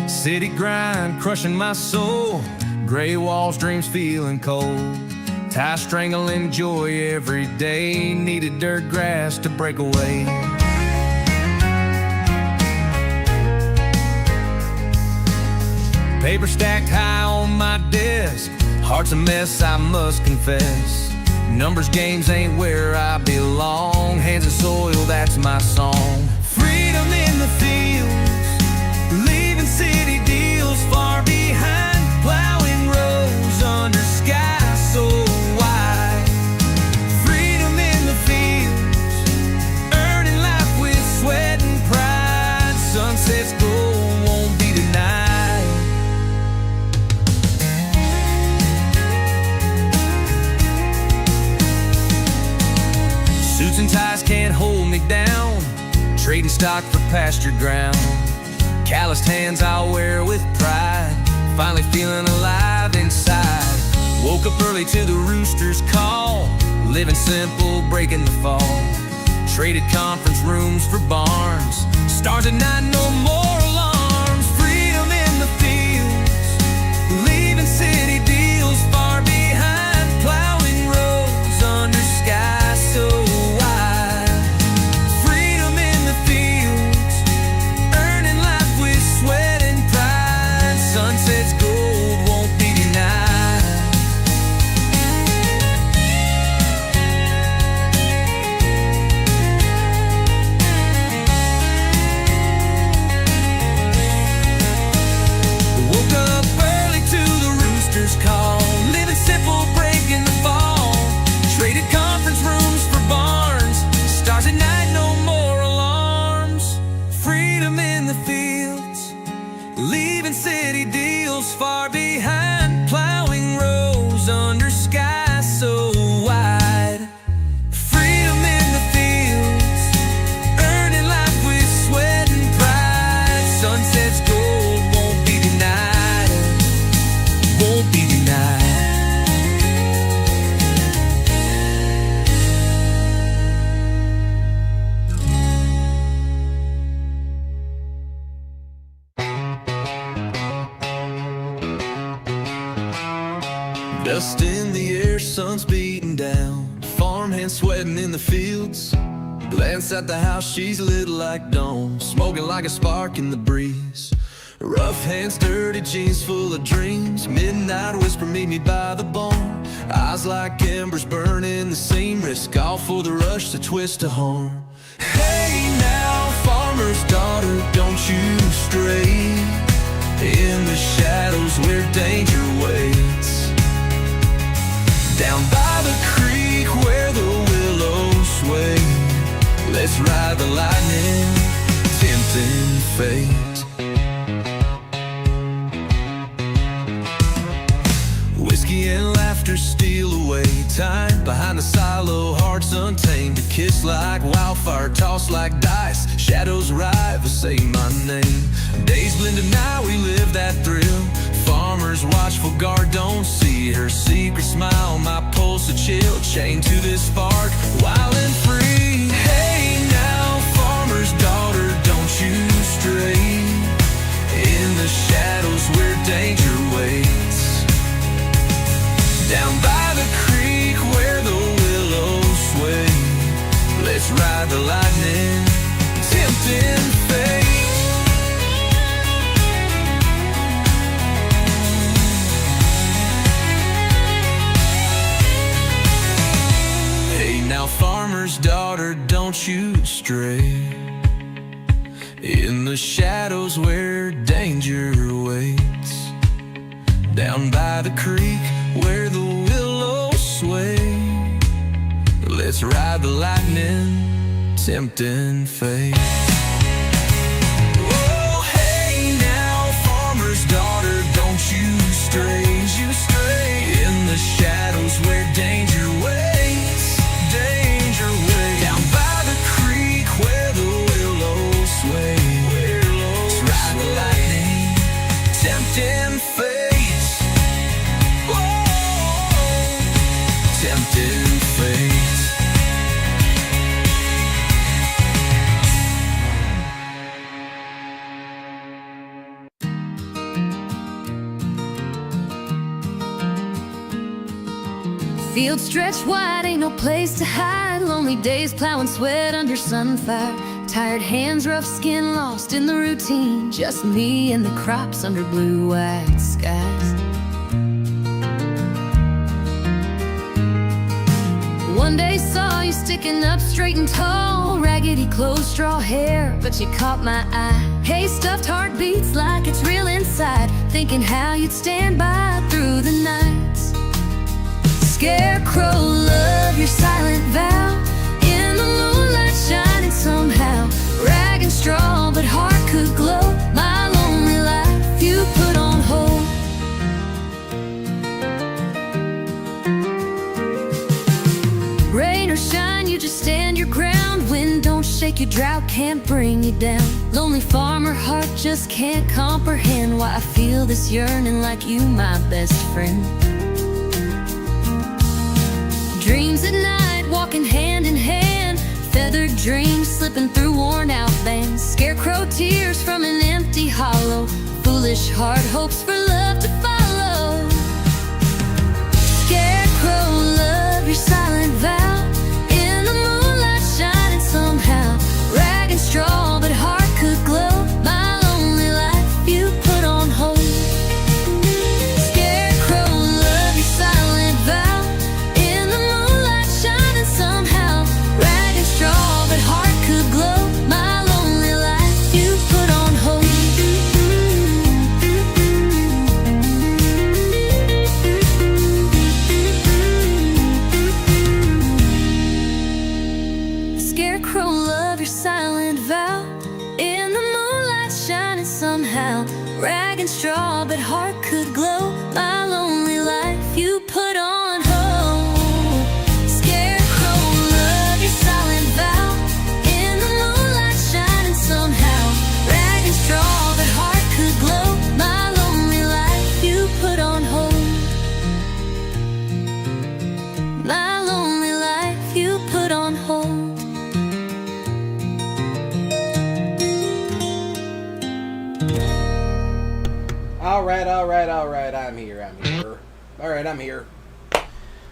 City grind crushing my soul, gray walls, dreams feeling cold. Tie strangling joy every day, needed dirt grass to break away. Paper stacked high on my desk, heart's a mess, I must confess. Numbers games ain't where I belong, hands and soil, that's my song. Freedom in the fields, leaving city deals far behind, plowing roads under skies so wide. Freedom in the fields, earning life with sweat and pride. Sunset's gold won't be denied. Suits and ties can't hold me down, trading stock for pasture ground. Calloused hands I'll wear with pride, finally feeling alive inside. Woke up early to the rooster's call, living simple, breaking the fall. Traded conference rooms for barns, stars at night, no more alarms. Freedom in the fields, leaving city deals far behind, plowing roads under skies so wide. Freedom in the fields, earning life with sweat and pride. Sunset's gold won't be denied. Woke up early to the rooster's call, living simple, breaking the fall. Traded conference rooms for barns, stars at night, no more alarms. Freedom in the fields, leaving city deals far behind, plowing roads under skies so wide. Freedom in the fields, earning life with sweat and pride. Sunset's gold won't be denied, won't be denied. Dust in the air, sun's beating down, farmhands sweating in the fields. Glance at the house, she's lit like dawn, smoking like a spark in the breeze. Rough hands, dirty jeans full of dreams, midnight whisper, meet me by the barn. Eyes like embers burning the seam, risk all for the rush to twist to harm. Hey now, farmer's daughter, don't you stray in the shadows where danger waits. Down by the creek where the willows sway, let's ride the lightning, tempting fate. Whiskey and laughter steal away time, behind the silo, hearts untamed. A kiss like wildfire, tossed like dice, shadows rival, say my name. Days blend to night, we live that thrill. Farmer's watchful guard, don't see her secret smile. My pulse a chill, chained to this spark, wild and free. Hey now, farmer's daughter, don't you stray in the shadows where danger waits. Down by the creek where the willows sway, let's ride the lightning, tempting fate. Now farmer's daughter, don't you stray in the shadows where danger waits. Down by the creek where the willows sway, let's ride the lightning, tempting fate. Oh, hey now, farmer's daughter, don't you stray in the shadows where danger waits. Danger way down by the creek where the willows sway. Let's ride the lightning, tempting fate. Whoa, tempting fate. Fields stretch wide, ain't no place to hide. Lonely days plowing sweat under sunfire. Tired hands, rough skin, lost in the routine. Just me and the crops under blue-white skies. One day saw you sticking up straight and tall. Raggedy clothes, straw hair, but you caught my eye. Hey, stuffed heart beats like it's real inside. Thinking how you'd stand by through the nights. Scarecrow, love your silent vow. In the moonlight shining somehow. Rag and straw, but heart could glow. My lonely life you put on hold. Rain or shine, you just stand your ground. Wind don't shake you, drought can't bring you down. Lonely farmer heart just can't comprehend why I feel this yearning like you, my best friend. Dreams at night, walking hand in hand. Feathered dreams slipping through worn out bands. Scarecrow tears from an empty hollow. Foolish heart hopes for love to follow. Scarecrow, love your silent vow. In the moonlight shining somehow. Rag and straw, but heart could glow. My lonely life you put on hold. Scarecrow, love your silent vow. In the moonlight shining somehow. Rag and straw, but heart could glow. My lonely life you put on hold. Scarecrow, love your silent vow. In the moonlight shining somehow. Rag and straw, but heart could glow. My lonely life you put on hold. Scarecrow, love your silent vow. In the moonlight shining somehow. Rag and straw, but heart could glow. My lonely life you put on hold. My lonely life you put on hold. All right, I'm here. All right, I'm here.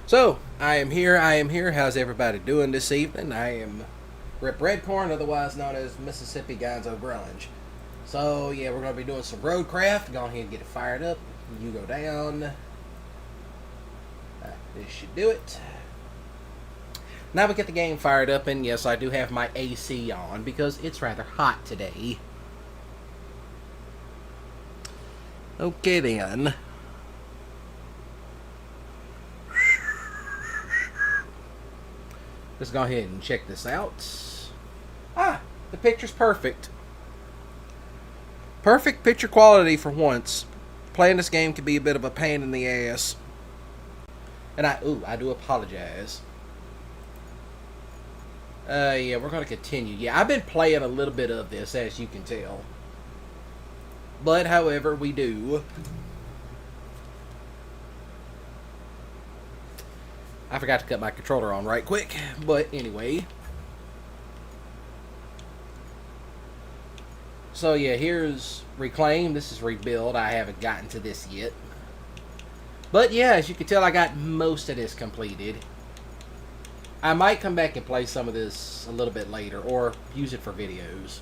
So, I am here. How's everybody doing this evening? I am RedCorn, otherwise known as Mississippi Gonzo Grunge. So, yeah, we're going to be doing some RoadCraft. Go ahead and get it fired up. You go down. This should do it. Now we get the game fired up, and yes, I do have my AC on because it's rather hot today. Okay then. Let's go ahead and check this out. The picture's perfect. Perfect picture quality for once. Playing this game can be a bit of a pain in the ass. And I do apologize. Yeah, we're going to continue. Yeah, I've been playing a little bit of this, as you can tell. But, however, we do. I forgot to cut my controller on right quick. But, anyway. So, yeah, here's Reclaim. This is Rebuild. I haven't gotten to this yet. But, yeah, as you can tell, I got most of this completed. I might come back and play some of this a little bit later. Or use it for videos.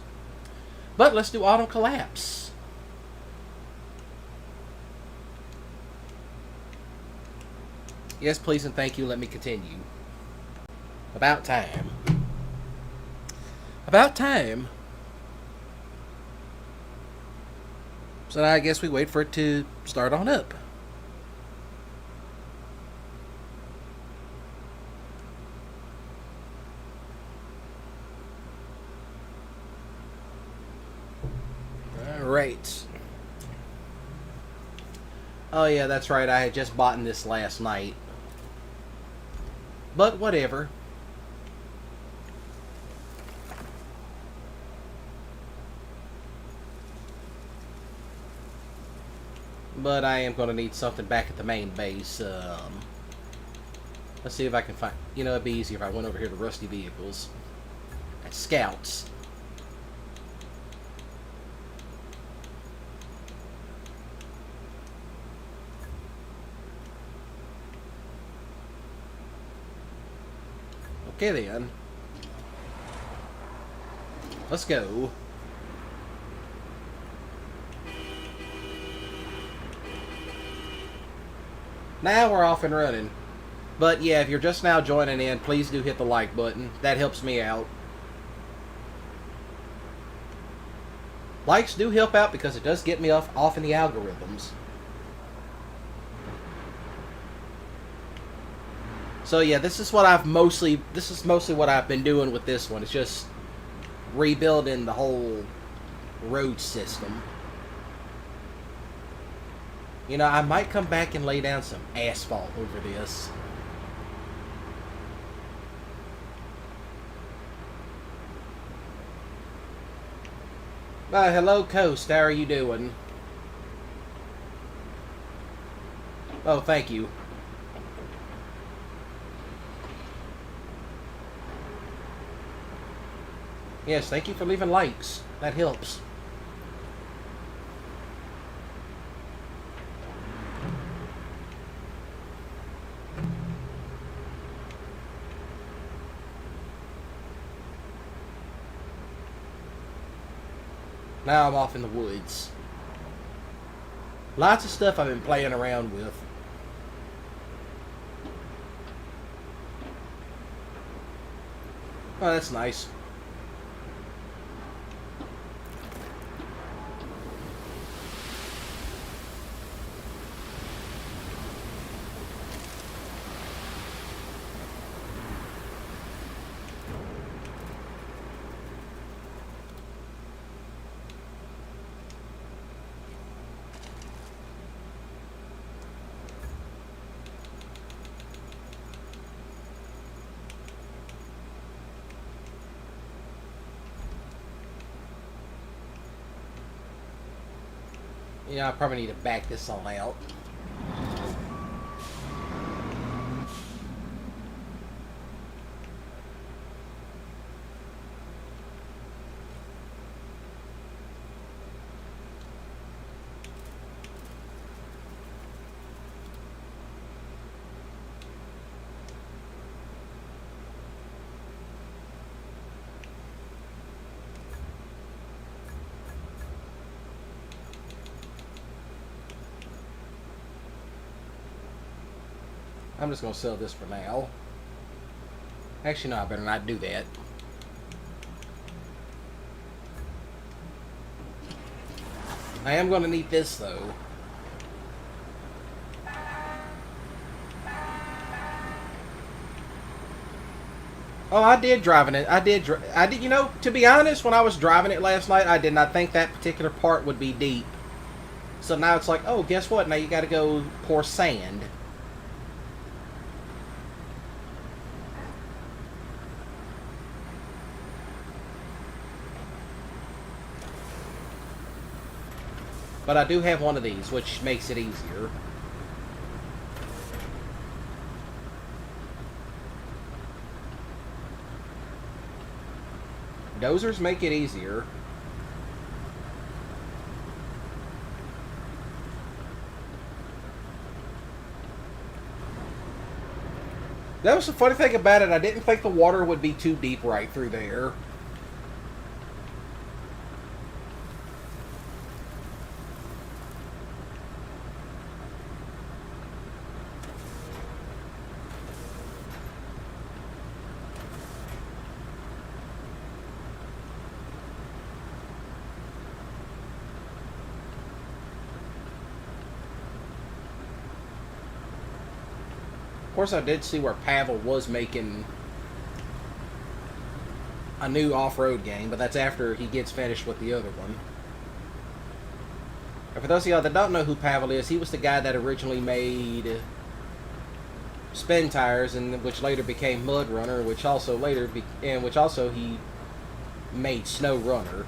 But, let's do Autumn Collapse. Yes, please and thank you. Let me continue. About time. About time. So now I guess we wait for it to start on up. Alright. Oh yeah, that's right. I had just bought this last night. But whatever. But I am going to need something back at the main base. Let's see if I can find... You know, it'd be easier if I went over here to Rusty Vehicles. At Scouts. Okay then. Let's go. Now we're off and running. But yeah, if you're just now joining in, please do hit the like button. That helps me out. Likes do help out because it does get me off in the algorithms. So yeah, this is mostly what I've been doing with this one. It's just rebuilding the whole road system. You know, I might come back and lay down some asphalt over this. Hello, Coast. How are you doing? Oh, thank you. Yes, thank you for leaving likes. That helps. Now I'm off in the woods. Lots of stuff I've been playing around with. Oh, that's nice. Yeah, I probably need to back this all out. I'm just going to sell this for now. Actually, no, I better not do that. I am going to need this, though. Oh, I did driving it. I did, you know, to be honest, when I was driving it last night, I did not think that particular part would be deep. So now it's like, oh, guess what? Now you got to go pour sand. But I do have one of these, which makes it easier. Dozers make it easier. That was the funny thing about it. I didn't think the water would be too deep right through there. Of course, I did see where Pavel was making a new off-road game, but that's after he gets finished with the other one. And for those of y'all that don't know who Pavel is, he was the guy that originally made Spin Tires, and which later became Mud Runner, which also he made Snow Runner.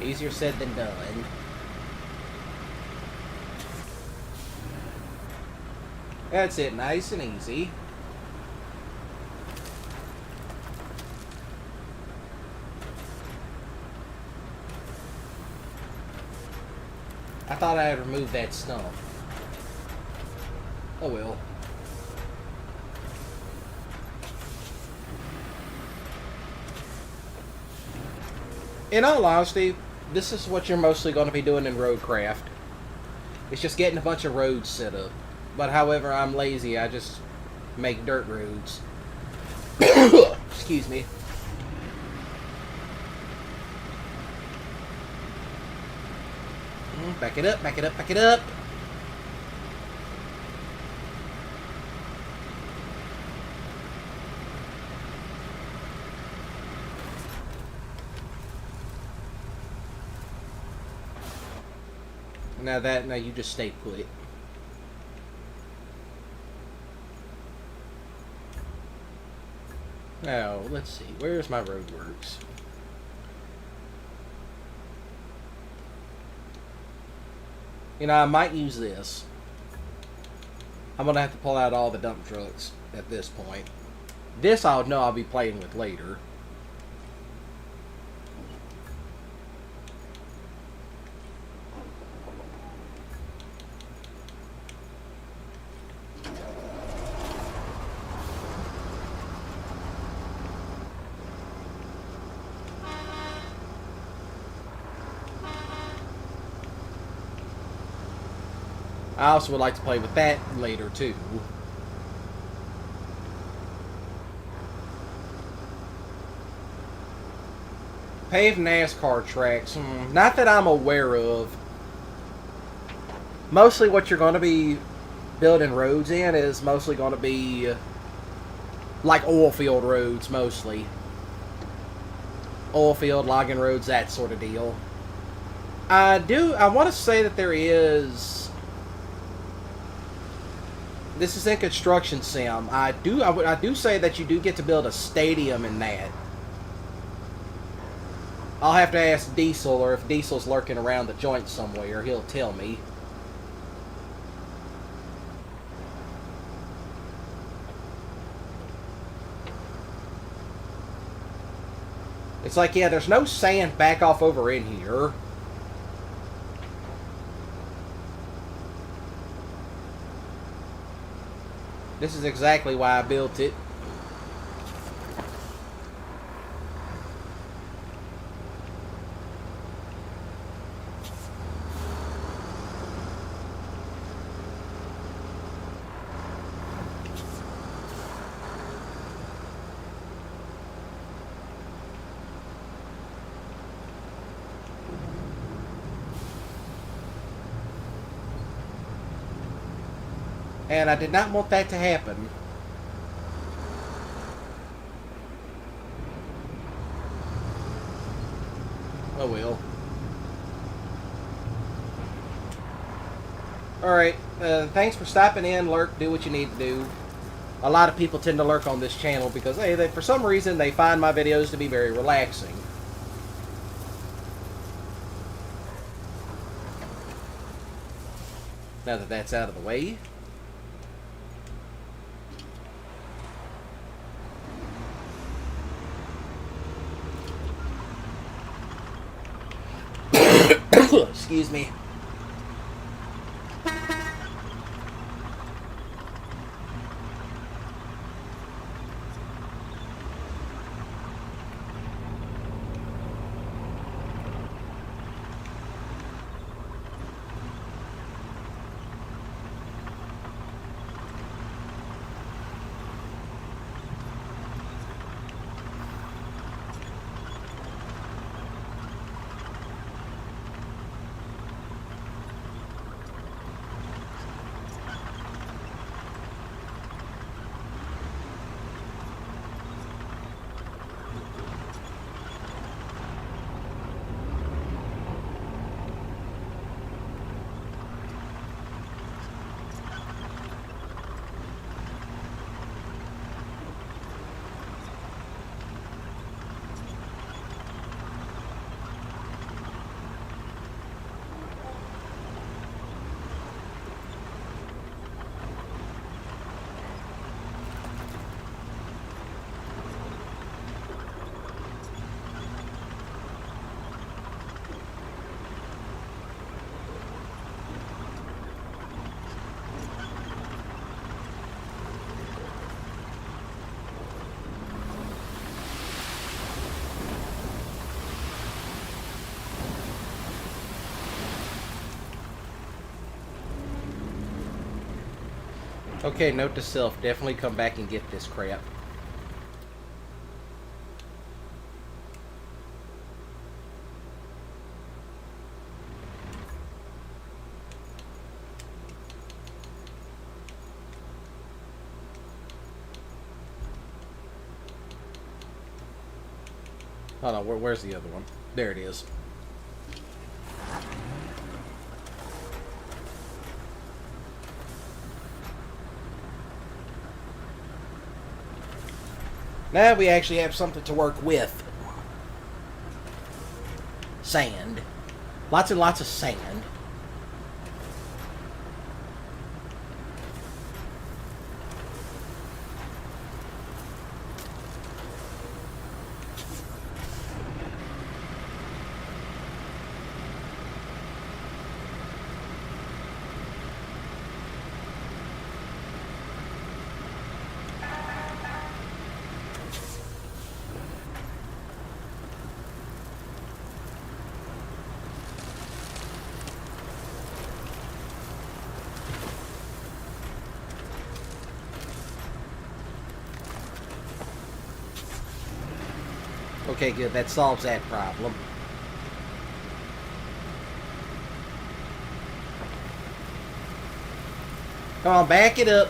Easier said than done. That's it, nice and easy. I thought I had removed that stump. Oh well. In all honesty, this is what you're mostly going to be doing in RoadCraft. It's just getting a bunch of roads set up. But however, I'm lazy. I just make dirt roads. Excuse me. Back it up, back it up, back it up. Now you just stay put. Now, let's see. Where's my roadworks? You know, I might use this. I'm going to have to pull out all the dump trucks at this point. This I'll know I'll be playing with later. I also would like to play with that later, too. Paved NASCAR tracks. Not that I'm aware of. Mostly what you're going to be building roads in is mostly going to be like oil field roads, mostly. Oil field, logging roads, that sort of deal. I want to say that there is... This is in Construction Sim. I do say that you do get to build a stadium in that. I'll have to ask Diesel, or if Diesel's lurking around the joint somewhere, he'll tell me. It's like, yeah, there's no sand back off over in here. This is exactly why I built it. And I did not want that to happen. Oh well. Alright, thanks for stopping in, lurk, do what you need to do. A lot of people tend to lurk on this channel because, hey, for some reason they find my videos to be very relaxing. Now that that's out of the way. Excuse me. Okay, note to self, definitely come back and get this crap. Hold on, where's the other one? There it is. Now we actually have something to work with. Sand. Lots and lots of sand. Okay, good. That solves that problem. Come on, back it up.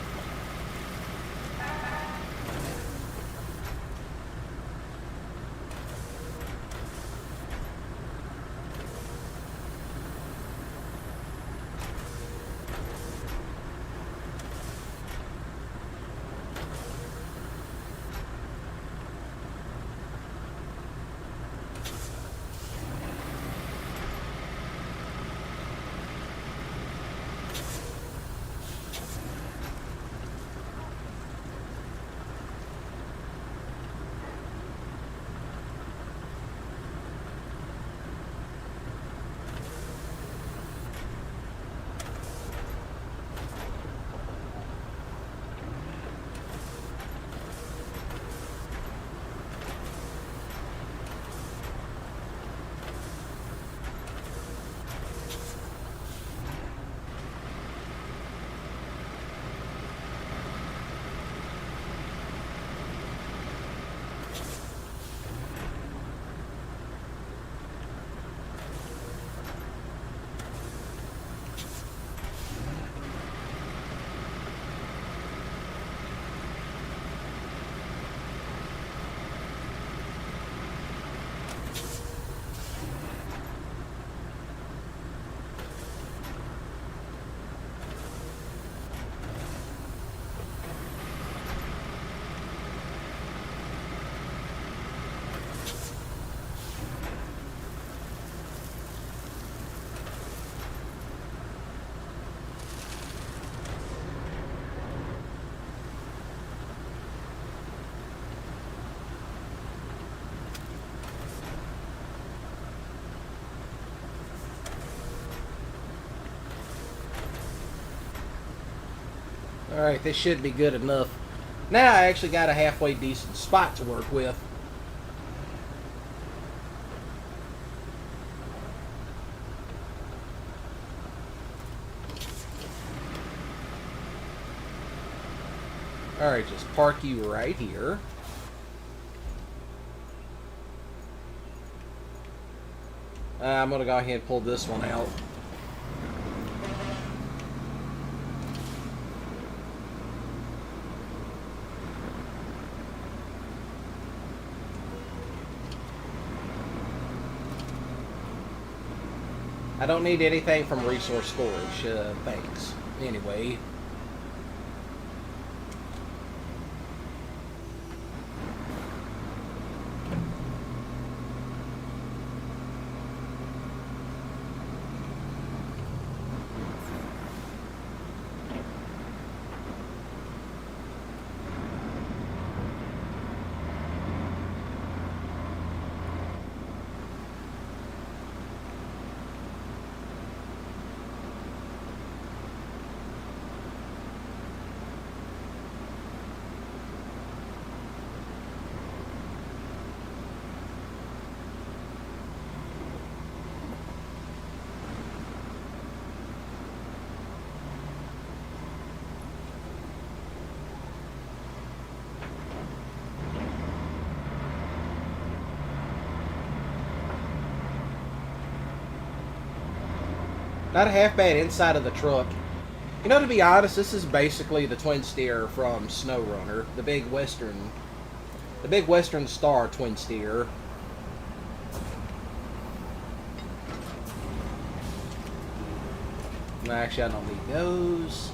Alright, this should be good enough. Now I actually got a halfway decent spot to work with. Alright, just park you right here. I'm going to go ahead and pull this one out. I don't need anything from resource storage, thanks. Anyway. Not a half bad inside of the truck. You know, to be honest, this is basically the twin steer from SnowRunner, the big Western Star twin steer. Actually, I don't need those.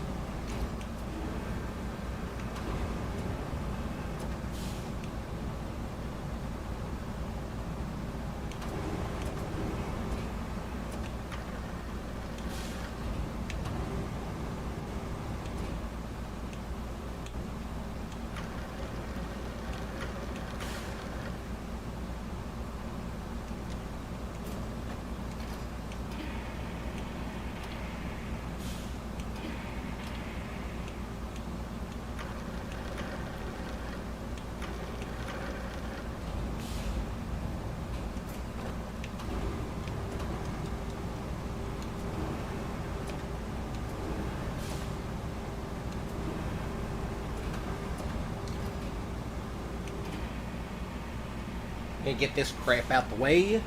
And get this crap out the way.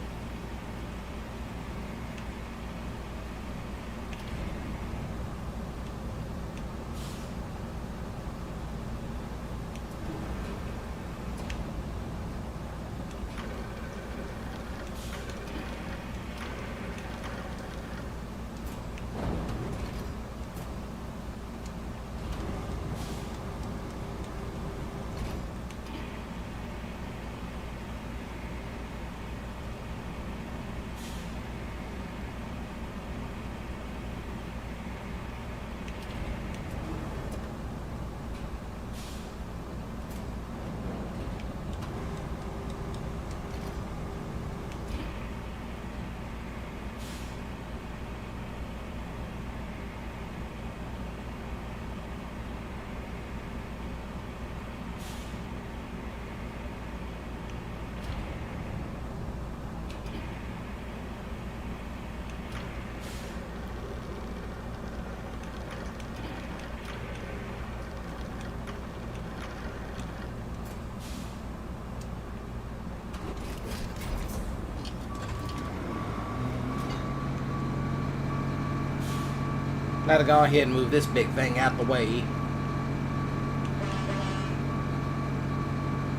Gotta go ahead and move this big thing out the way.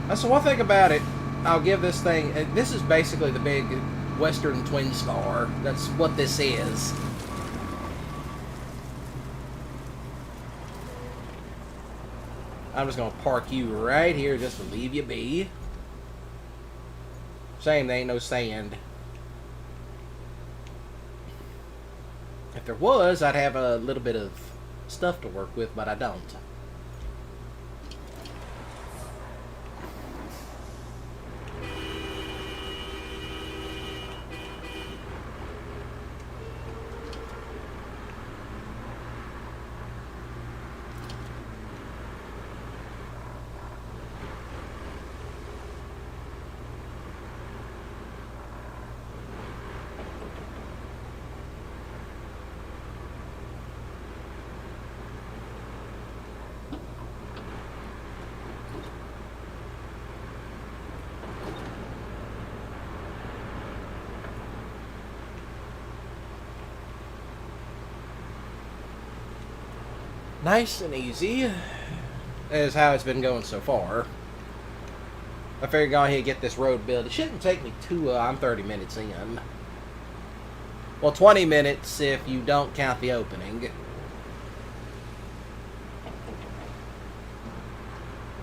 That's the one thing about it. I'll give this thing... This is basically the big Western Twin Star. That's what this is. I'm just gonna park you right here just to leave you be. Shame there ain't no sand. If there was, I'd have a little bit of stuff to work with, but I don't. Nice and easy is how it's been going so far. I figured go ahead and get this road built. It shouldn't take me too... I'm 30 minutes in. Well, 20 minutes if you don't count the opening.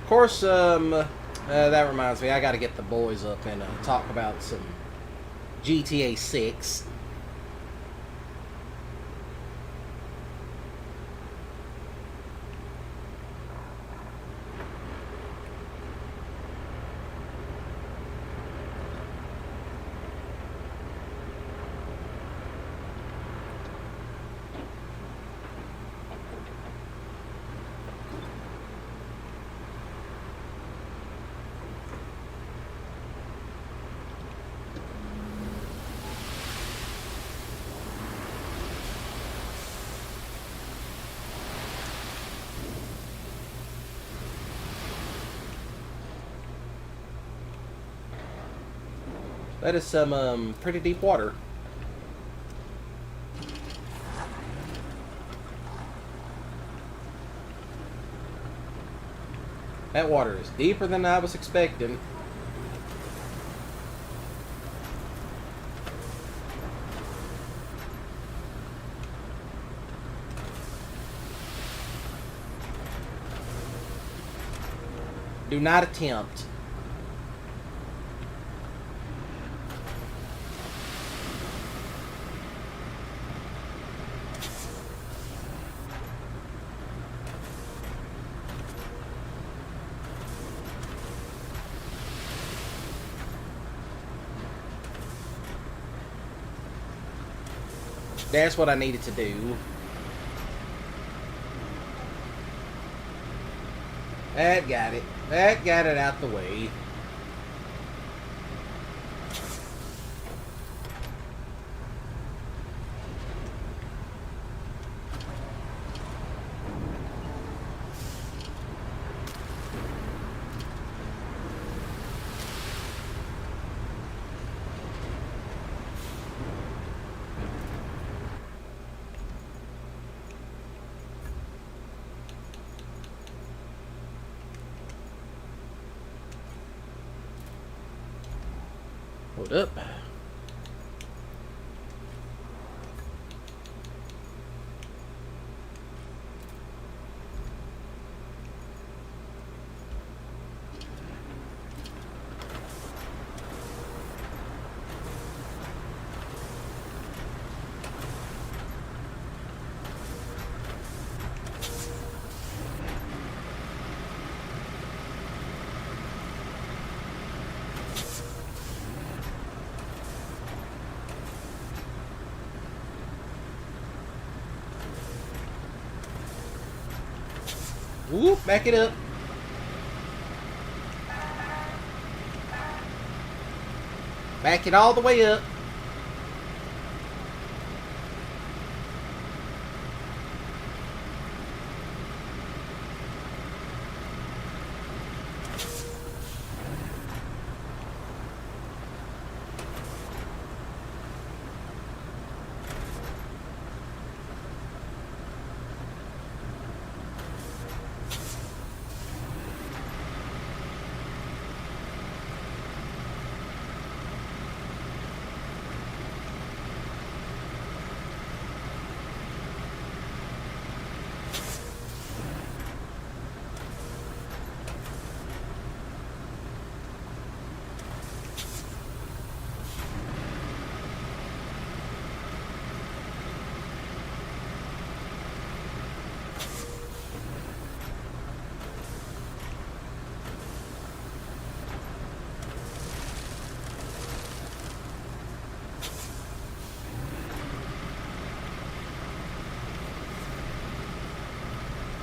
Of course, that reminds me, I gotta get the boys up and talk about some GTA 6. That is some pretty deep water. That water is deeper than I was expecting. Do not attempt. That's what I needed to do. That got it. That got it out the way. Hold up. Whoop, back it up. Back it all the way up.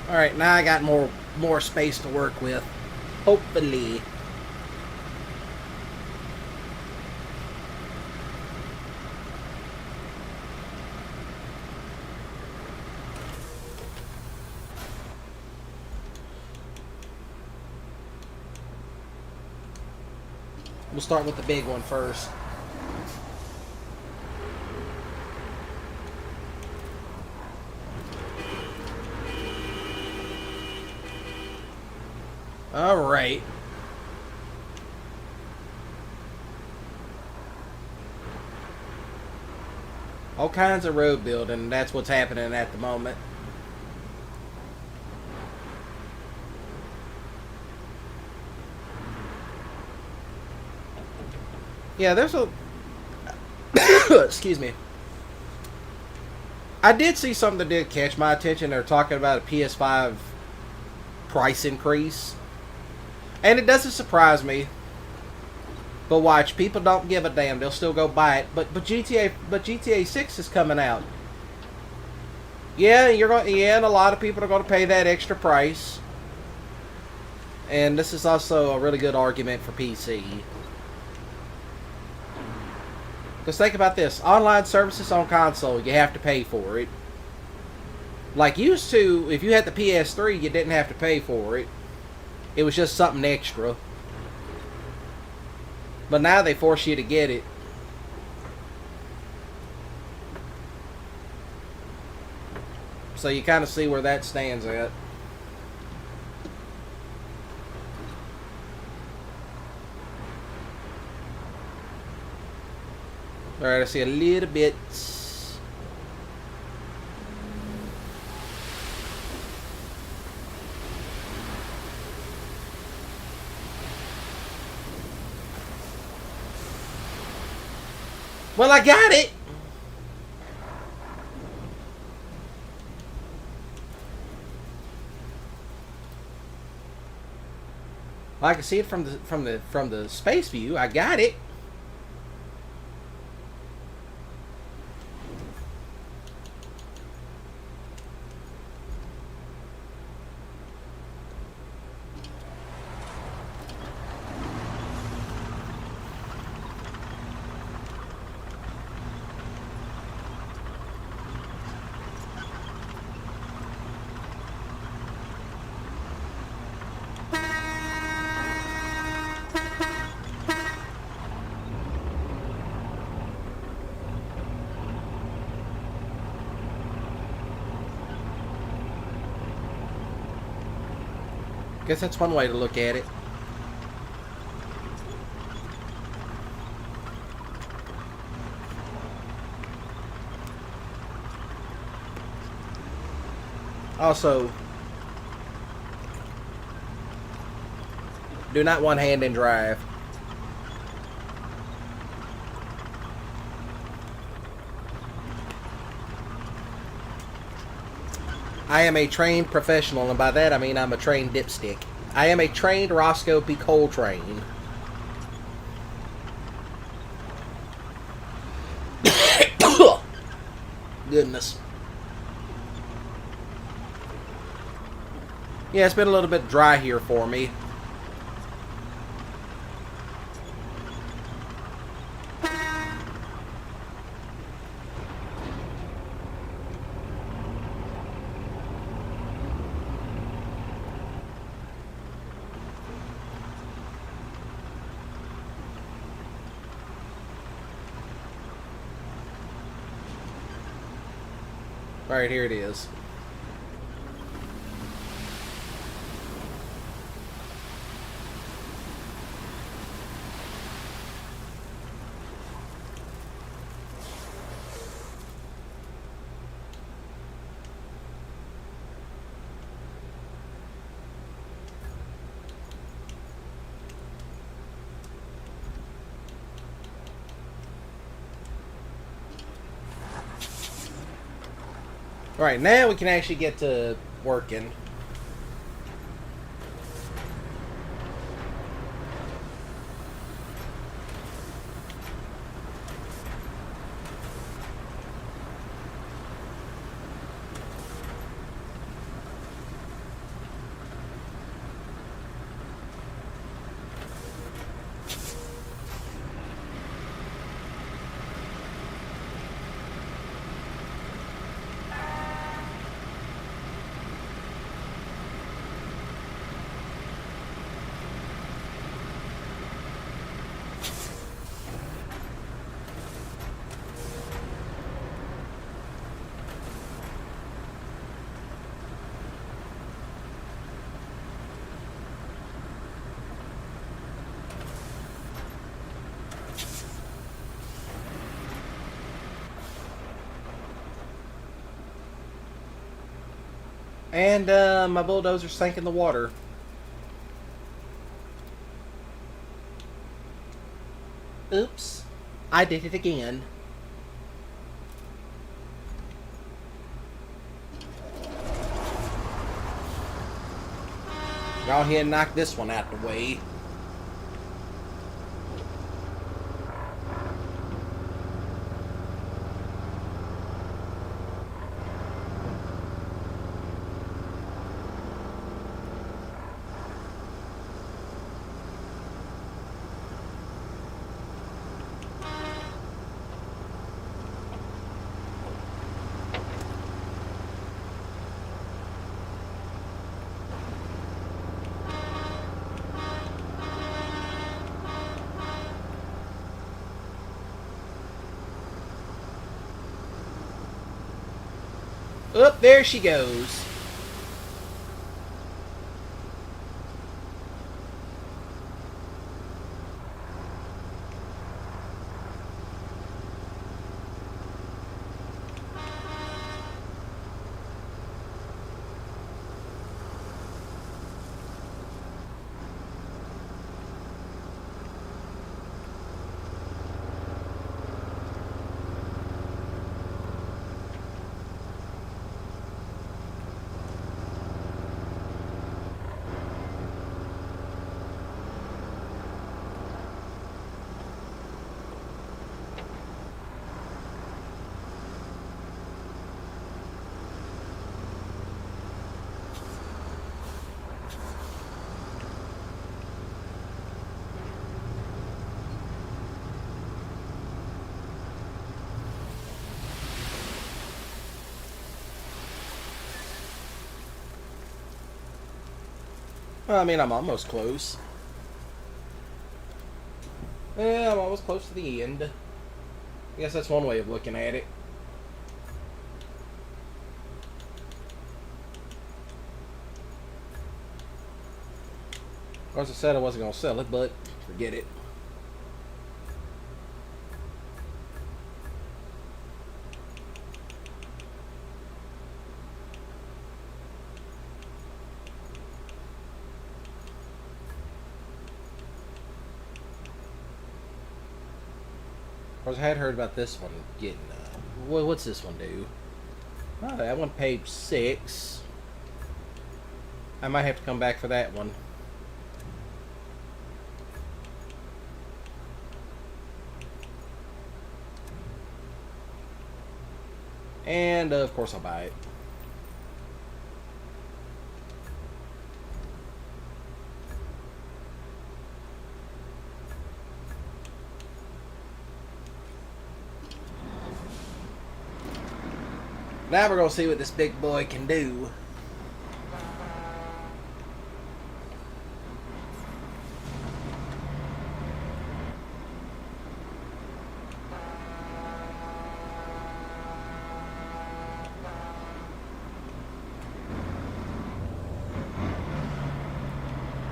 Alright, now I got more space to work with. Hopefully. We'll start with the big one first. All right. All kinds of road building. That's what's happening at the moment. Yeah, there's a... Excuse me. I did see something that did catch my attention. They're talking about a PS5 price increase. And it doesn't surprise me. But watch, people don't give a damn. They'll still go buy it. But GTA 6 is coming out. Yeah, and a lot of people are going to pay that extra price. And this is also a really good argument for PC. Because think about this. Online services on console, you have to pay for it. Like used to, if you had the PS3, you didn't have to pay for it. It was just something extra. But now they force you to get it. So you kind of see where that stands at. Alright, I see a little bit. Well, I got it. Well, I can see it from the space view. I got it. Guess that's one way to look at it. Also, do not one hand and drive. I am a trained professional, and by that I mean I'm a trained dipstick. I am a trained Roscoe P. Coltrane. Goodness. Yeah, it's been a little bit dry here for me. Alright, here it is. Alright, now we can actually get to working. And my bulldozer sank in the water. Oops. I did it again. Go ahead and knock this one out the way. Up there she goes. Well, I mean, I'm almost close. Yeah, I'm almost close to the end. I guess that's one way of looking at it. Of course, I said I wasn't going to sell it, but forget it. Of course, I had heard about this one getting, what's this one do? Oh, that one paid 6. I might have to come back for that one. And, of course, I'll buy it. Now we're going to see what this big boy can do.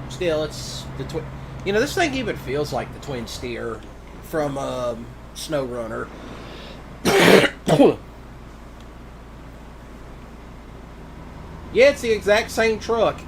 Still, it's the twin. You know, this thing even feels like the twin steer from SnowRunner. Yeah, it's the exact same truck.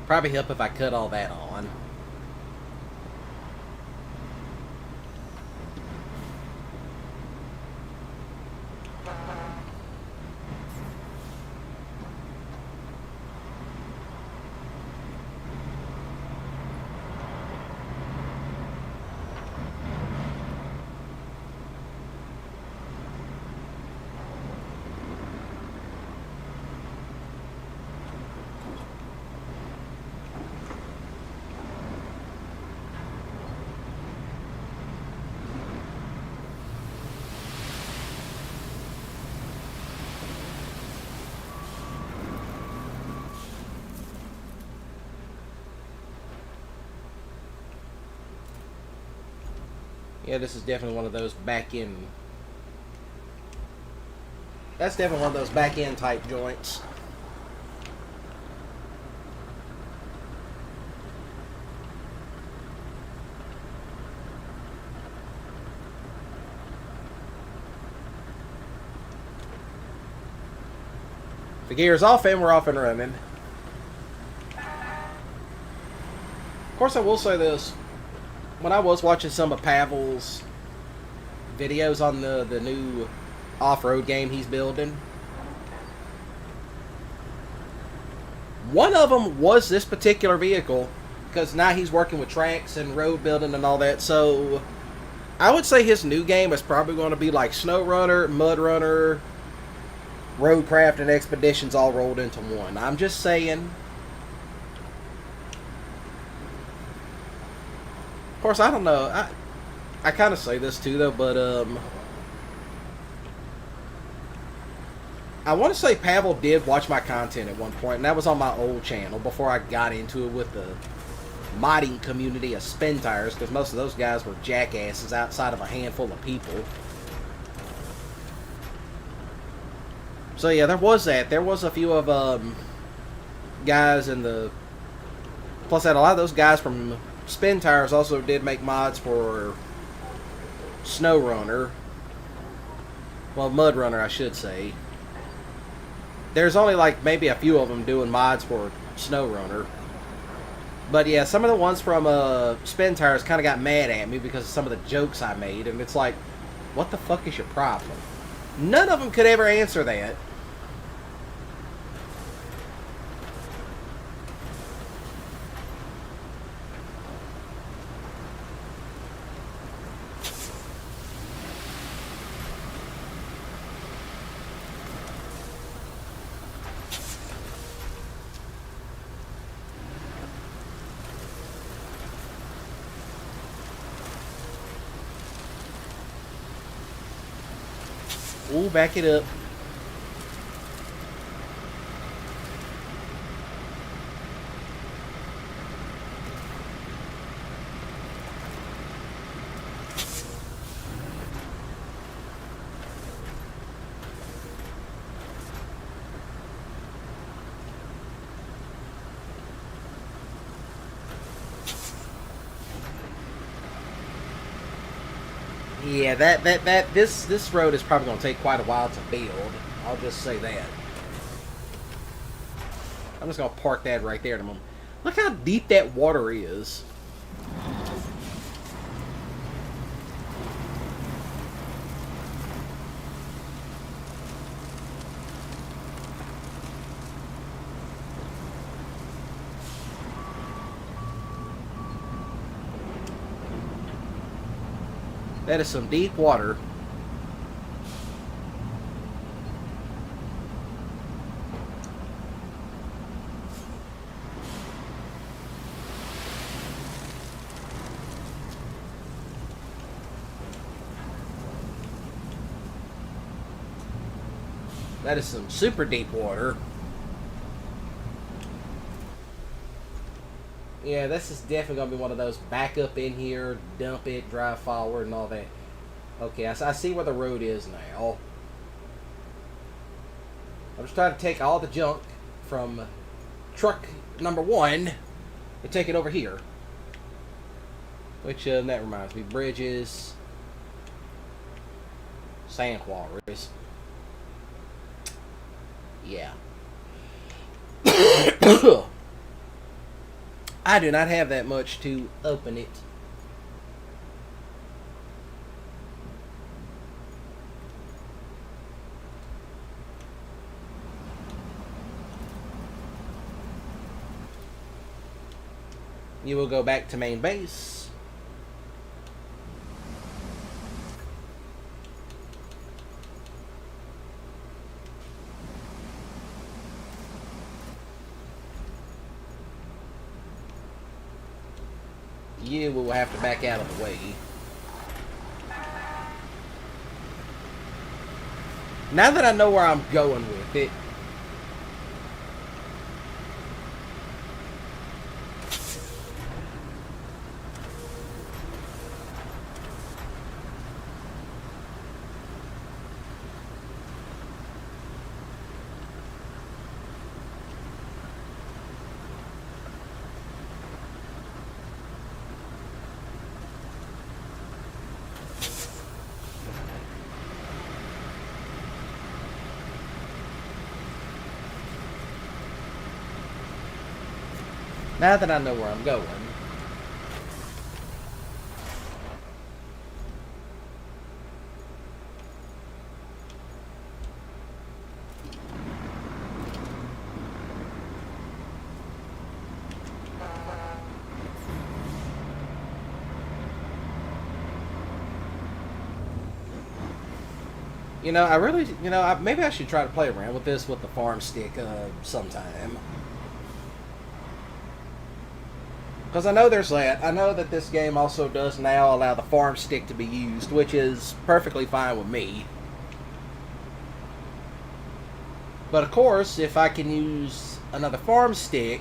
Probably help if I cut all that on. Yeah, this is definitely one of those back-end... That's definitely one of those back-end type joints. The gear's off and we're off and running. Of course, I will say this. When I was watching some of Pavel's videos on the new off-road game he's building, one of them was this particular vehicle, because now he's working with tracks and road building and all that. So I would say his new game is probably going to be like SnowRunner, MudRunner, RoadCraft, and Expeditions all rolled into one. I'm just saying. Of course, I don't know. I kind of say this too, though, but I want to say Pavel did watch my content at one point, and that was on my old channel before I got into it with the modding community of spin tires, because most of those guys were jackasses outside of a handful of people. So yeah, there was that. There was a few of guys in the... Plus that a lot of those guys from Spin Tires also did make mods for SnowRunner. Well, MudRunner, I should say. There's only like maybe a few of them doing mods for SnowRunner. But yeah, some of the ones from Spin Tires kind of got mad at me because of some of the jokes I made. And it's like, what the fuck is your problem? None of them could ever answer that. Ooh, back it up. Yeah, this road is probably going to take quite a while to build. I'll just say that. I'm just going to park that right there in a moment. Look how deep that water is. That is some deep water. That is some super deep water. Yeah, this is definitely going to be one of those back up in here, dump it, drive forward, and all that. Okay, I see where the road is now. I'm just trying to take all the junk from truck number 1 and take it over here. Which, that reminds me, bridges, sand quarries. Yeah. I do not have that much to open it. You will go back to main base. You will have to back out of the way. Now that I know where I'm going with it, now that I know where I'm going, I really, maybe I should try to play around with this with the farm stick sometime. Because I know there's that. I know that this game also does now allow the farm stick to be used, which is perfectly fine with me. But of course, if I can use another farm stick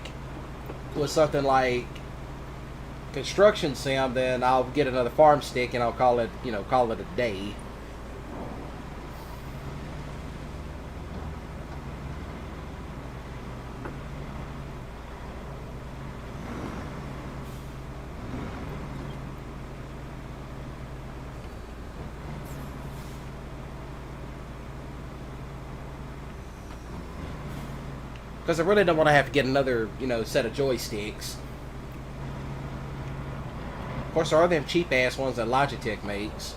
with something like construction sim, then I'll get another farm stick and I'll call it, call it a day. Because I really don't want to have to get another, set of joysticks. Of course, there are them cheap-ass ones that Logitech makes.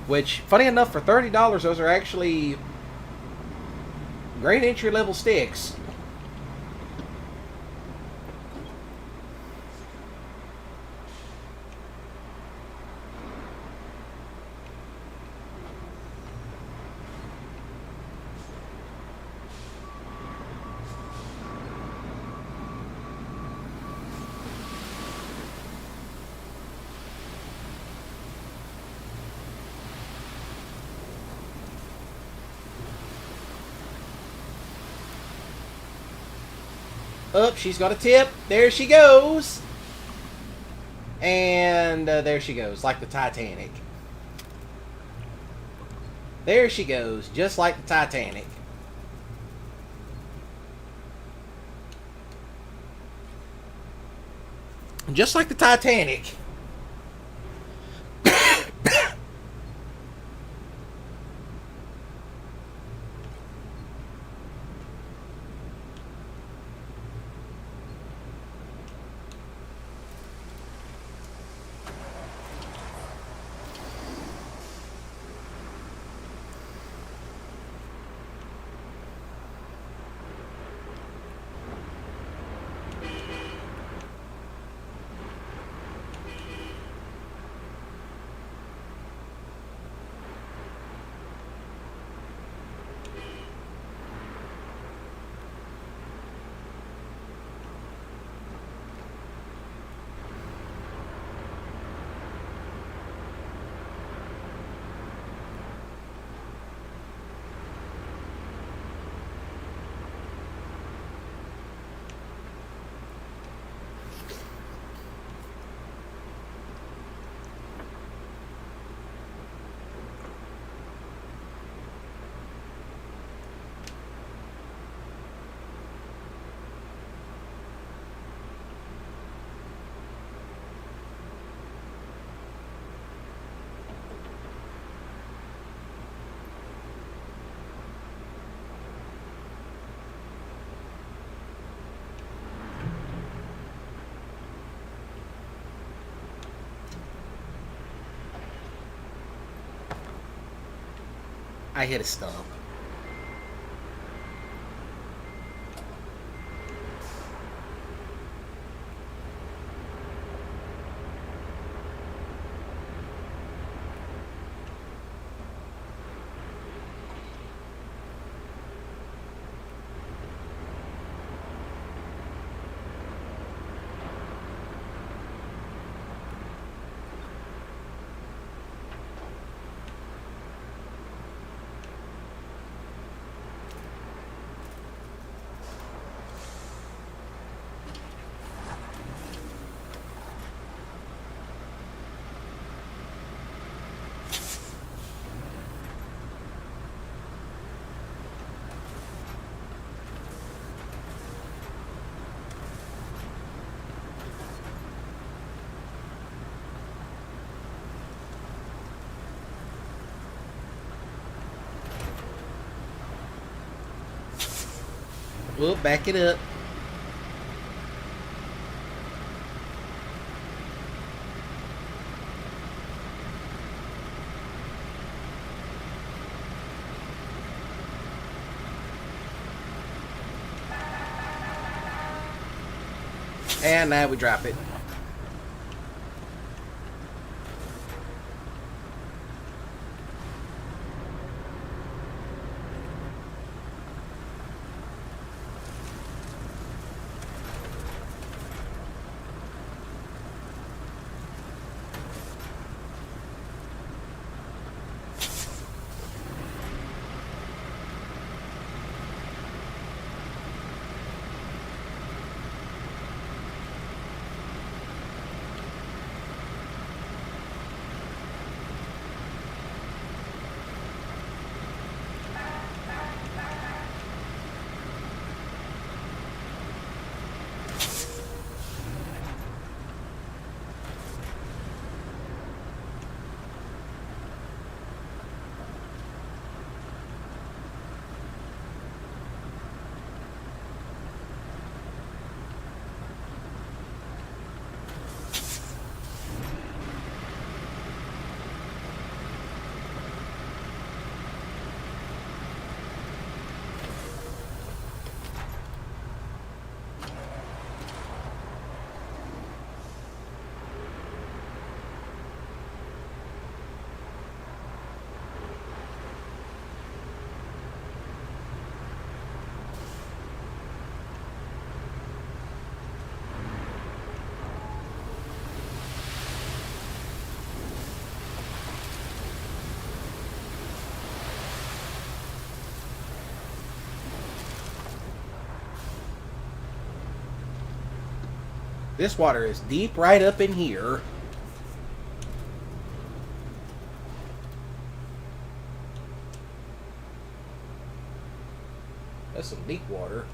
Which, funny enough, for $30, those are actually great entry-level sticks. Up, she's got a tip. There she goes. And there she goes, like the Titanic. There she goes, just like the Titanic. Just like the Titanic. I hit a stump. We'll back it up. And now we drop it. This water is deep right up in here. That's some deep water.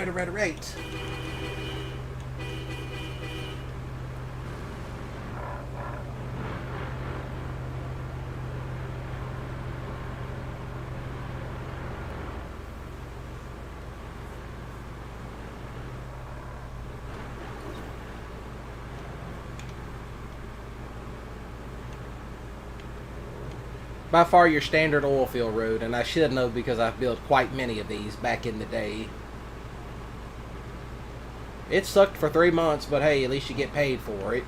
Alright. By far your standard oil field road, and I should know because I've built quite many of these back in the day. It sucked for 3 months, but hey, at least you get paid for it.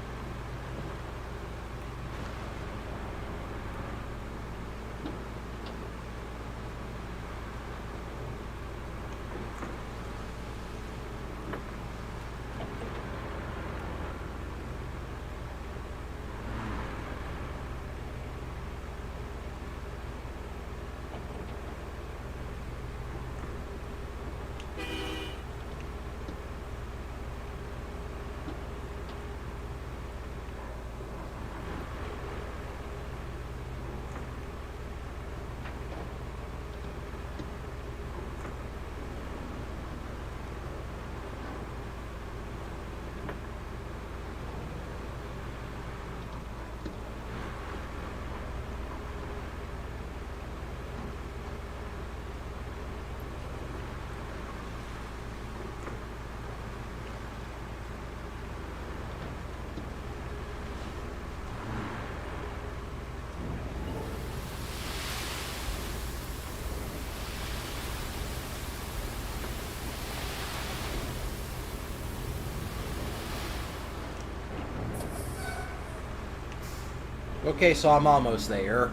Okay, so I'm almost there.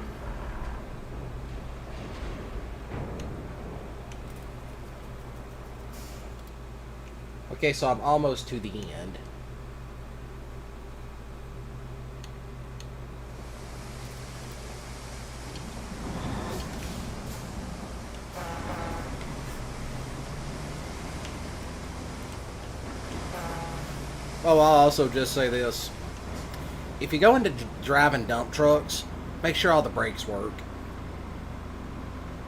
Okay, so I'm almost to the end. Oh, I'll also just say this. If you go into driving dump trucks, make sure all the brakes work.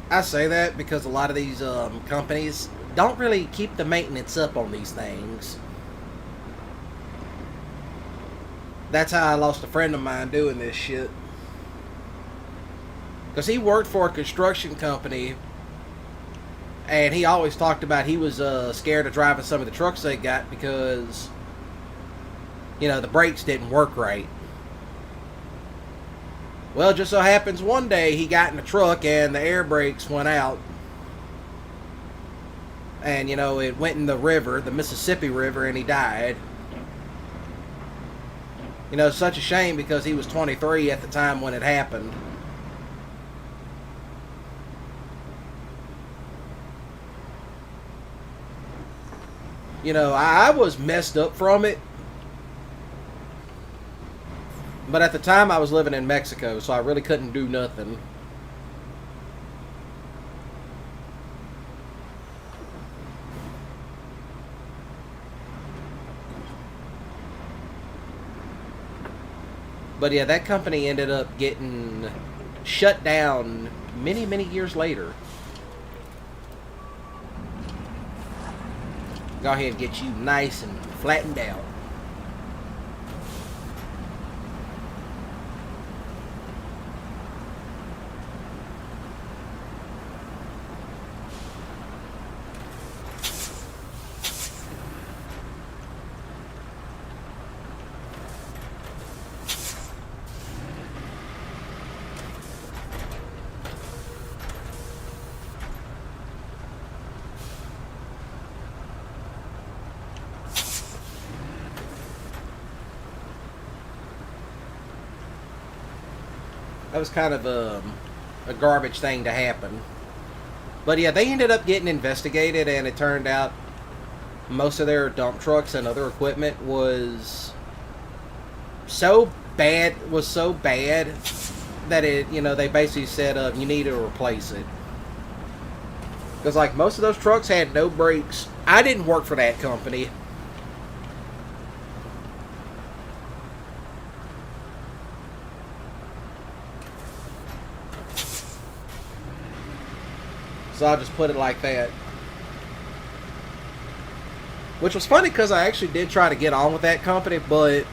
I say that because a lot of these companies don't really keep the maintenance up on these things. That's how I lost a friend of mine doing this shit. Because he worked for a construction company, and he always talked about he was scared of driving some of the trucks they got because, you know, the brakes didn't work right. Well, it just so happens one day he got in the truck and the air brakes went out. And, you know, it went in the river, the Mississippi River, and he died. You know, it's such a shame because he was 23 at the time when it happened. You know, I was messed up from it. But at the time I was living in Mexico, so I really couldn't do nothing. But yeah, that company ended up getting shut down many, many years later. Go ahead and get you nice and flattened out. That was kind of a garbage thing to happen. But yeah, they ended up getting investigated, and it turned out most of their dump trucks and other equipment was so bad that it, you know, they basically said, you need to replace it. Because like most of those trucks had no brakes. I didn't work for that company. So I'll just put it like that. Which was funny because I actually did try to get on with that company, but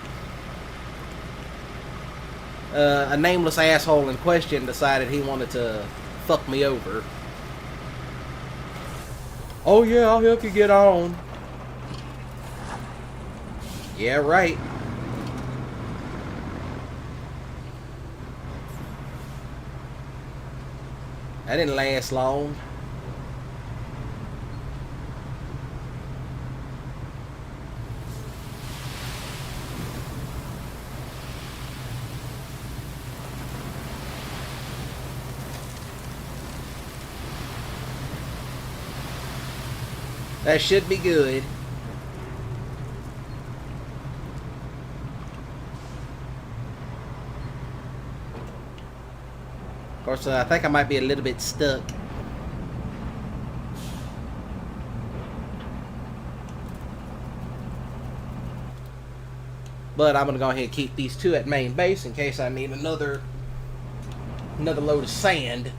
a nameless asshole in question decided he wanted to fuck me over. Oh yeah, I'll help you get on. Yeah, right. That didn't last long. That should be good. Of course, I think I might be a little bit stuck. But I'm going to go ahead and keep these two at main base in case I need another load of sand.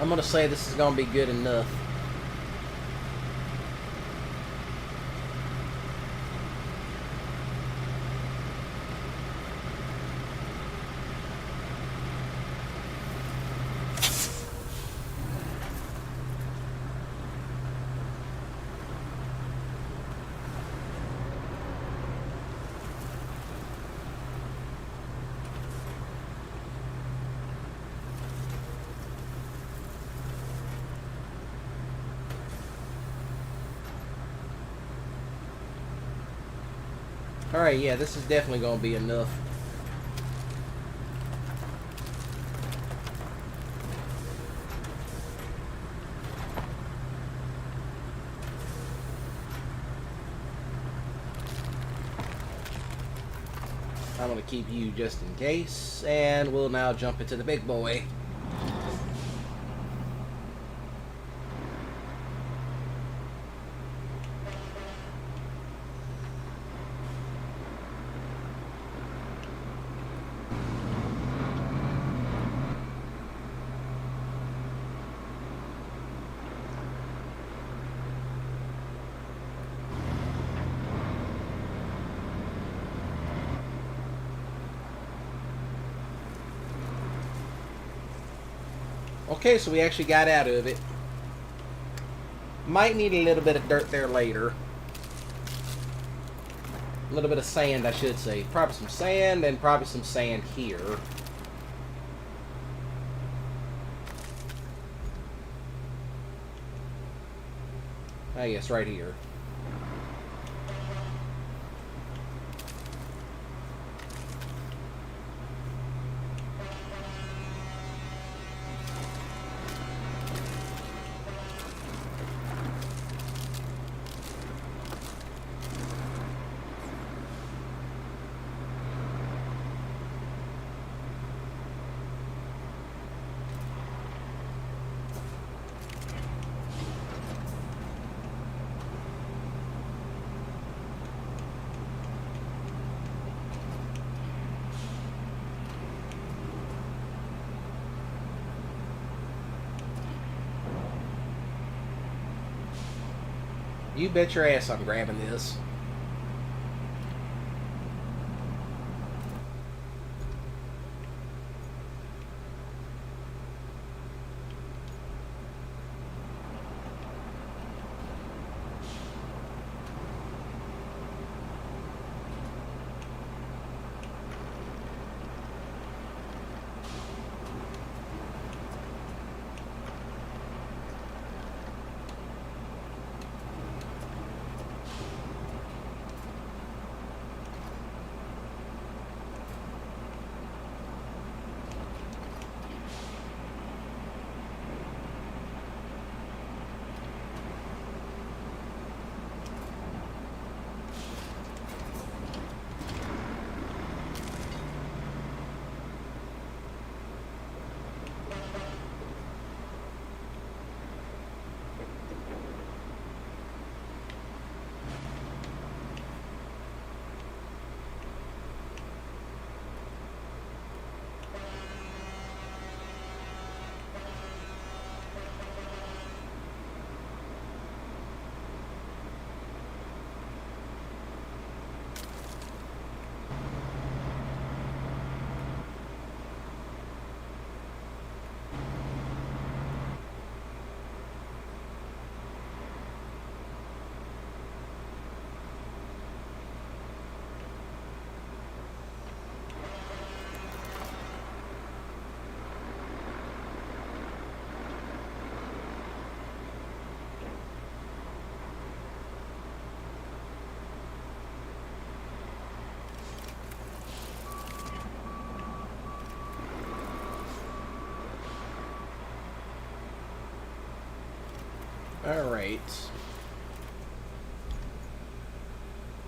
I'm going to say this is going to be good enough. Alright, yeah, this is definitely going to be enough. I'm going to keep you just in case, and we'll now jump into the big boy. Okay, so we actually got out of it. Might need a little bit of dirt there later. A little bit of sand, I should say. Probably some sand and probably some sand here. Ah, yes, right here. You bet your ass I'm grabbing this. Alright.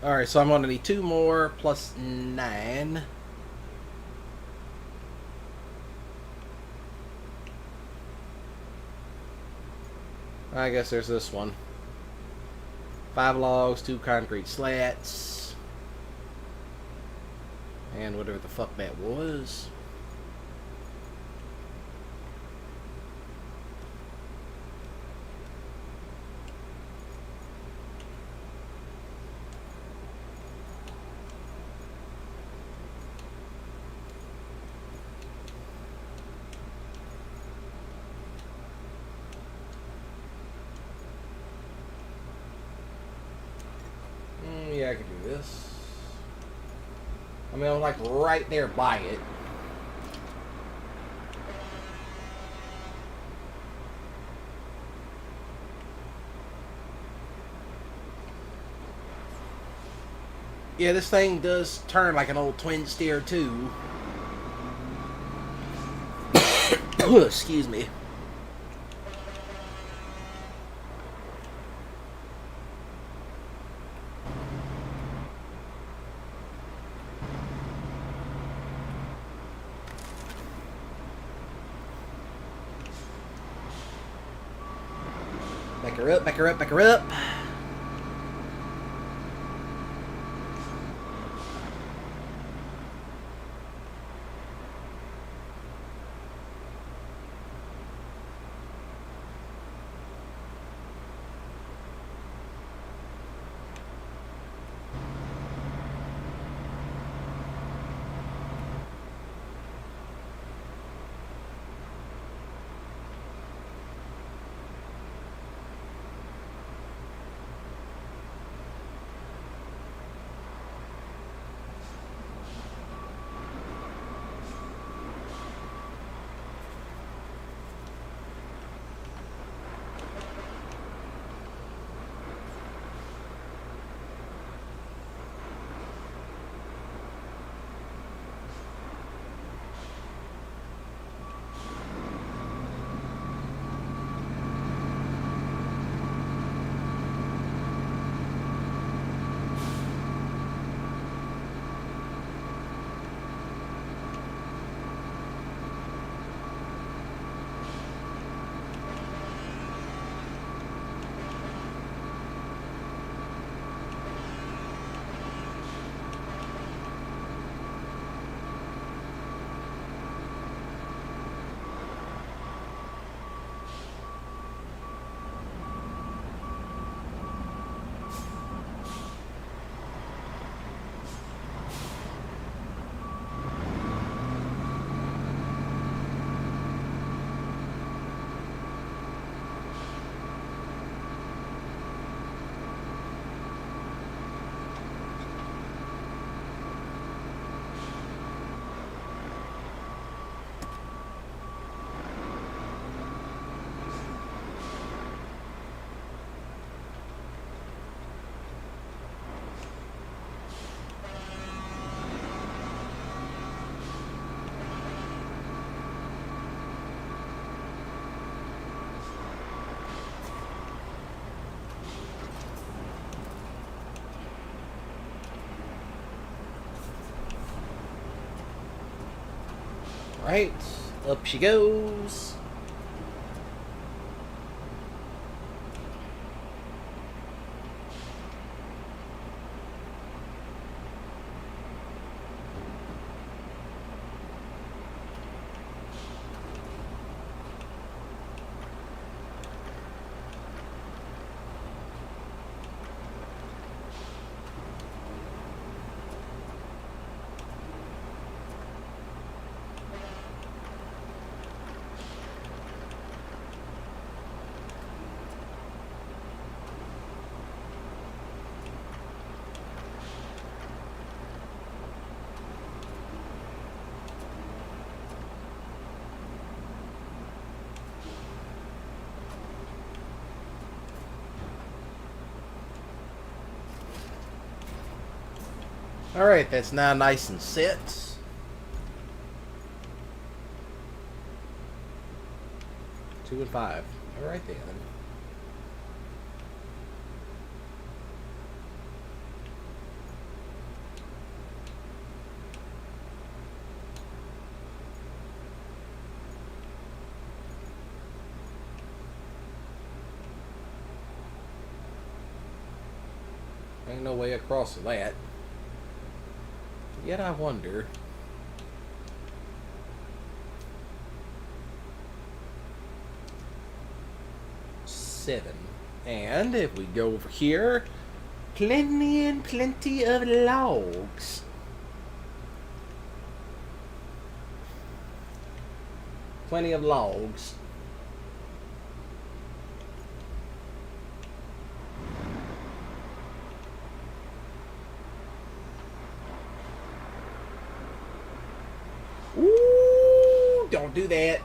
Alright, so I'm going to need 2 more plus 9. I guess there's this one. 5 logs, 2 concrete slats. And whatever the fuck that was. Yeah, I can do this. I mean, I'm like right there by it. Yeah, this thing does turn like an old twin steer too. Excuse me. Back her up, back her up, back her up. Right, up she goes. Alright, that's now nice and set. Two and five. Alright then. Ain't no way across that. Yet I wonder. Seven. And if we go over here, plenty and plenty of logs. Plenty of logs. Ooh, don't do that.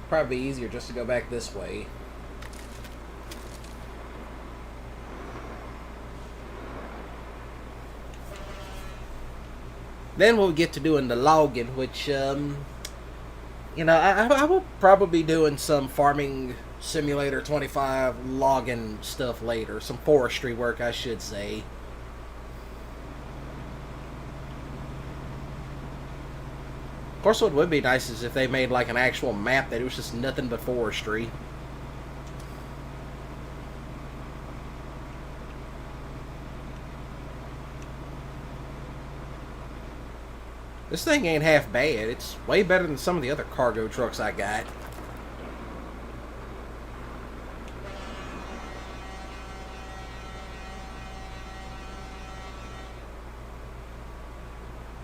Probably easier just to go back this way. Then we'll get to doing the logging, which, you know, I will probably be doing some Farming Simulator 25 logging stuff later. Some forestry work, I should say. Of course, what would be nice is if they made like an actual map that it was just nothing but forestry. This thing ain't half bad. It's way better than some of the other cargo trucks I got.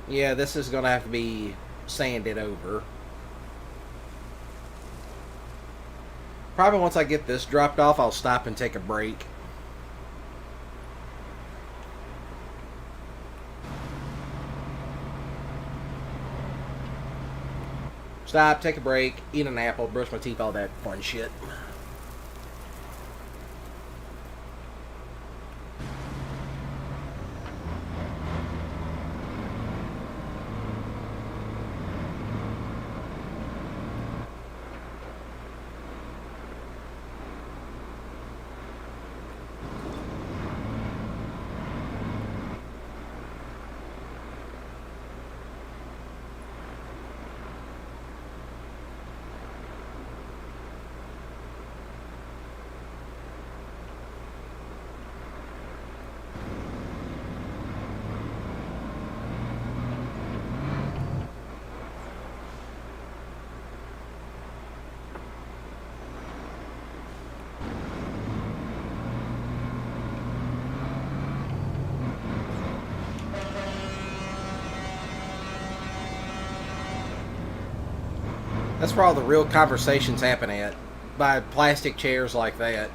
Yeah, this is gonna have to be sanded over. Probably once I get this dropped off, I'll stop and take a break. Stop, take a break, eat an apple, brush my teeth, all that fun shit. That's where all the real conversations happen at. By plastic chairs like that.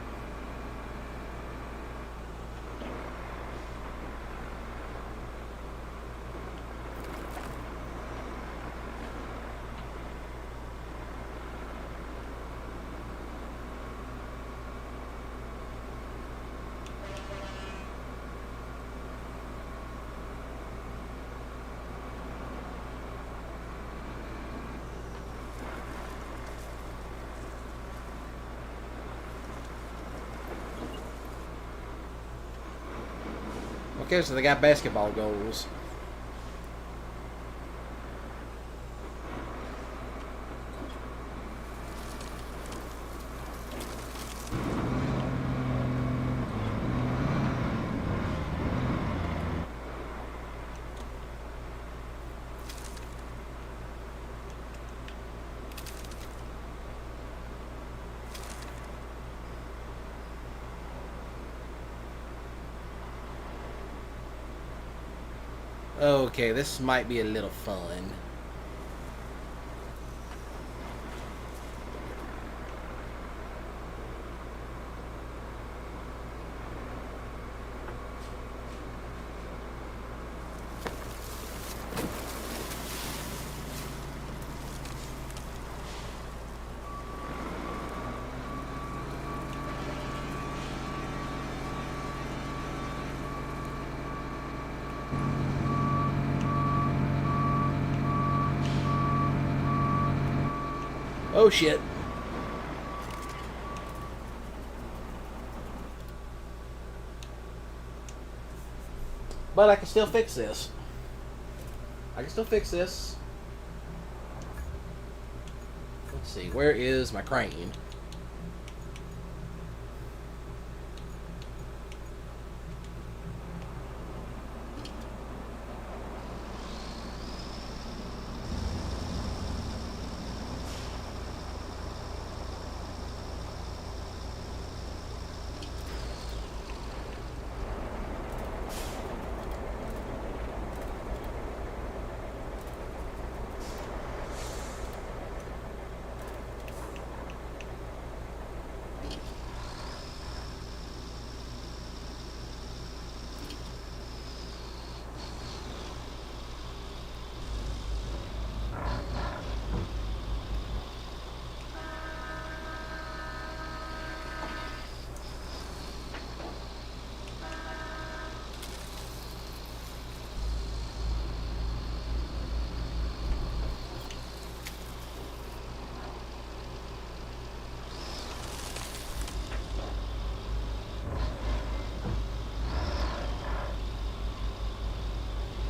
Okay, so they got basketball goals. Okay, this might be a little fun. Oh shit. But I can still fix this. I can still fix this. Let's see, where is my crane?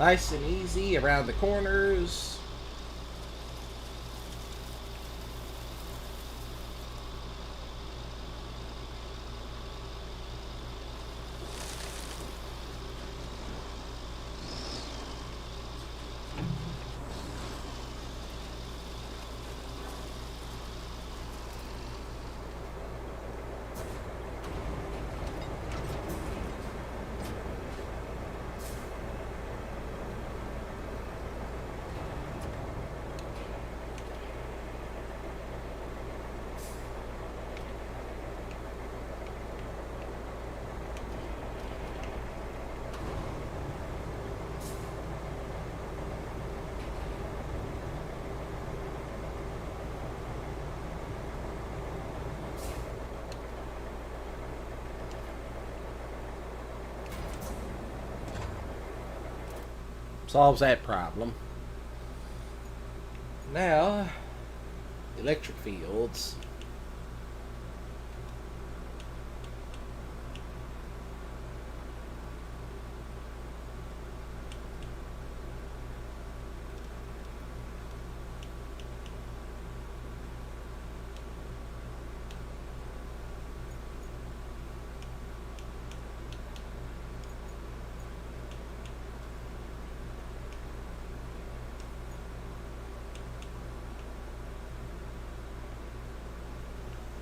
Nice and easy around the corners. Solves that problem. Now, electric fields.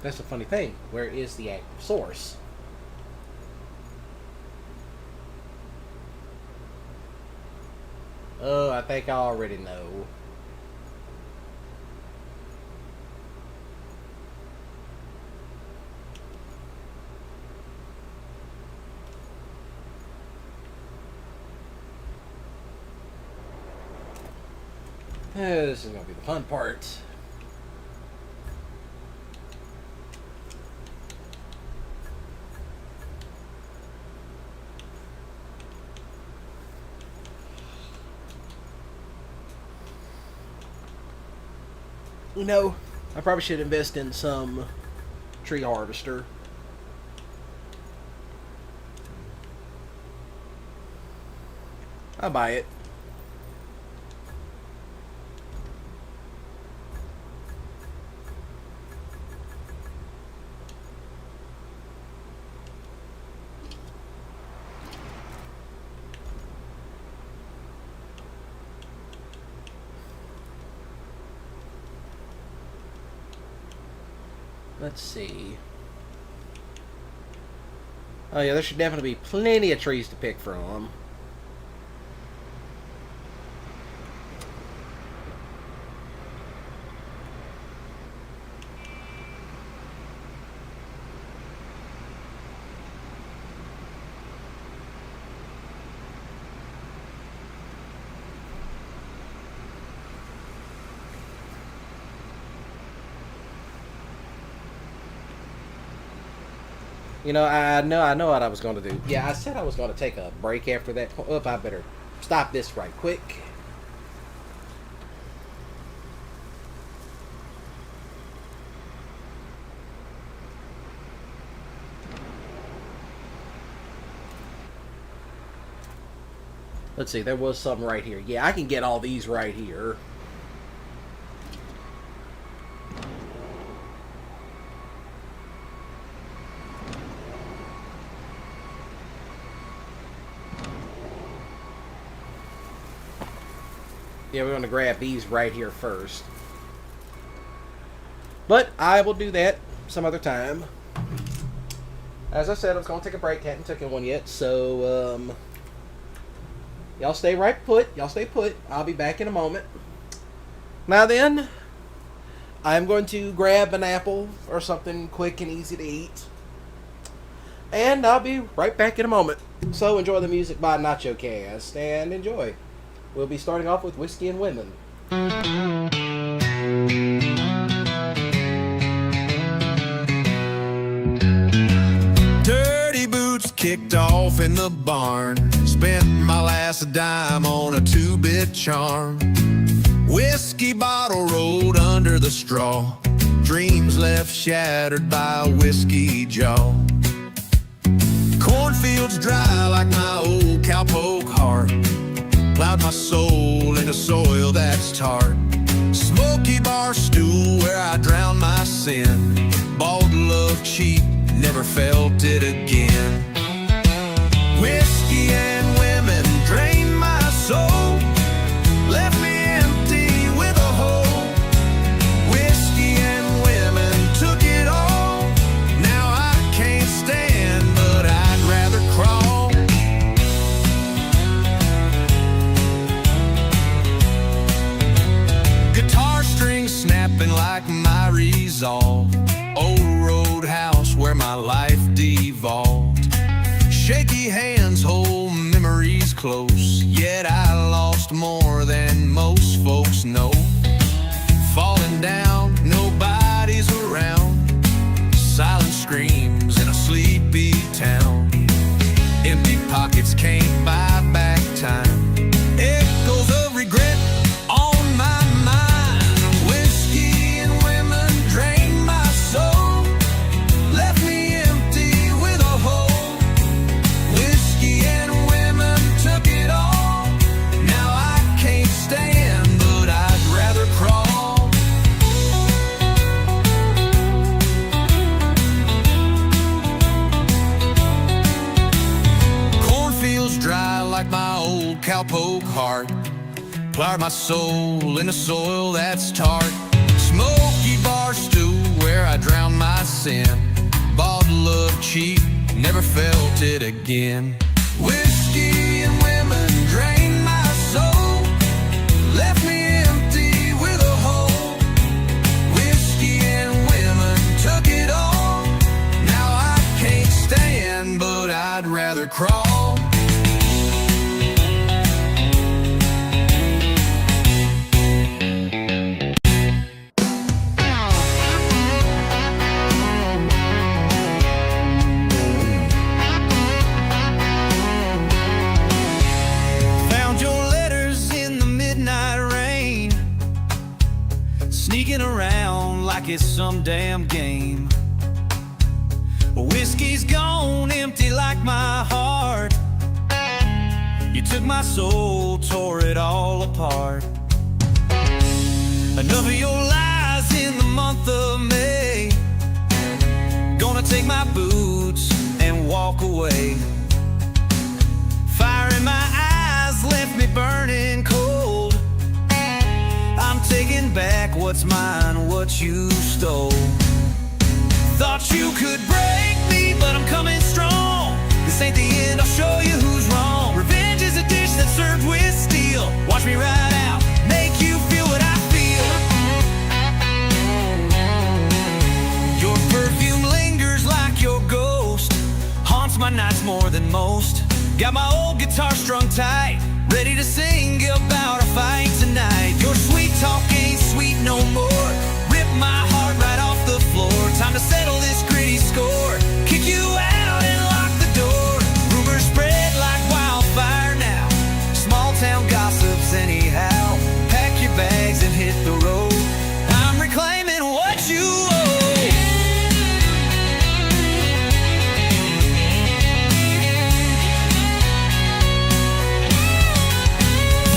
That's the funny thing. Where is the active source? Oh, I think I already know. This is going to be the fun part. You know, I probably should invest in some tree harvester. I'll buy it. Let's see. Oh yeah, there should definitely be plenty of trees to pick from. You know, I know what I was going to do. Yeah, I said I was going to take a break after that. Oh, I better stop this right quick. Let's see, there was some right here. Yeah, I can get all these right here. Yeah, we're going to grab these right here first. But I will do that some other time. As I said, I was going to take a break. Hadn't taken one yet. So, y'all stay right put. Y'all stay put. I'll be back in a moment. Now then, I'm going to grab an apple or something quick and easy to eat. And I'll be right back in a moment. So enjoy the music by NachoCast and enjoy. We'll be starting off with Whiskey and Women. Dirty boots kicked off in the barn. Spent my last dime on a 2-bit charm. Whiskey bottle rolled under the straw. Dreams left shattered by a whiskey jaw. Cornfields dry like my old cowpoke heart. Plowed my soul into soil that's tart. Smoky bar stool where I drowned my sin. Bought love cheap, never felt it again. Whiskey and women drained my soul. Left me empty with a hole. Whiskey and women took it all. Now I can't stand, but I'd rather crawl. Snapping like my resolve. Old roadhouse where my life devolved. Shaky hands hold memories close. Yet I lost more than most folks know. Falling down, nobody's around. Silent screams in a sleepy town. Empty pockets can't buy back time. Echoes of regret on my mind. Like my old cowpoke heart. Plowed my soul into soil that's tart. Smoky bar stool where I drowned my sin. Bought love cheap, never felt it again. Whiskey and women drained my soul. Left me empty with a hole. Whiskey and women took it all. Now I can't stand, but I'd rather crawl. like it's some damn game. Whiskey's gone empty like my heart. You took my soul, tore it all apart. Enough of your lies in the month of May. Gonna take my boots and walk away. Fire in my eyes left me burning cold. I'm taking back what's mine, what you stole. Thought you could break me, but I'm coming strong. This ain't the end, I'll show you who's wrong. Revenge is a dish that's served with steel. Watch me ride out, make you feel what I feel. Your perfume lingers like your ghost, haunts my nights more than most. Got my old guitar strung tight, ready to sing about our fight tonight. Your sweet talk ain't sweet no more. Rip my heart right off the floor. Time to settle this gritty score. Kick you out and lock the door. Rumors spread like wildfire now. Small town gossips anyhow. Pack your bags and hit the road. I'm reclaiming what you owe.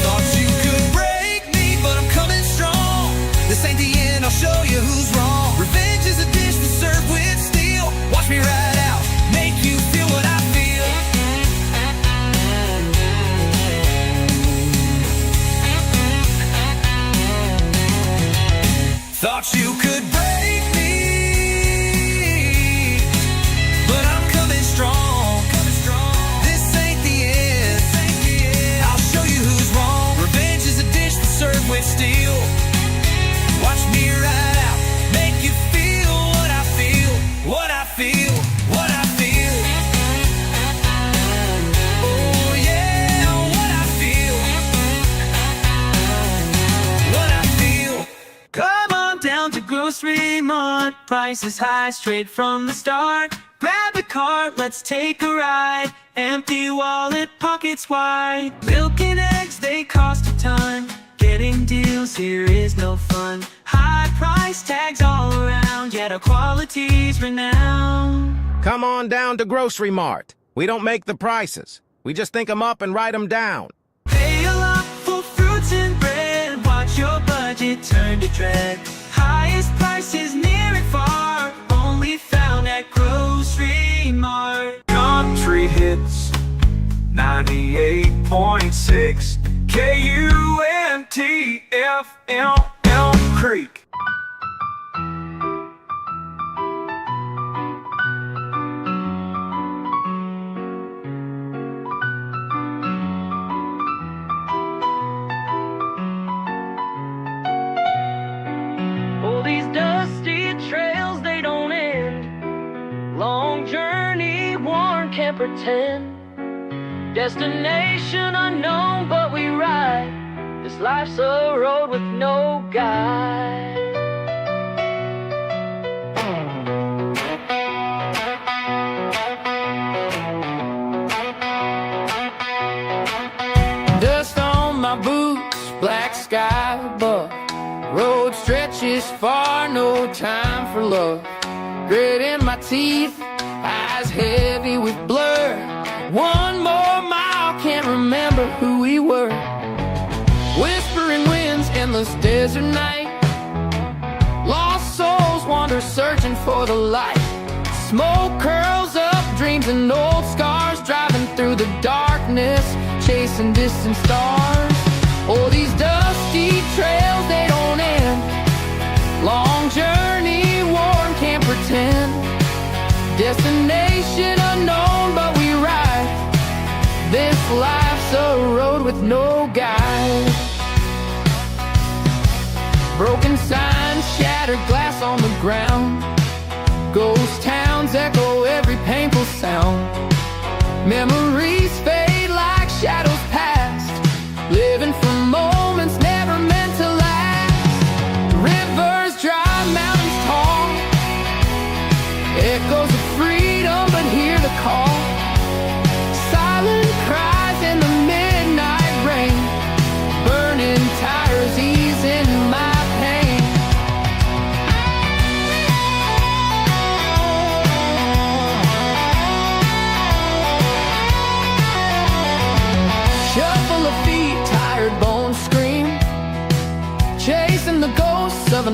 Thought you could break me, but I'm coming strong. This ain't the end, I'll show you who's wrong. Revenge is a dish that's served with steel. Watch me ride out, make you feel what I feel. Thought you could break me, but I'm coming strong. This ain't the end, I'll show you who's wrong. Revenge is a dish that's served with steel. Watch me ride out, make you feel what I feel, what I feel, what I feel. Oh yeah, what I feel, what I feel. Come on down to Grocery Mart, prices high straight from the start. Grab a cart, let's take a ride. Empty wallet, pockets wide. Milk and eggs, they cost a ton. Getting deals here is no fun. High price tags all around, yet our quality's renowned. Come on down to Grocery Mart. We don't make the prices. We just think 'em up and write 'em down. Pay a lot for fruits and bread. Watch your budget turn to dread. Highest prices near and far, only found at Grocery Mart. Country hits 98.6 KUNTFM Elm Creek. Oh, these dusty trails, they don't end. Long journey, worn, can't pretend. Destination unknown, but we ride. This life's a road with no guide. Dust on my boots, black sky above. Road stretches far, no time for love. Grit in my teeth, eyes heavy with blur. One more mile, can't remember who we were. Whispering winds, endless desert night. Lost souls wander searching for the light. Smoke curls up, dreams and old scars. Driving through the darkness, chasing distant stars. Oh, these dusty trails, they don't end. Long journey, worn, can't pretend. Destination unknown, but we ride. This life's a road with no guide. Broken signs, shattered glass on the ground. Ghost towns echo every painful sound. Memories fade like shadows past. Living for moments never meant to last. Rivers dry, mountains tall. Echoes of freedom, but hear the call. Silent cries in the midnight rain.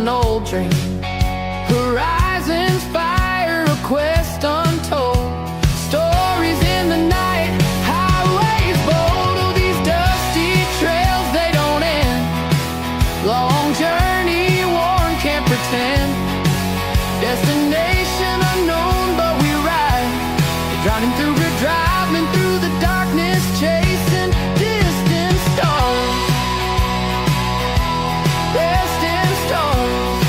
an old dream. Horizons fire, a quest untold. Stories in the night, highways bold. Oh, these dusty trails, they don't end. Long journey, worn, can't pretend. Destination unknown, but we ride. Driving through good, driving through the darkness, chasing distant stars. Distant stars.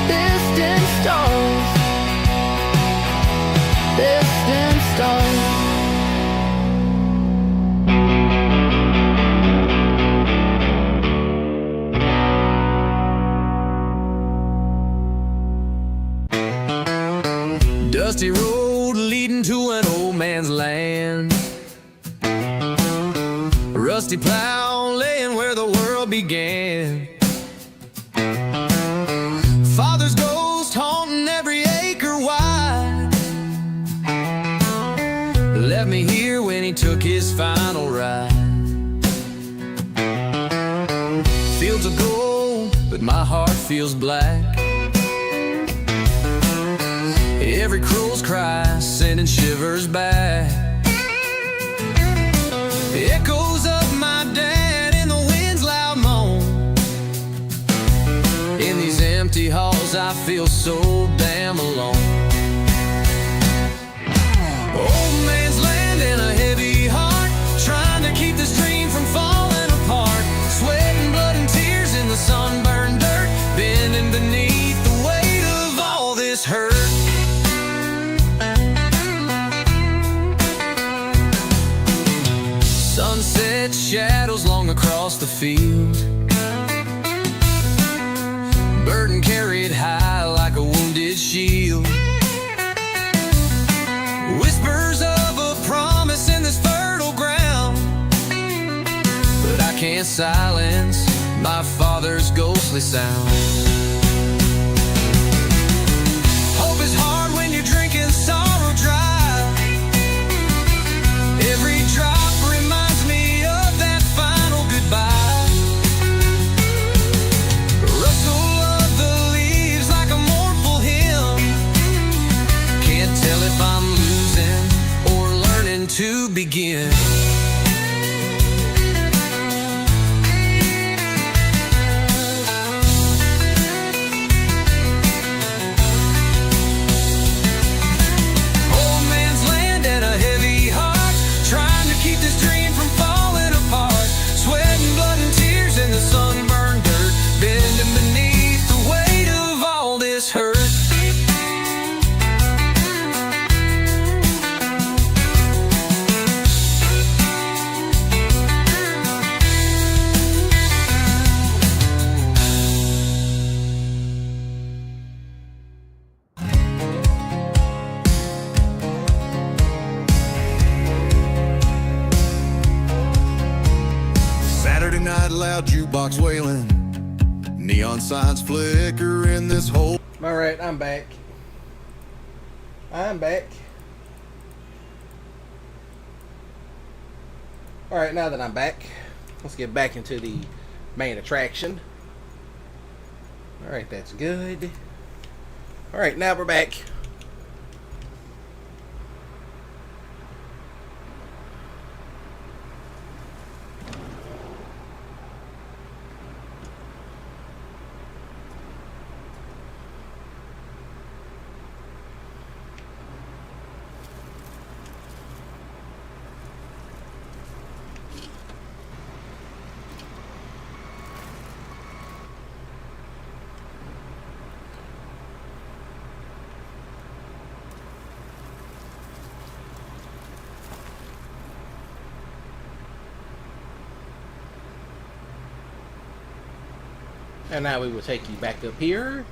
Distant stars. Distant stars. Dusty road leading to an old man's land. A rusty plow laying where the world began. Father's ghost haunting every acre wide. Left me here when he took his final ride. Fields of gold, but my heart feels black. Every crow's cry sending shivers back. Echoes of my dad in the wind's loud moan. In these empty halls I feel so damn alone. Old man's land and a heavy heart, trying to keep this dream from falling apart. Sweat and blood and tears in the sunburned dirt, bending beneath the weight of all this hurt. Sunset shadows long across the field, burden carried high like a wounded shield. Whispers of a promise in this fertile ground, but I can't silence my father's ghostly sounds. Hope is hard when you're drinking sorrow dry. Every drop reminds me of that final goodbye. Rustle of the leaves like a mournful hymn. Can't tell if I'm losing or learning to begin. Old man's land and a heavy heart, trying to keep this dream from falling apart. Sweat and blood and tears in the sunburned dirt, bending beneath the weight of all this hurt. Saturday night loud jukebox wailing, neon signs flicker in this whole. Alright, I'm back. I'm back. Alright, now that I'm back, let's get back into the main attraction. Alright, that's good. Alright, now we're back. And now we will take you back up here.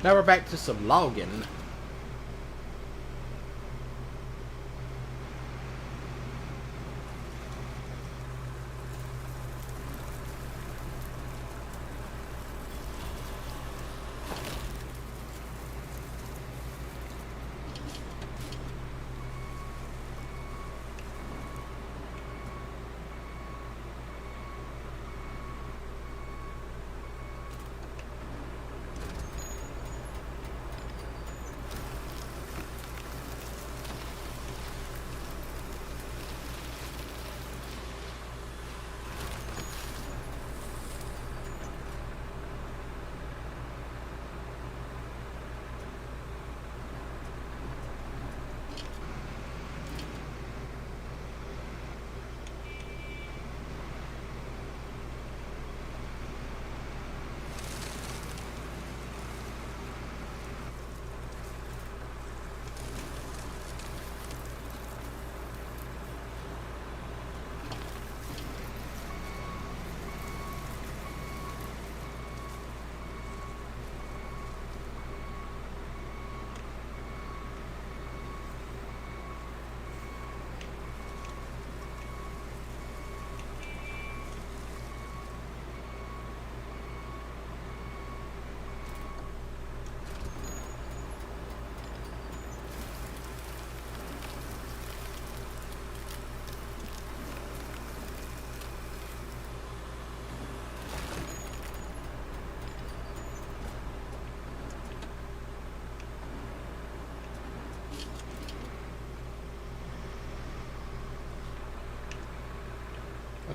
Now we're back to some logging.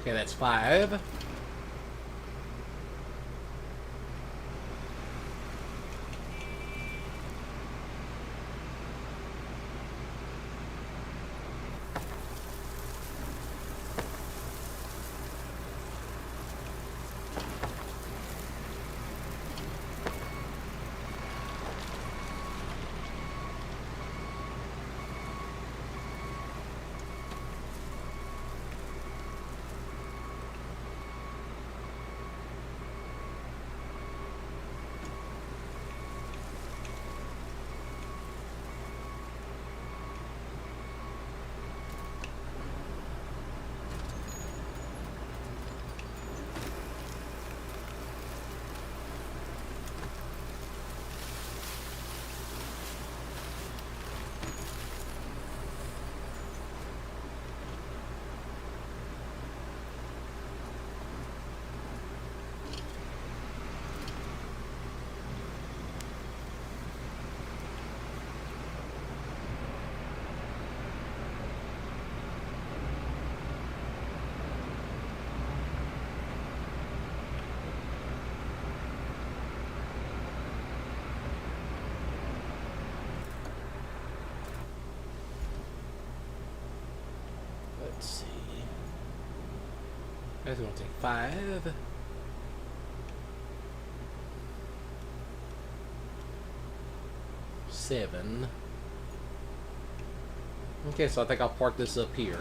Okay, that's 5. Let's see. That's going to take 5. Seven. Okay, so I think I'll park this up here.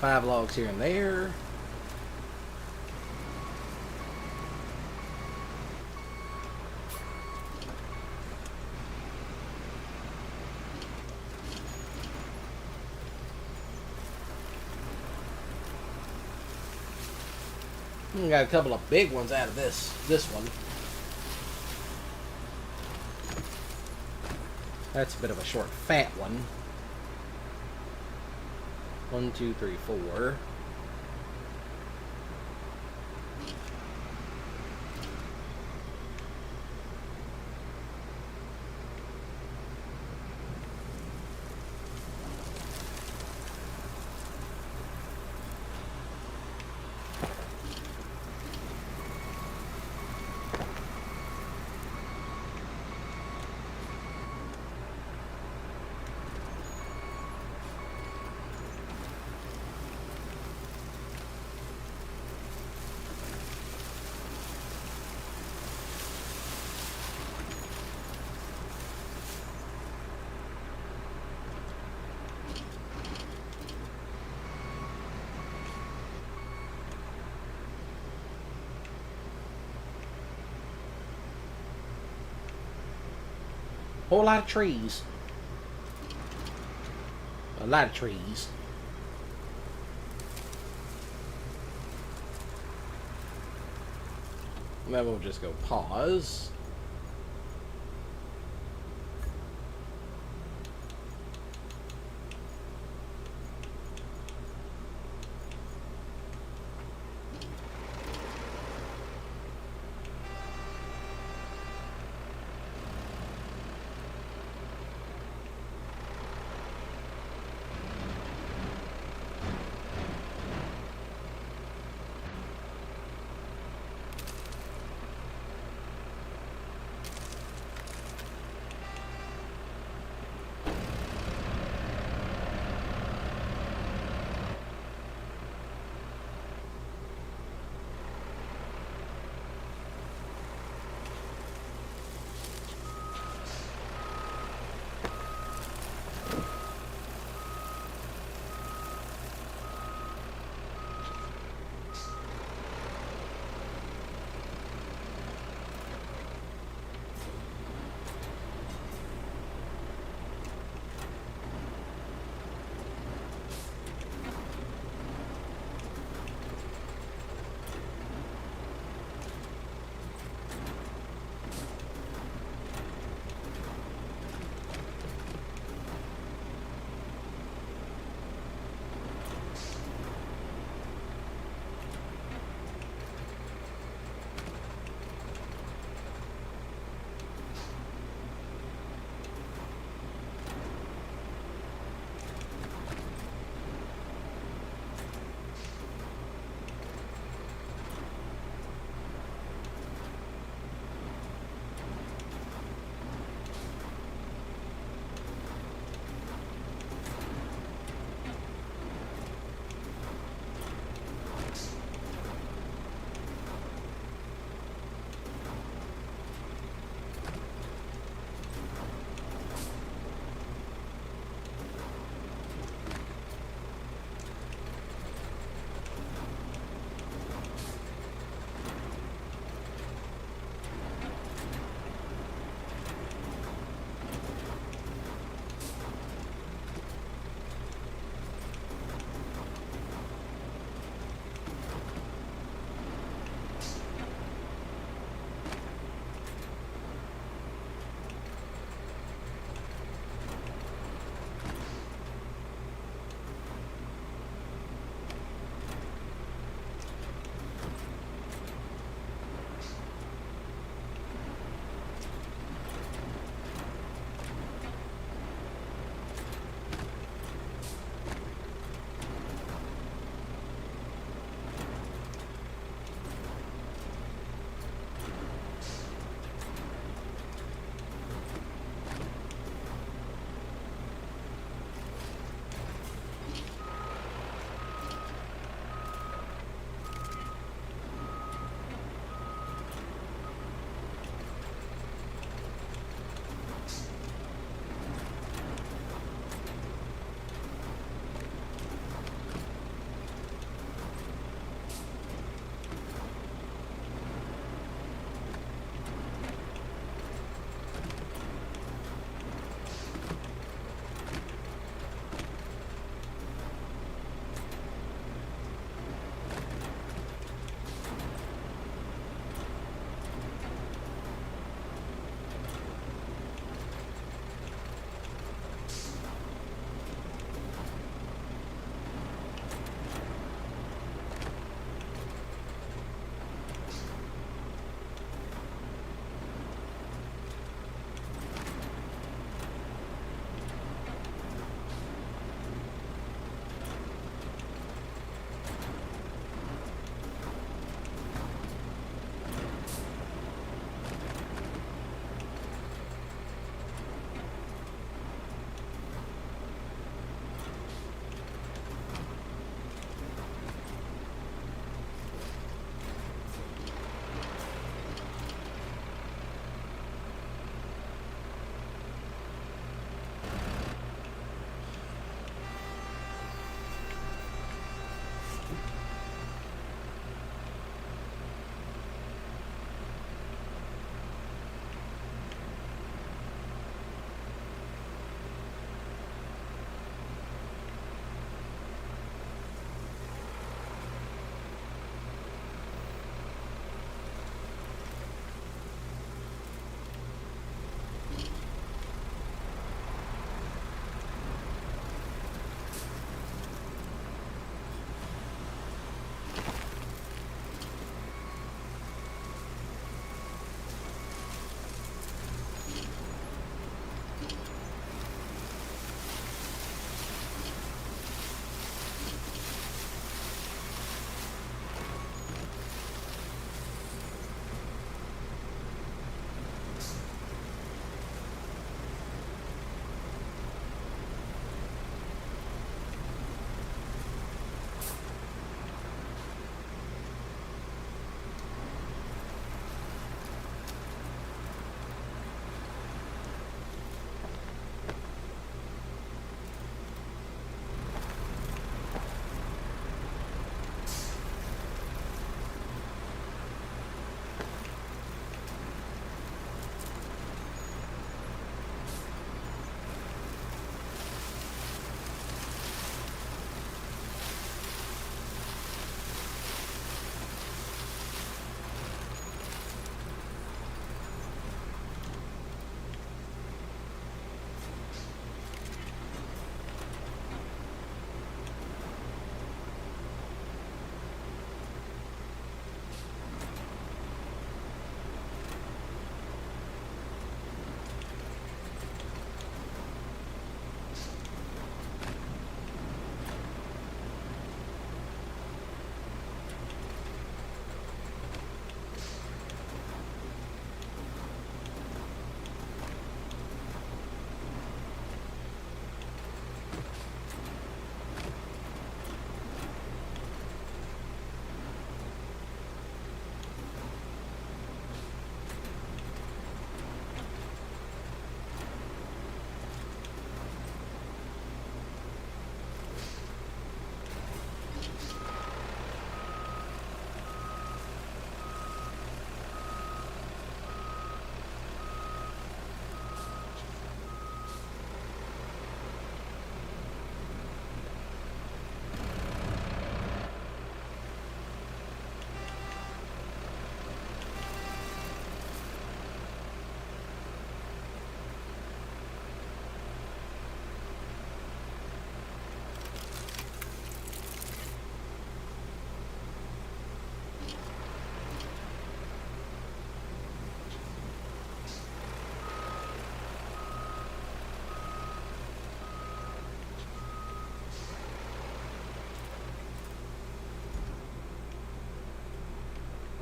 5 logs here and there. We got a couple of big ones out of this one. That's a bit of a short, fat one. 1, 2, 3, 4. Whole lot of trees. A lot of trees. And then we'll just go pause.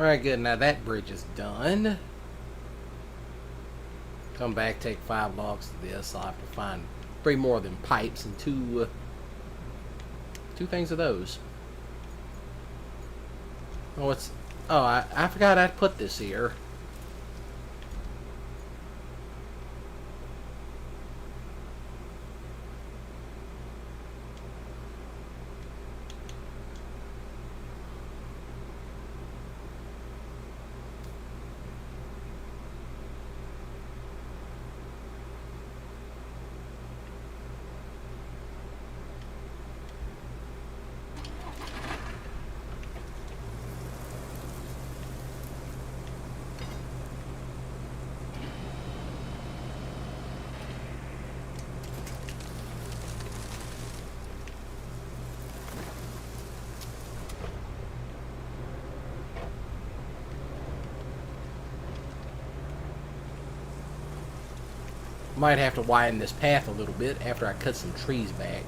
Alright, good. Now that bridge is done. Come back, take 5 logs to this. I'll have to find 3 more of them pipes and 2 things of those. Oh, it's... Oh, I forgot I'd put this here. Might have to widen this path a little bit after I cut some trees back.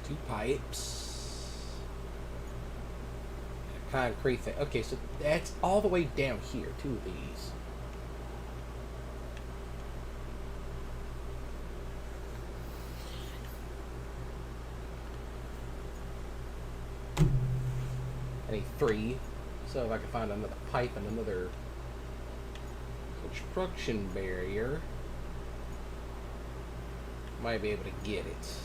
Two pipes. Concrete thing. Okay, so that's all the way down here. 2 of these. I need 3. So if I can find another pipe and another construction barrier, might be able to get it.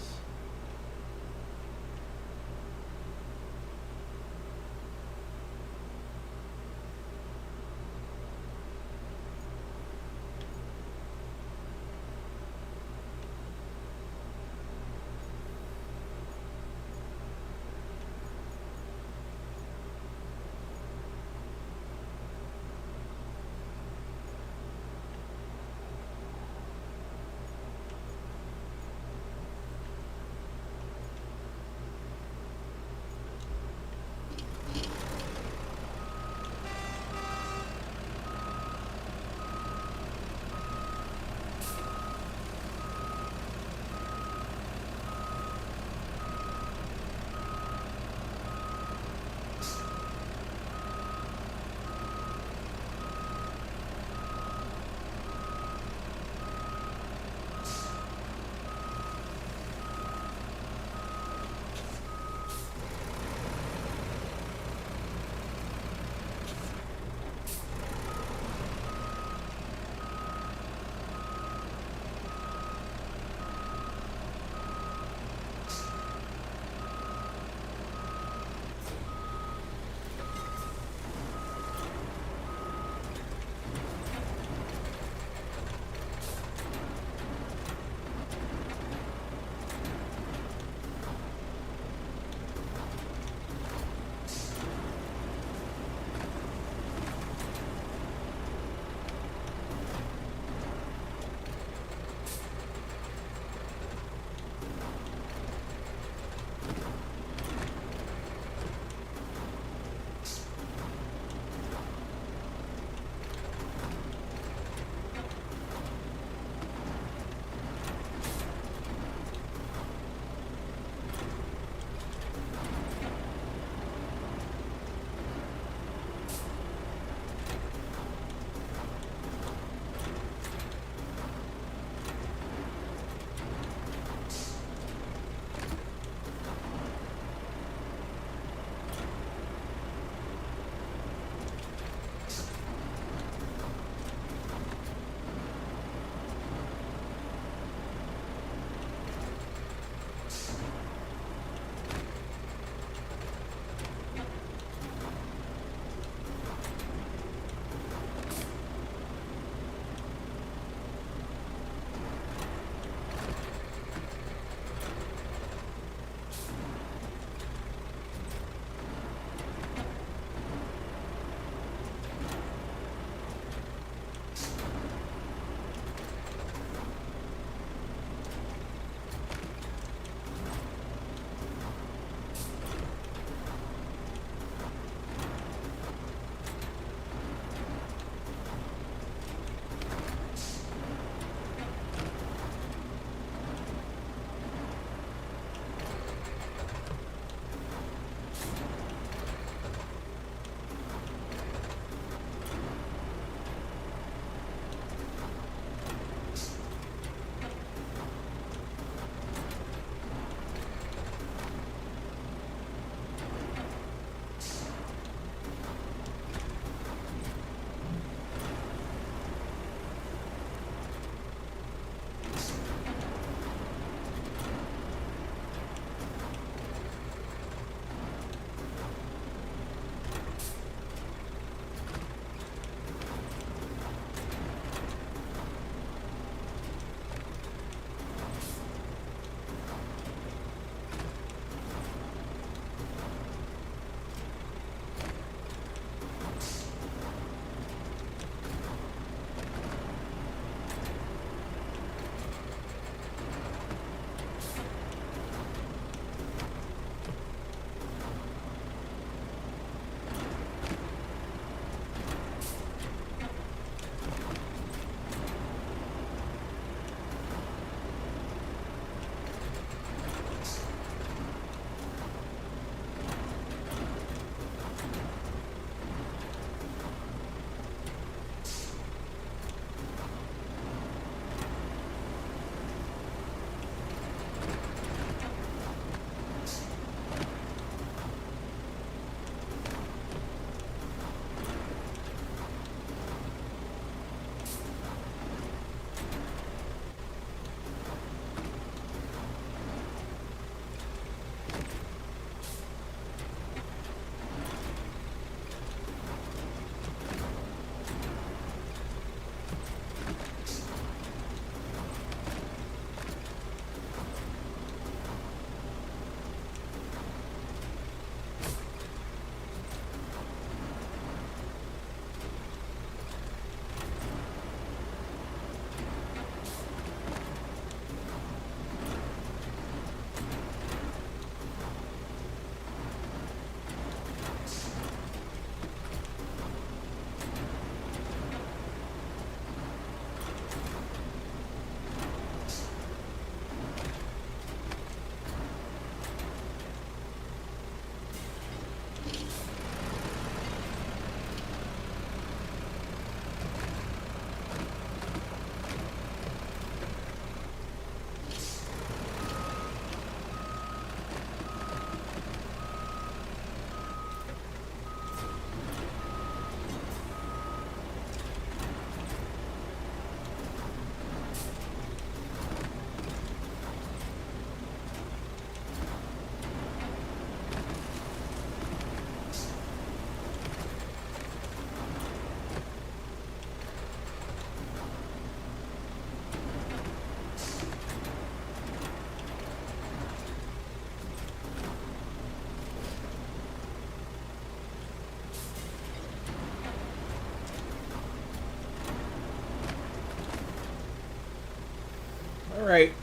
Alright.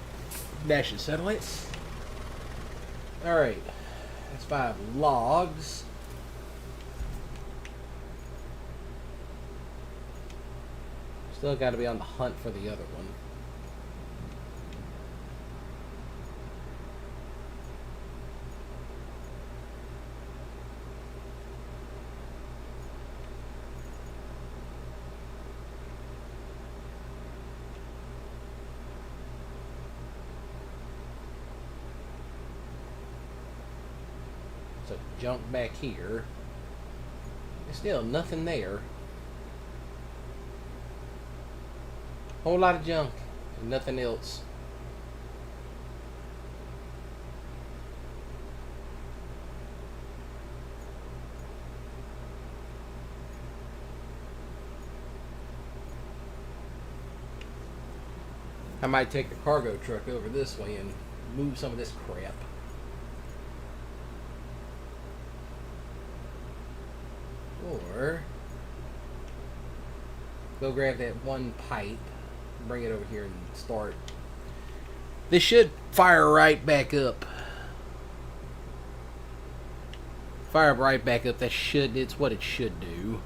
That should settle it. Alright. That's 5 logs. Still got to be on the hunt for the other one. So junk back here. There's still nothing there. Whole lot of junk and nothing else. I might take the cargo truck over this way and move some of this crap. Or go grab that one pipe, bring it over here and start. This should fire right back up. Fire right back up. It's what it should do.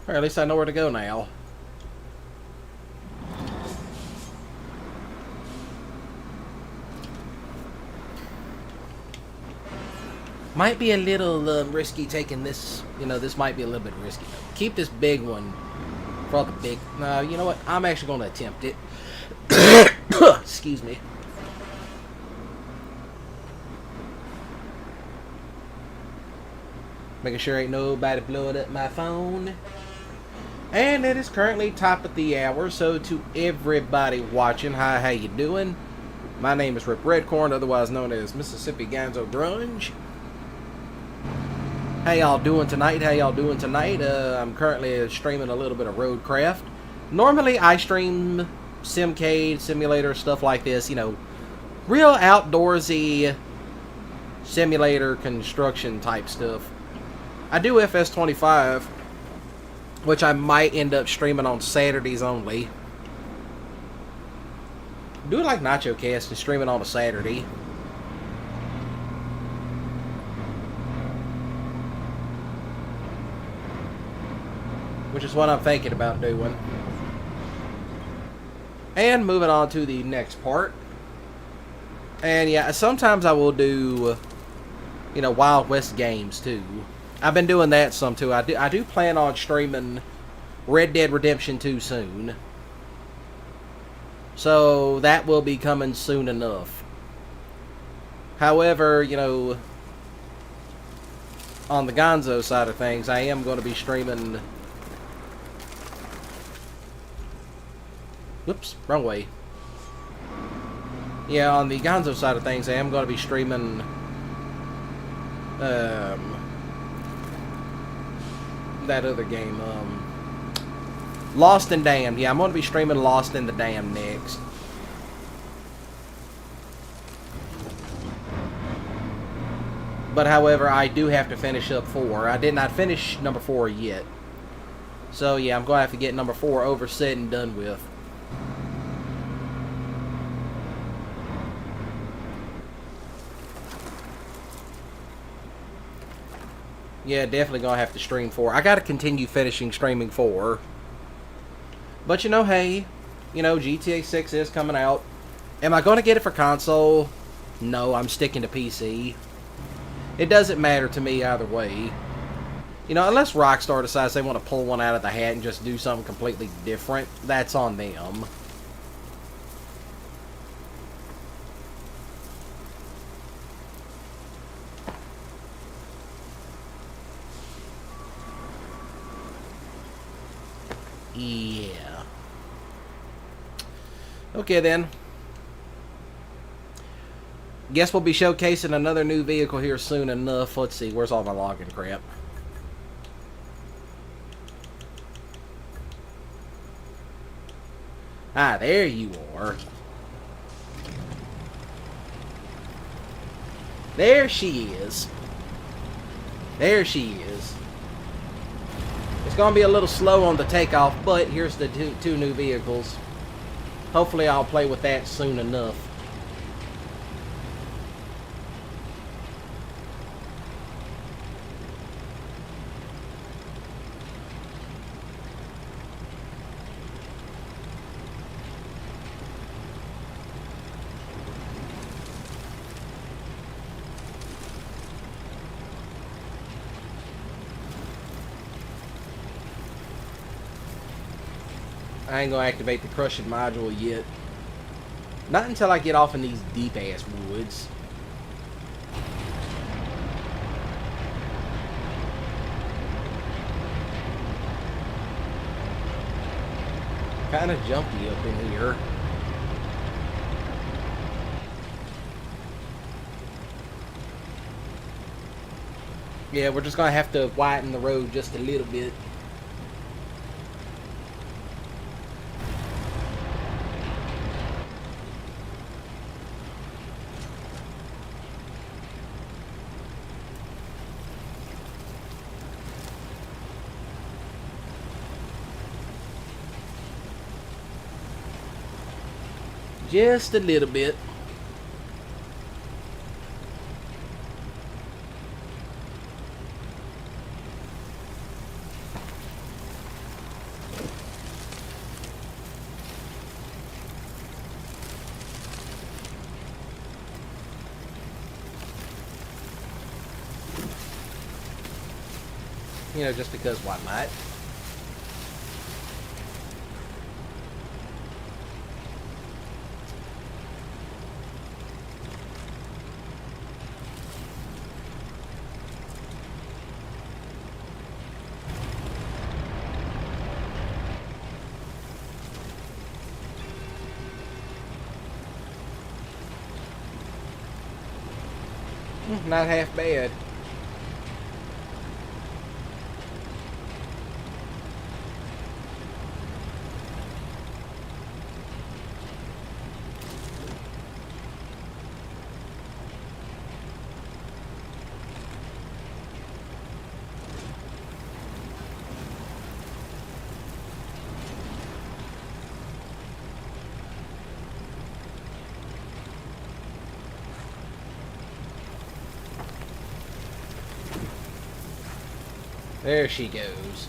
Or at least I know where to go now. Might be a little risky taking this. You know, this might be a little bit risky. Keep this big one for all the big. No, you know what? I'm actually going to attempt it. Excuse me. Making sure ain't nobody blowing up my phone. And it is currently top of the hour, so to everybody watching, hi, how you doing? My name is RedCorn, otherwise known as Mississippi Gonzo Grunge. How y'all doing tonight? I'm currently streaming a little bit of RoadCraft. Normally I stream Simcade, simulator, stuff like this, you know, real outdoorsy simulator construction type stuff. I do FS25, which I might end up streaming on Saturdays only. Do it like Nacho Cast and stream it on a Saturday. Which is what I'm thinking about doing. And moving on to the next part. And yeah, sometimes I will do, you know, Wild West games too. I've been doing that some too. I do plan on streaming Red Dead Redemption 2 soon. So that will be coming soon enough. However, you know, on the Gonzo side of things, I am going to be streaming. Whoops, wrong way. Yeah, on the Gonzo side of things, I am going to be streaming that other game, Lost and Damned. Yeah, I'm going to be streaming Lost and the Damned next. But however, I do have to finish up 4. I did not finish number 4 yet. So yeah, I'm going to have to get number 4 over, said, and done with. Yeah, definitely gonna have to stream 4. I gotta continue finishing streaming 4. But you know, hey, you know, GTA 6 is coming out. Am I gonna get it for console? No, I'm sticking to PC. It doesn't matter to me either way. You know, unless Rockstar decides they want to pull one out of the hat and just do something completely different, that's on them. Yeah. Okay then. Guess we'll be showcasing another new vehicle here soon enough. Let's see, where's all my logging crap? Ah, there you are. There she is. There she is. It's going to be a little slow on the takeoff, but here's the two new vehicles. Hopefully I'll play with that soon enough. I ain't gonna activate the crushing module yet. Not until I get off in these deep ass woods. Kinda jumpy up in here. Yeah, we're just gonna have to widen the road just a little bit. Just a little bit. You know, just because why not? Not half bad. There she goes.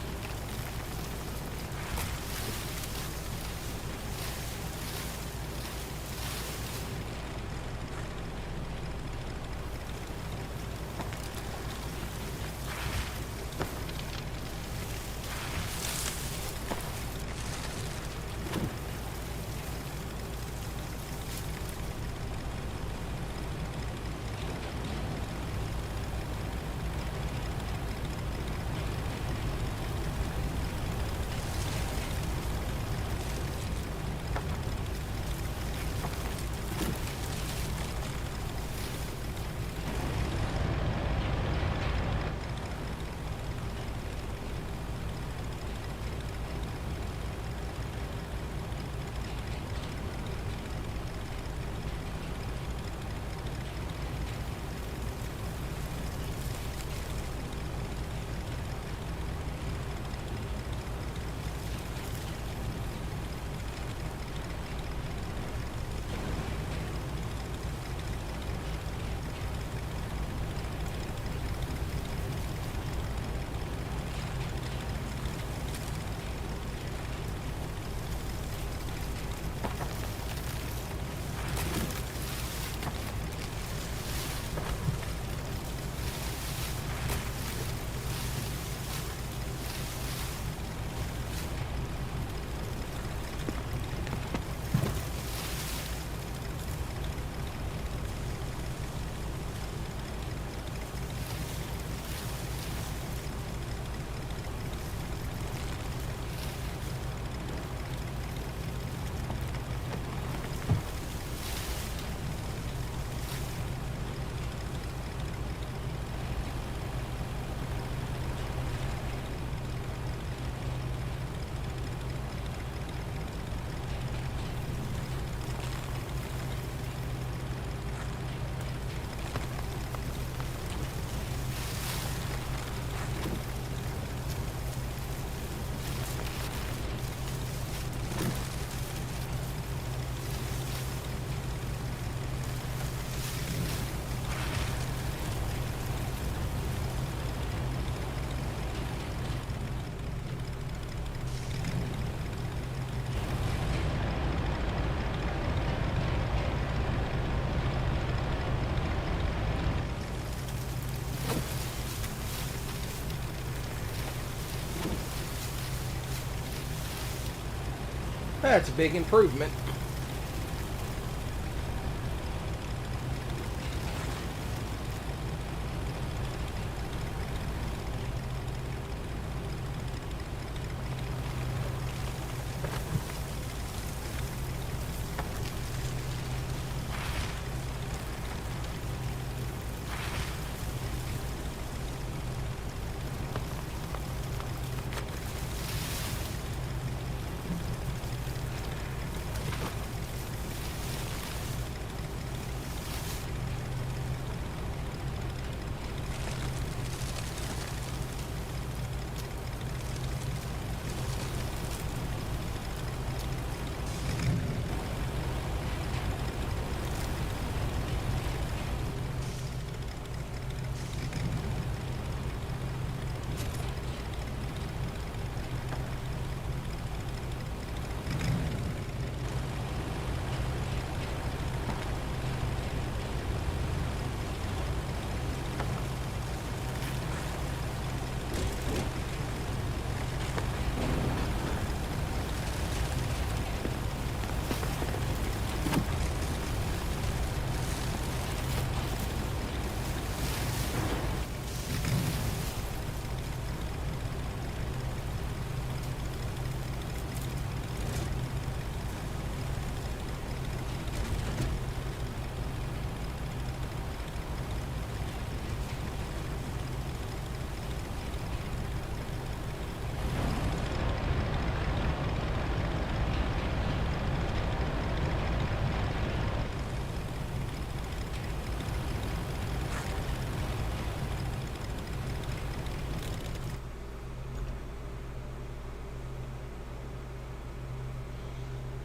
That's a big improvement.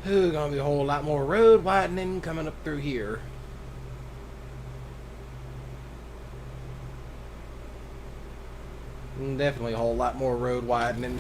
Ooh, gonna be a whole lot more road widening coming up through here. Definitely a whole lot more road widening.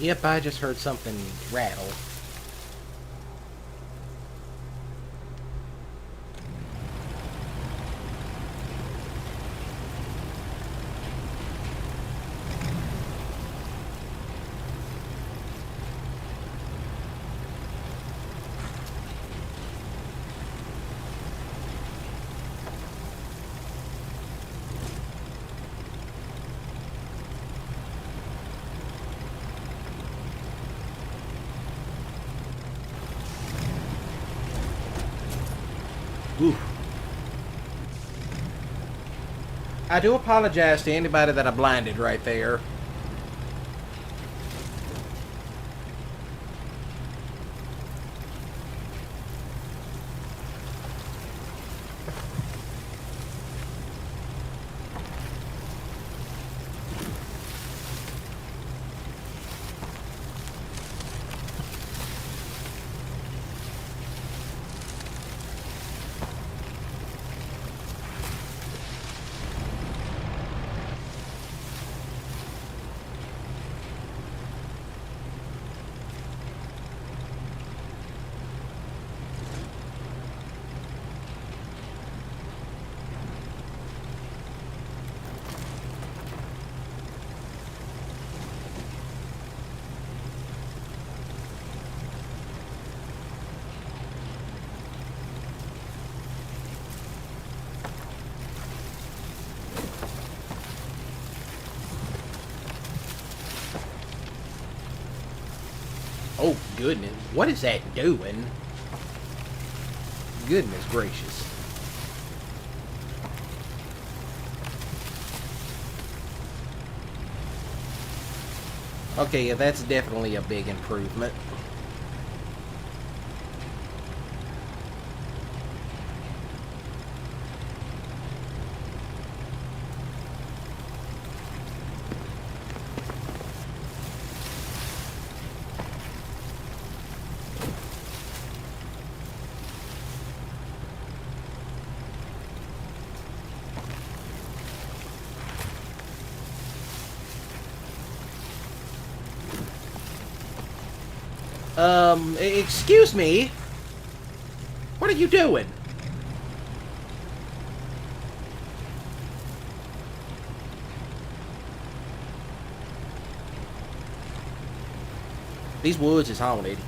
Yep, I just heard something rattle. Oof. I do apologize to anybody that I blinded right there. goodness. What is that doing? Goodness gracious. Okay, yeah, that's definitely a big improvement. Excuse me? What are you doing? These woods is haunted.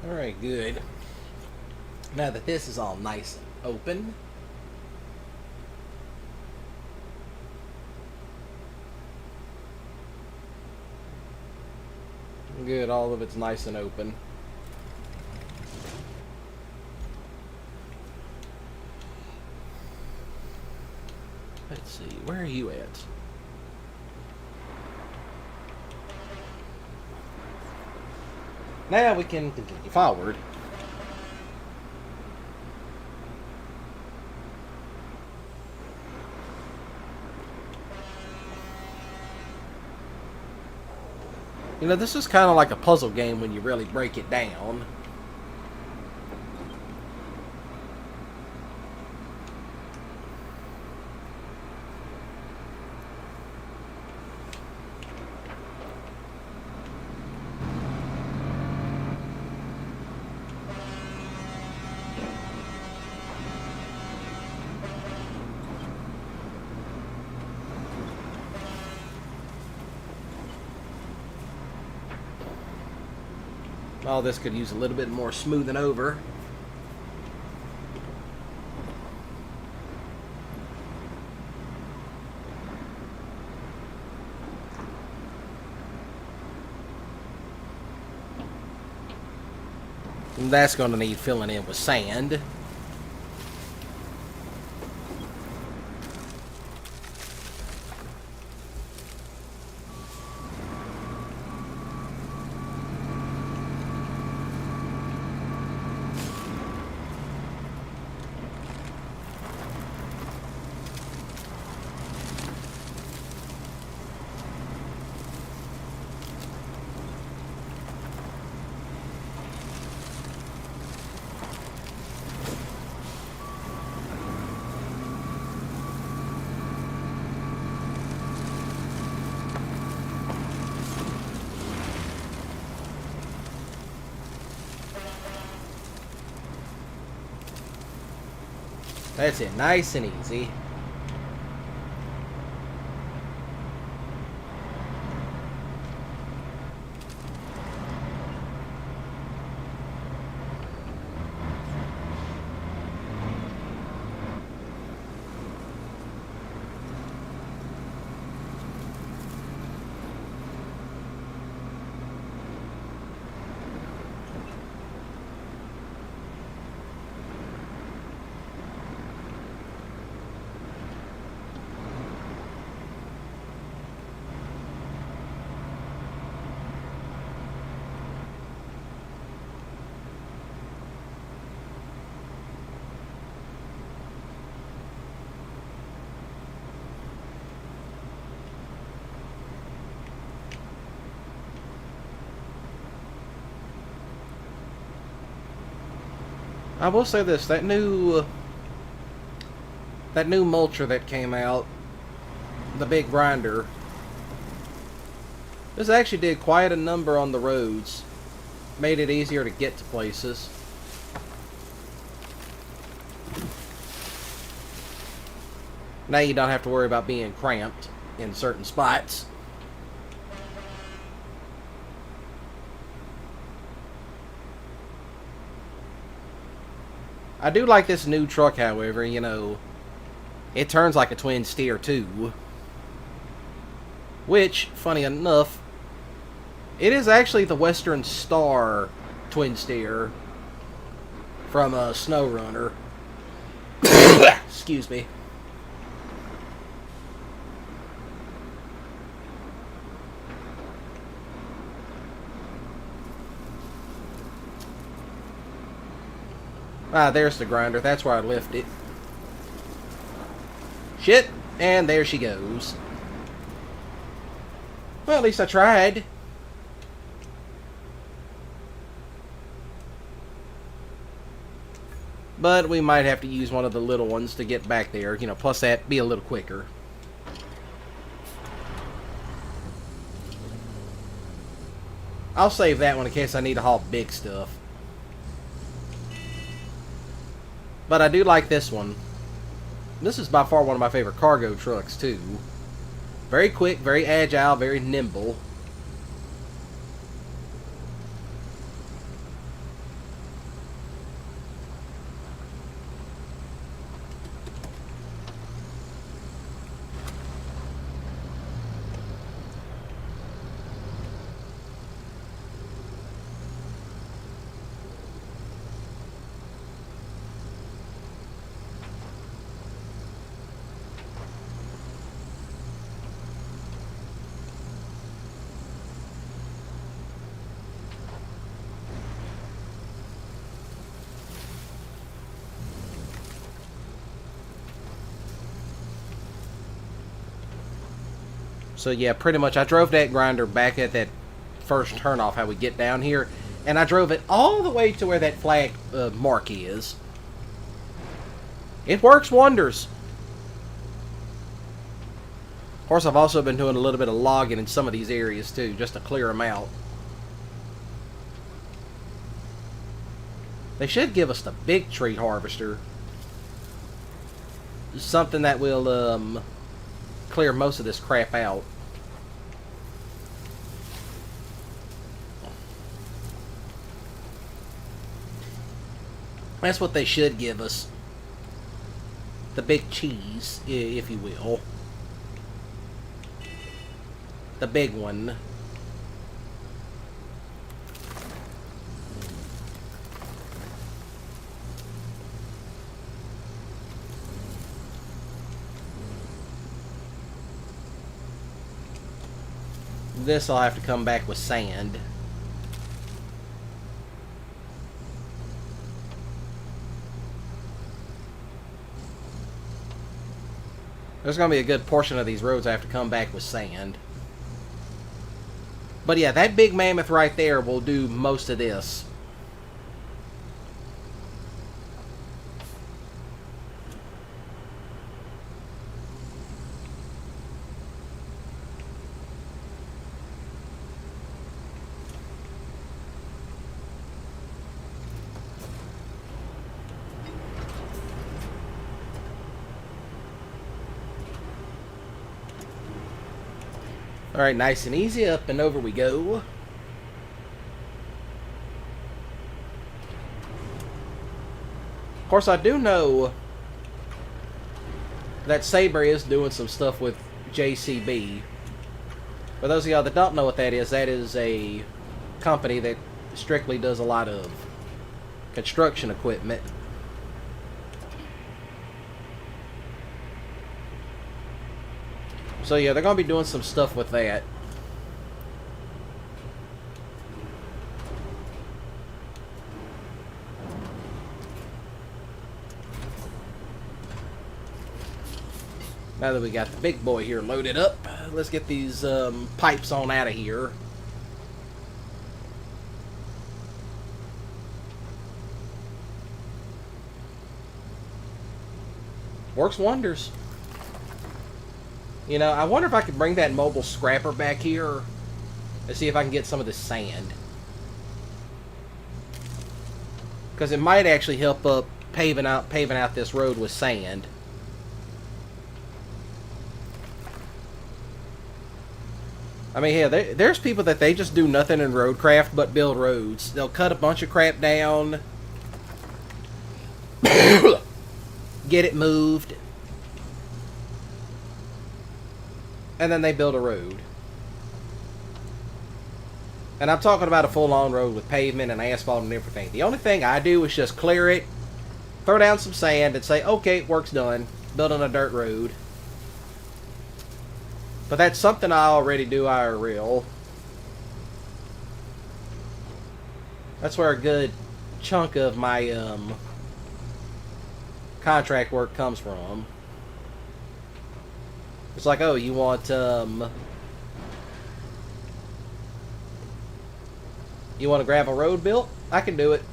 Alright, good. Now that this is all nice and open, good, all of it's nice and open. Let's see, where are you at? Now we can continue forward. You know, this is kind of like a puzzle game when you really break it down. All this could use a little bit more smoothing over. And that's going to need filling in with sand. That's it, nice and easy. I will say this, that new mulcher that came out, the big grinder, this actually did quite a number on the roads. Made it easier to get to places. Now you don't have to worry about being cramped in certain spots. I do like this new truck, however, you know, it turns like a twin steer too. Which, funny enough, it is actually the Western Star twin steer from Snow Runner. Excuse me. Ah, there's the grinder. That's where I lift it. Shit. And there she goes. Well, at least I tried. But we might have to use one of the little ones to get back there. You know, plus that be a little quicker. I'll save that one in case I need to haul big stuff. But I do like this one. This is by far one of my favorite cargo trucks, too. Very quick, very agile, very nimble. So yeah, pretty much I drove that grinder back at that first turnoff, how we get down here, and I drove it all the way to where that flag mark is. It works wonders. Of course, I've also been doing a little bit of logging in some of these areas too, just to clear them out. They should give us the big tree harvester. Something that will clear most of this crap out. That's what they should give us. The big cheese, if you will. The big one. This I'll have to come back with sand. There's going to be a good portion of these roads I have to come back with sand. But yeah, that big mammoth right there will do most of this. Alright, nice and easy, up and over we go. Of course, I do know that Sabre is doing some stuff with JCB. For those of y'all that don't know what that is a company that strictly does a lot of construction equipment. So yeah, they're going to be doing some stuff with that. Now that we got the big boy here loaded up, let's get these pipes on out of here. Works wonders. You know, I wonder if I could bring that mobile scrapper back here and see if I can get some of this sand. Because it might actually help up paving out this road with sand. I mean, yeah, there's people that they just do nothing in RoadCraft but build roads. They'll cut a bunch of crap down, get it moved, and then they build a road. And I'm talking about a full-on road with pavement and asphalt and everything. The only thing I do is just clear it, throw down some sand, and say, okay, work's done. Building a dirt road. But that's something I already do IRL. That's where a good chunk of my contract work comes from. It's like, oh, you want a gravel road built? I can do it.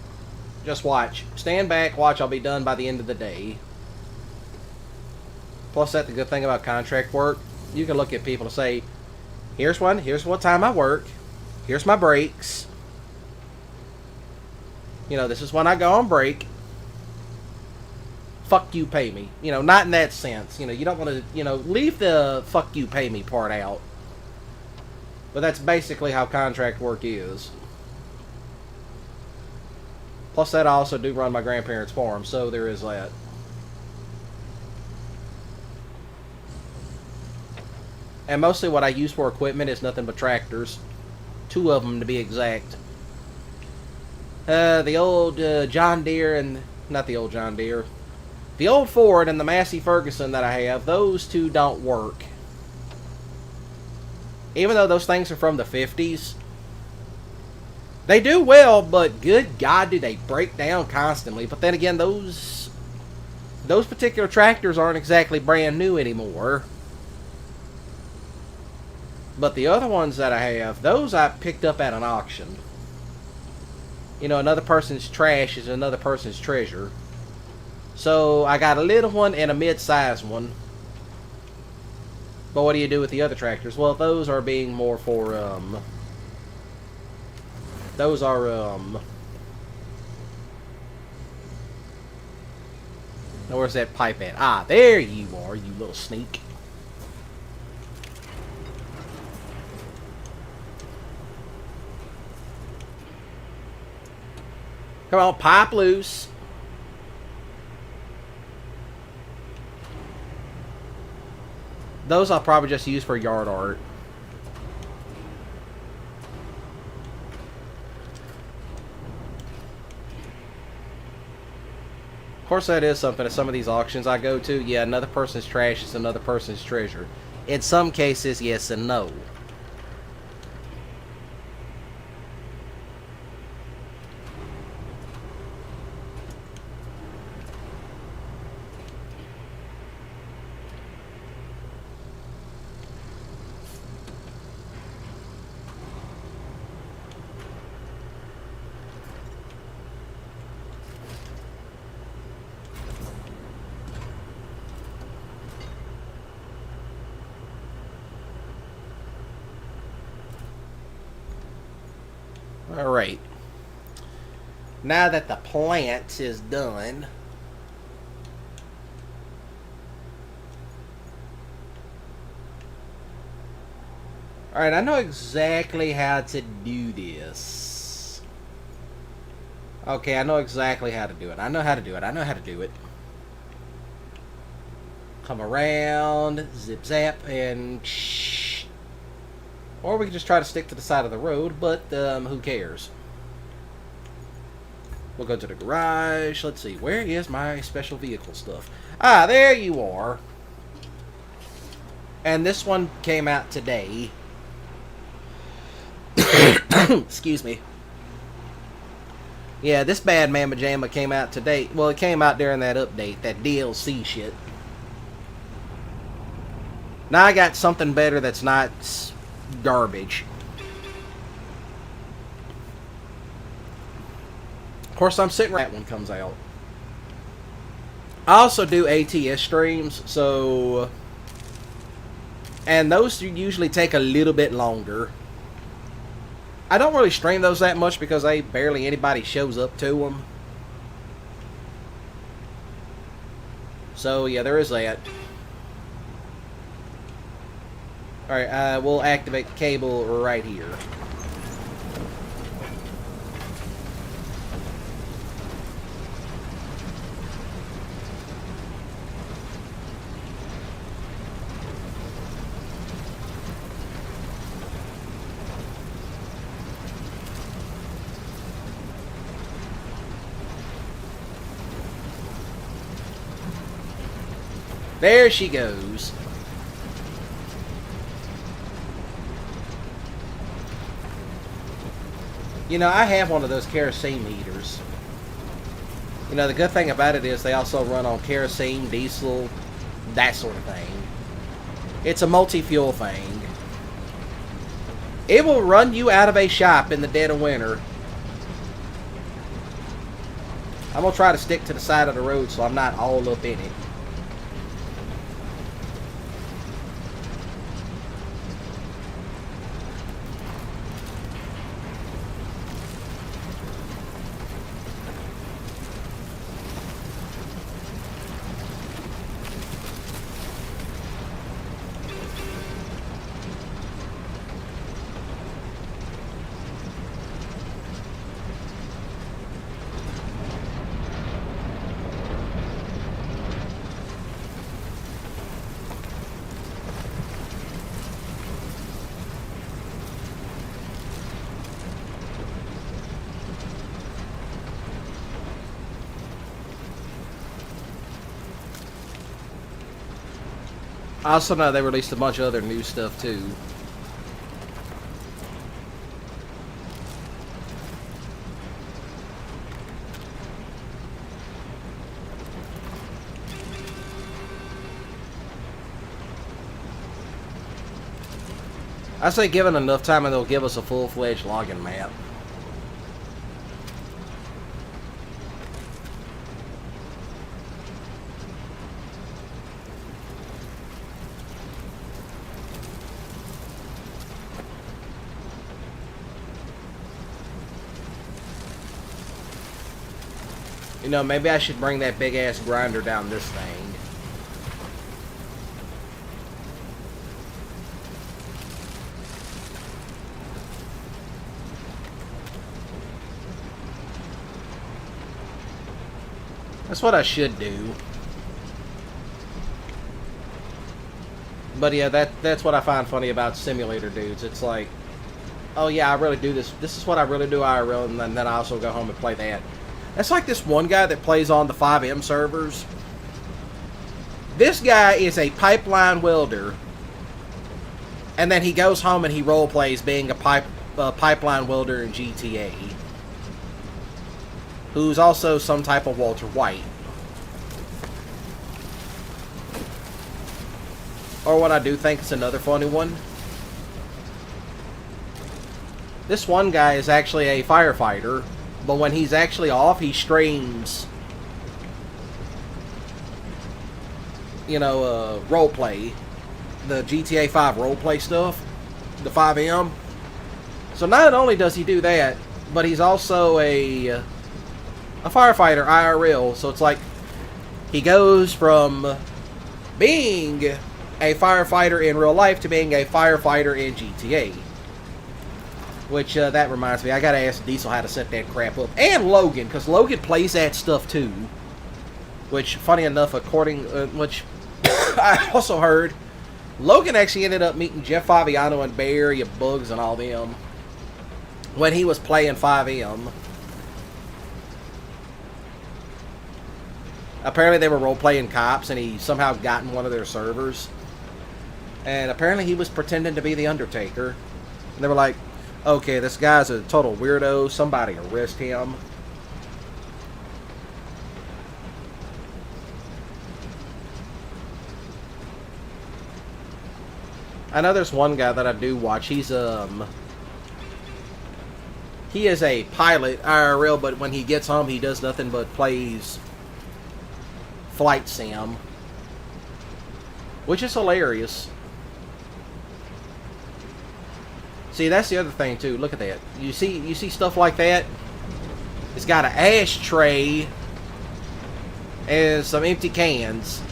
Just watch. Stand back, watch, I'll be done by the end of the day. Plus, that's the good thing about contract work. You can look at people and say, here's what time I work, here's my breaks. You know, this is when I go on break. Fuck you, pay me. You know, not in that sense. You know, you don't want to, you know, leave the fuck you, pay me part out. But that's basically how contract work is. Plus that I also do run my grandparents' farm, so there is that. And mostly what I use for equipment is nothing but tractors. 2 of them to be exact. The old John Deere and... Not the old John Deere. The old Ford and the Massey Ferguson that I have, those 2 don't work. Even though those things are from the 50s. They do well, but good God, do they break down constantly. But then again, those particular tractors aren't exactly brand new anymore. But the other ones that I have, those I picked up at an auction. You know, another person's trash is another person's treasure. So, I got a little one and a mid-sized one. But what do you do with the other tractors? Well, those are being more for, those are, where's that pipe at? Ah, there you are, you little sneak. Come on, pipe loose. Those I'll probably just use for yard art. Of course, that is something. At some of these auctions I go to, yeah, another person's trash is another person's treasure. In some cases, yes and no. Alright. Now that the plant is done, alright, I know exactly how to do this. Okay, I know exactly how to do it. I know how to do it. I know how to do it. Come around, zip zap, and shh. Or we can just try to stick to the side of the road, but who cares? We'll go to the garage. Let's see, where is my special vehicle stuff? Ah, there you are. And this one came out today. Excuse me. Yeah, this Bad Mama Jamma came out today. Well, it came out during that update, that DLC shit. Now I got something better that's not garbage. Of course, I'm sitting right when that one comes out. I also do ATS streams, so... And those usually take a little bit longer. I don't really stream those that much because barely anybody shows up to them. So, yeah, there is that. Alright, we'll activate the cable right here. There she goes. You know, I have one of those kerosene heaters. You know, the good thing about it is they also run on kerosene, diesel, that sort of thing. It's a multi-fuel thing. It will run you out of a shop in the dead of winter. I'm going to try to stick to the side of the road so I'm not all up in it. I also know they released a bunch of other new stuff too. I say given enough time and they'll give us a full-fledged login map. You know, maybe I should bring that big-ass grinder down this thing. That's what I should do. But yeah, that's what I find funny about simulator dudes. It's like, oh yeah, I really do this. This is what I really do IRL, and then I also go home and play that. That's like this one guy that plays on the 5M servers. This guy is a pipeline welder, and then he goes home and he role plays being a pipeline welder in GTA, who's also some type of Walter White. Or what I do think is another funny one. This one guy is actually a firefighter, but when he's actually off, he streams, you know, roleplay. The GTA 5 roleplay stuff. The 5M. So not only does he do that, but he's also a firefighter IRL. So it's like he goes from being a firefighter in real life to being a firefighter in GTA. Which, that reminds me, I gotta ask Diesel how to set that crap up. And Logan, because Logan plays that stuff too. Which, funny enough, which I also heard, Logan actually ended up meeting Jeff Fabiano and Barry, Bugs, and all them when he was playing 5M. Apparently they were role-playing cops, and he somehow got in one of their servers. And apparently he was pretending to be the Undertaker. And they were like, okay, this guy's a total weirdo. Somebody arrest him. I know there's one guy that I do watch. He is a pilot IRL, but when he gets home, he does nothing but plays Flight Sim, which is hilarious. See, that's the other thing too. Look at that. You see stuff like that. It's got an ashtray and some empty cans.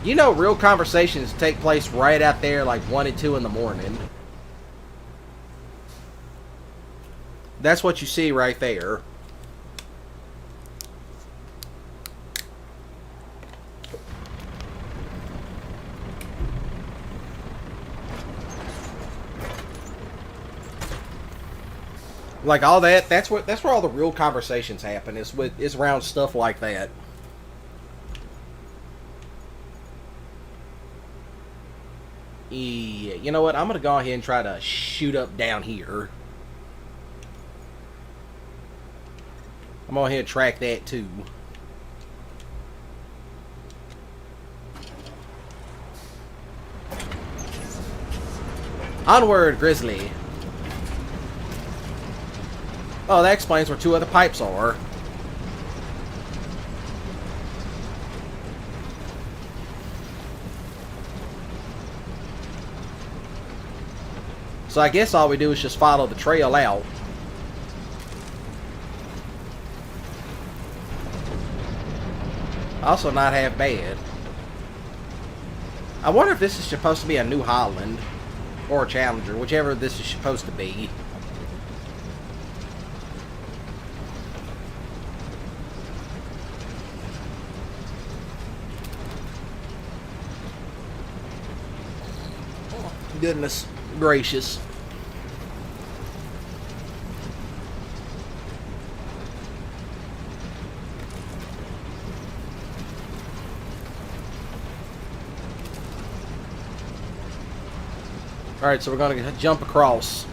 You know, real conversations take place right out there, like 1 and 2 in the morning. That's what you see right there. Like all that, that's where all the real conversations happen. Is around stuff like that. Yeah, you know what? I'm gonna go ahead and try to shoot up down here. I'm gonna go ahead and track that too. Onward, Grizzly. Oh, that explains where 2 other pipes are. So I guess all we do is just follow the trail out. Also not half bad. I wonder if this is supposed to be a New Holland or a Challenger, whichever this is supposed to be. Goodness gracious. Alright, so we're going to jump across.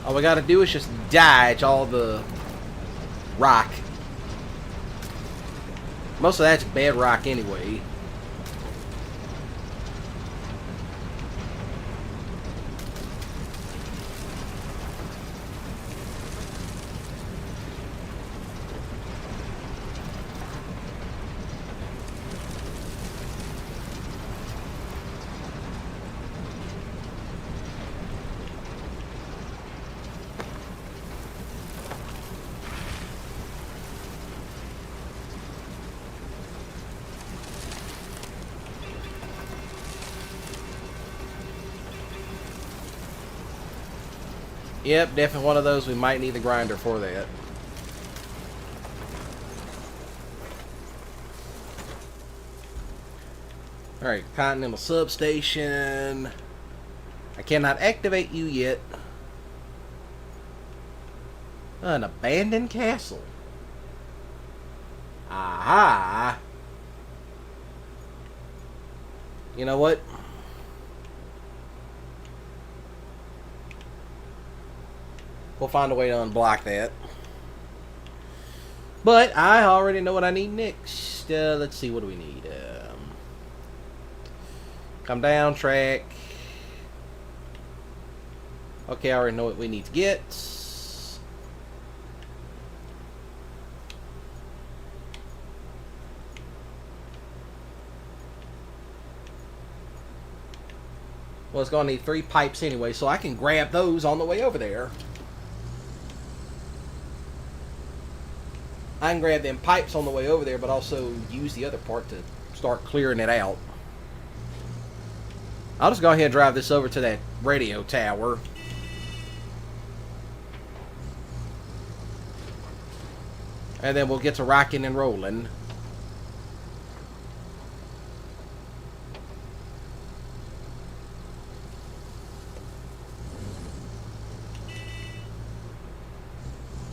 All we got to do is just dodge all the rock. Most of that's bedrock anyway. Yep, definitely one of those. We might need the grinder for that. Alright, Continental Substation. I cannot activate you yet. An abandoned castle. Aha! You know what? We'll find a way to unblock that. But I already know what I need next. Let's see, what do we need? Come down, track. Okay, I already know what we need to get. Well, it's going to need 3 pipes anyway, so I can grab those on the way over there. I can grab them pipes on the way over there, but also use the other part to start clearing it out. I'll just go ahead and drive this over to that radio tower. And then we'll get to rocking and rolling.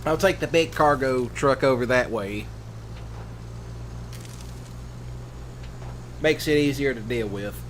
I'll take the big cargo truck over that way. Makes it easier to deal with.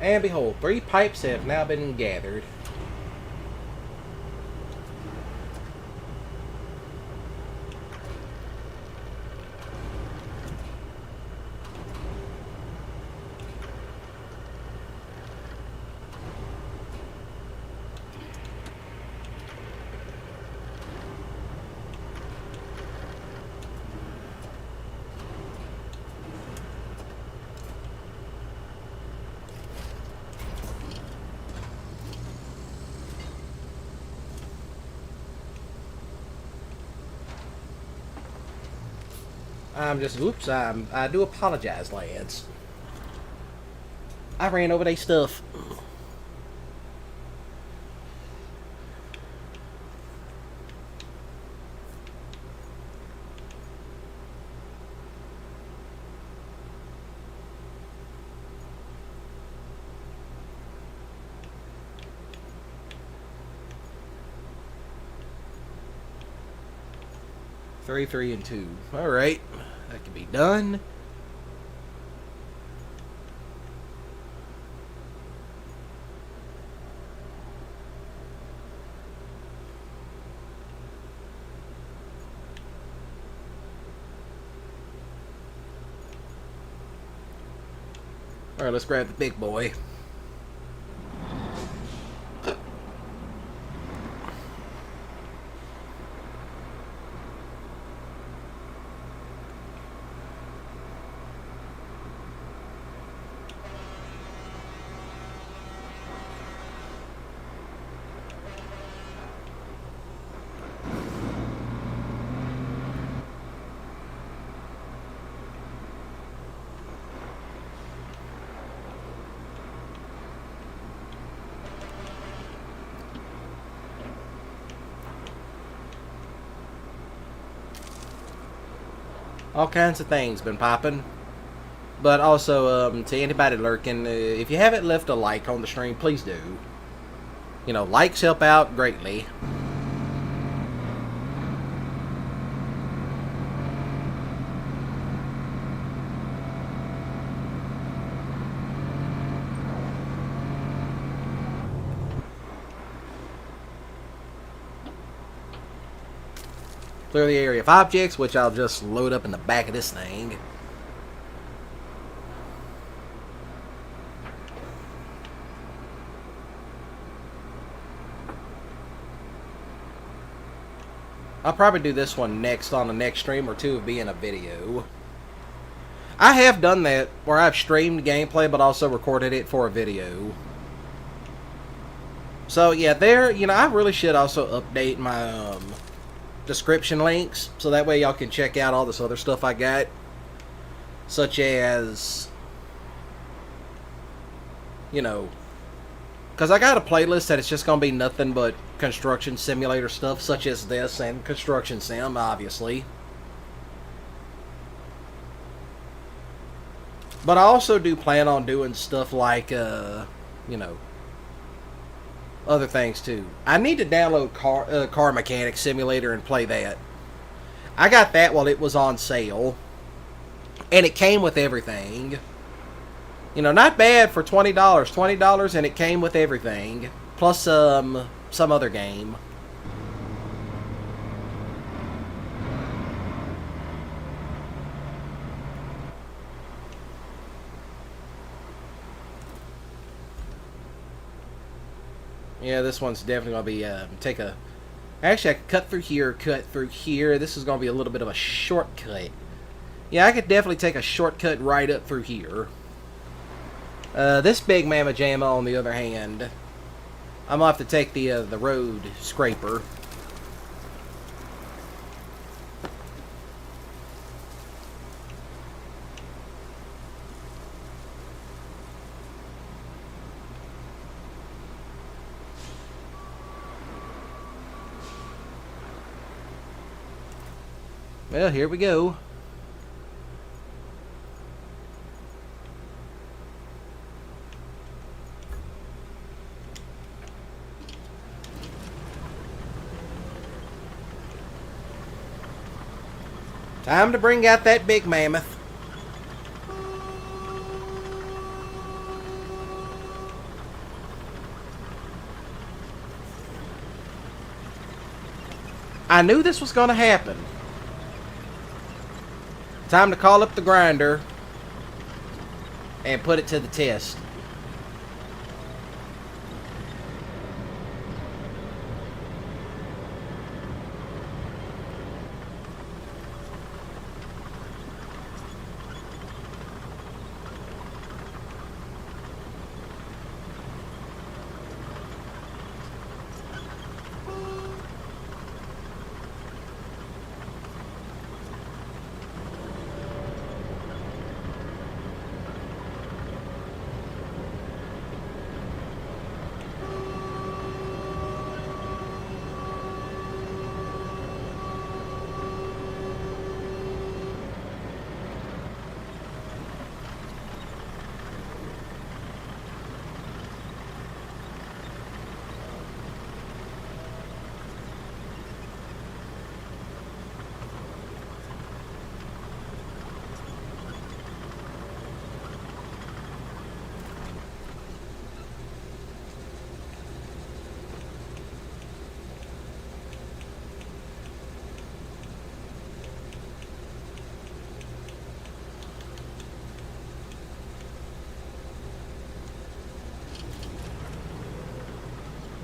And behold, 3 pipes have now been gathered. I'm just, oops, I do apologize, lads. I ran over their stuff. Three, 3, and 2. All right, that can be done. All right, let's grab the big boy. All kinds of things been popping. But also, to anybody lurking, if you haven't left a like on the stream, please do. You know, likes help out greatly. Clear the area of objects, which I'll just load up in the back of this thing. I'll probably do this one next on the next stream, or two of being a video. I have done that, where I've streamed gameplay, but also recorded it for a video. So yeah, there, you know, I really should also update my, description links, so that way y'all can check out all this other stuff I got, such as, you know, because I got a playlist that it's just gonna be nothing but construction simulator stuff, such as this and construction sim, obviously. But I also do plan on doing stuff like, you know, other things too. I need to download Car Mechanic Simulator and play that. I got that while it was on sale, and it came with everything. You know, not bad for $20. $20, and it came with everything, plus some other game. Yeah, this one's definitely going to be, actually, I could cut through here. This is going to be a little bit of a shortcut. Yeah, I could definitely take a shortcut right up through here. This big mamma jamma, on the other hand, I'm going to have to take the road scraper. Well, here we go. Time to bring out that big mammoth. I knew this was going to happen. Time to call up the grinder and put it to the test.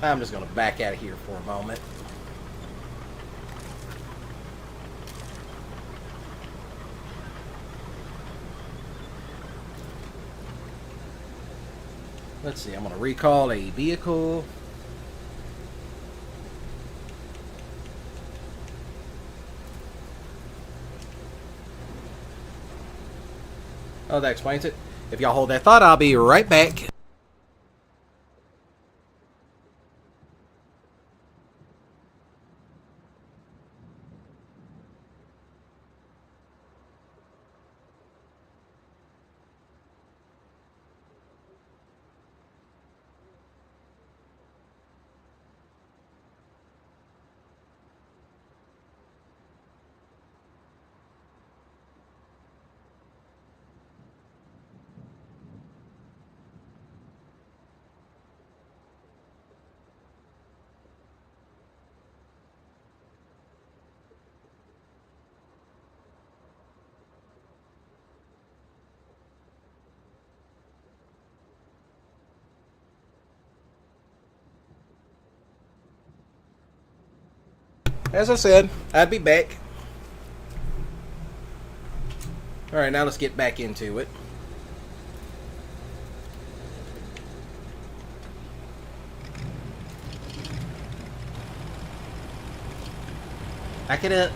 I'm just going to back out of here for a moment. Let's see, I'm going to recall a vehicle. Oh, that explains it. If y'all hold that thought, I'll be right back. As I said, I'd be back. Alright, now let's get back into it. Back it up.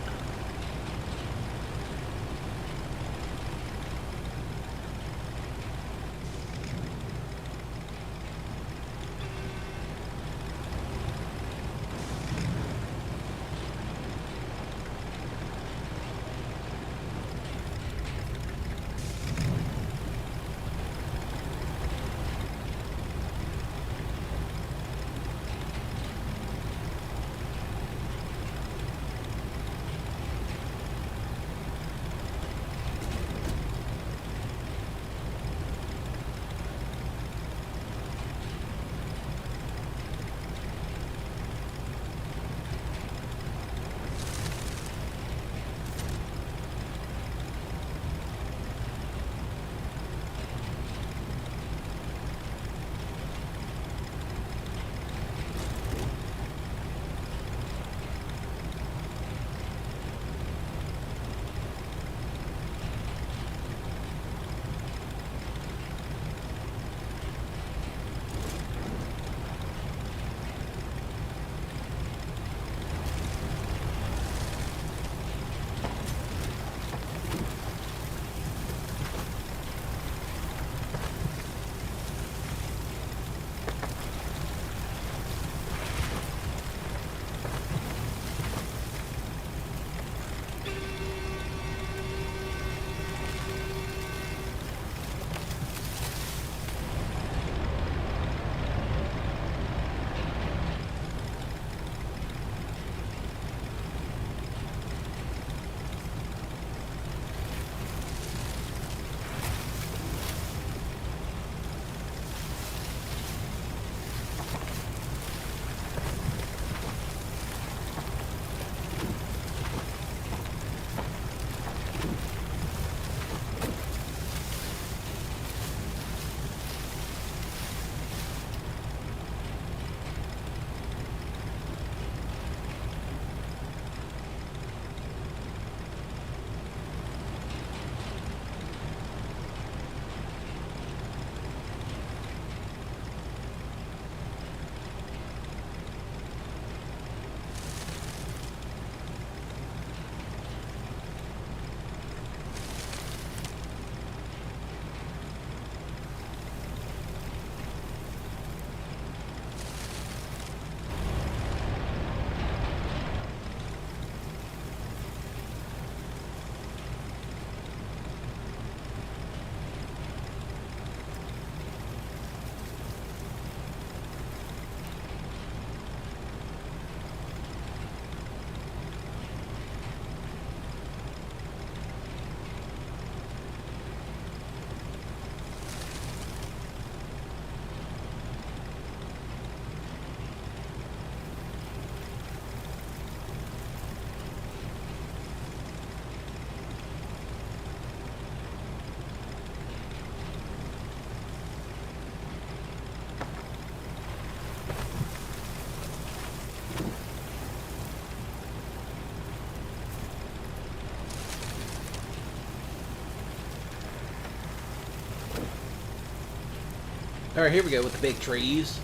Alright, here we go with the big trees.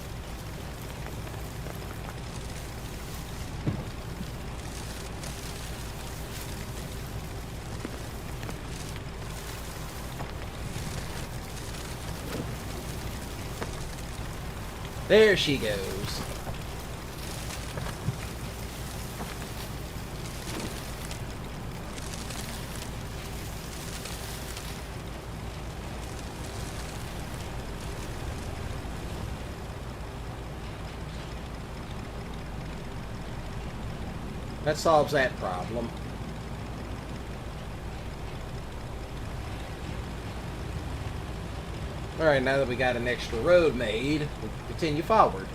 There she goes. That solves that problem. Alright, now that we got an extra road made, we can continue forward.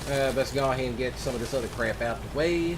Let's go ahead and get some of this other crap out the way.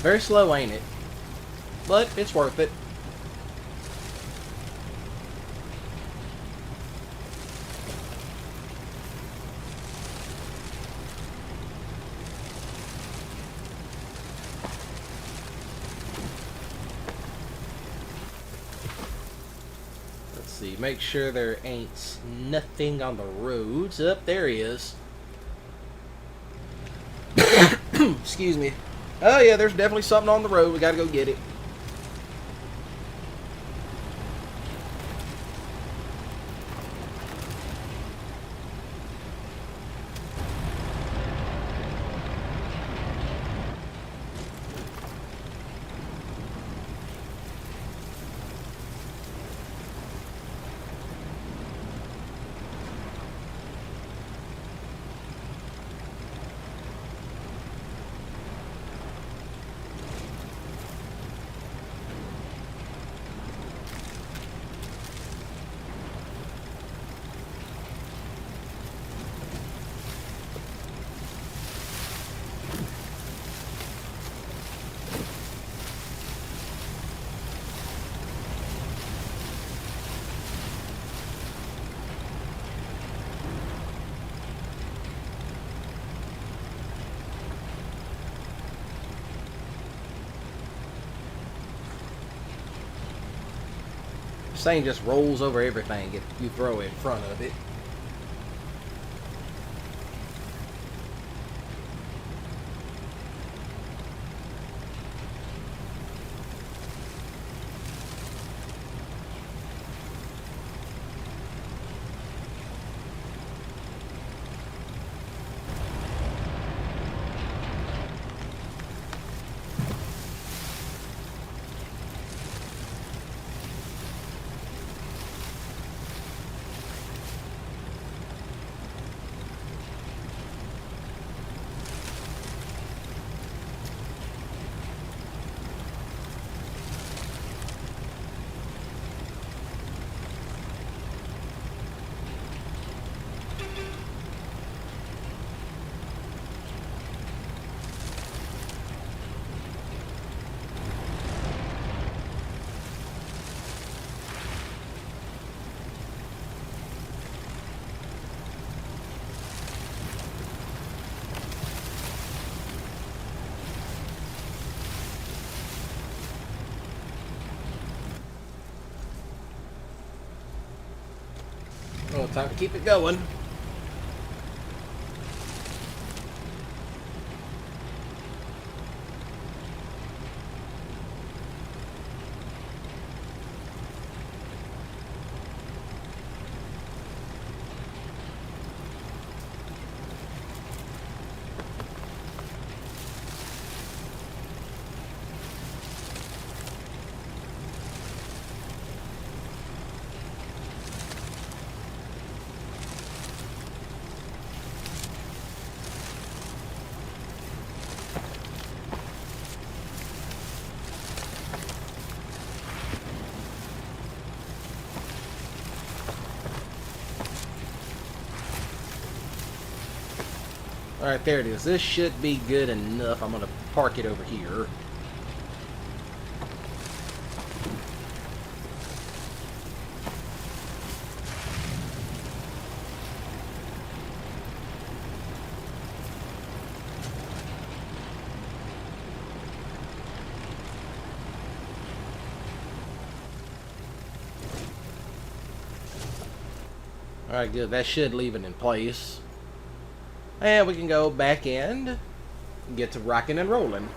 Very slow, ain't it? But it's worth it. Let's see, make sure there ain't nothing on the roads. Up there he is. Excuse me. Oh yeah, there's definitely something on the road. We gotta go get it. This thing just rolls over everything if you throw it in front of it. Time to keep it going. Alright, there it is. This should be good enough. I'm going to park it over here. Alright, good. That should leave it in place. And we can go back in and get to rocking and rolling.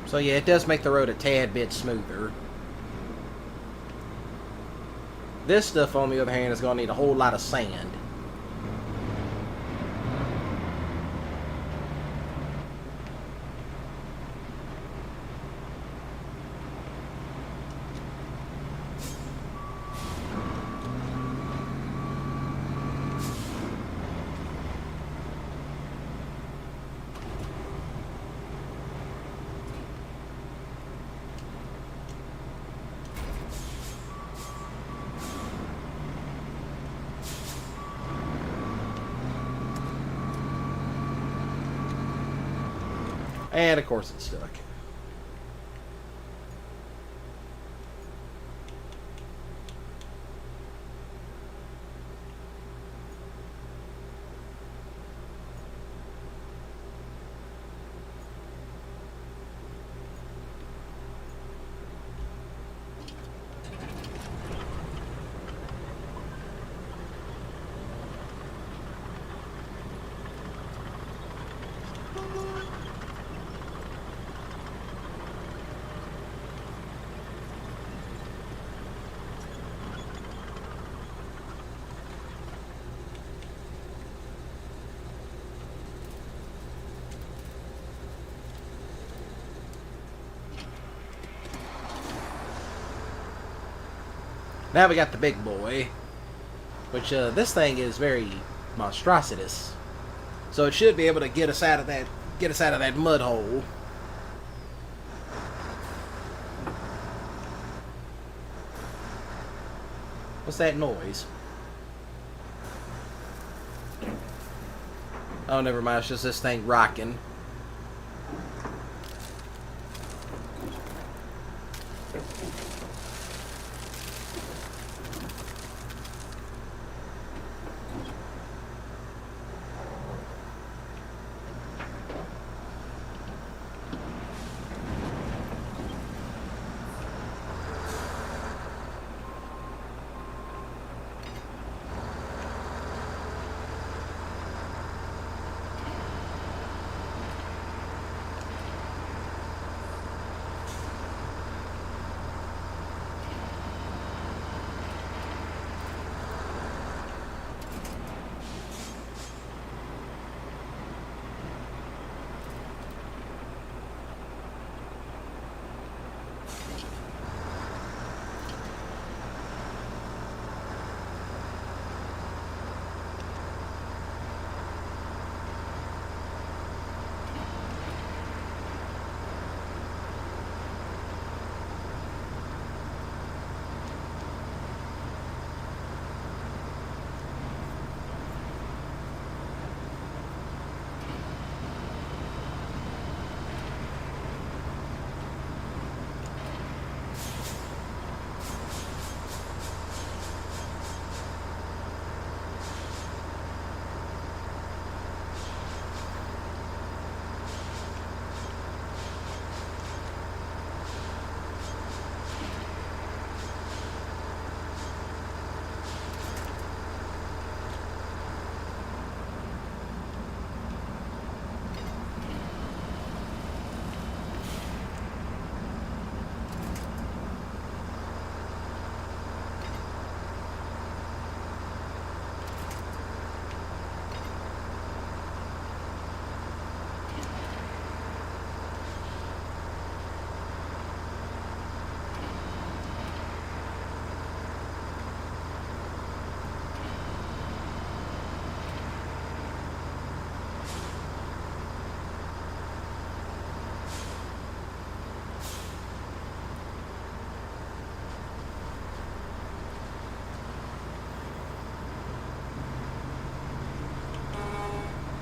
So yeah, it does make the road a tad bit smoother. This stuff, on the other hand, is going to need a whole lot of sand. And of course it's stuck. Now we got the big boy, which this thing is very monstrositous, so it should be able to get us out of that mud hole. What's that noise? Oh, never mind. It's just this thing rocking.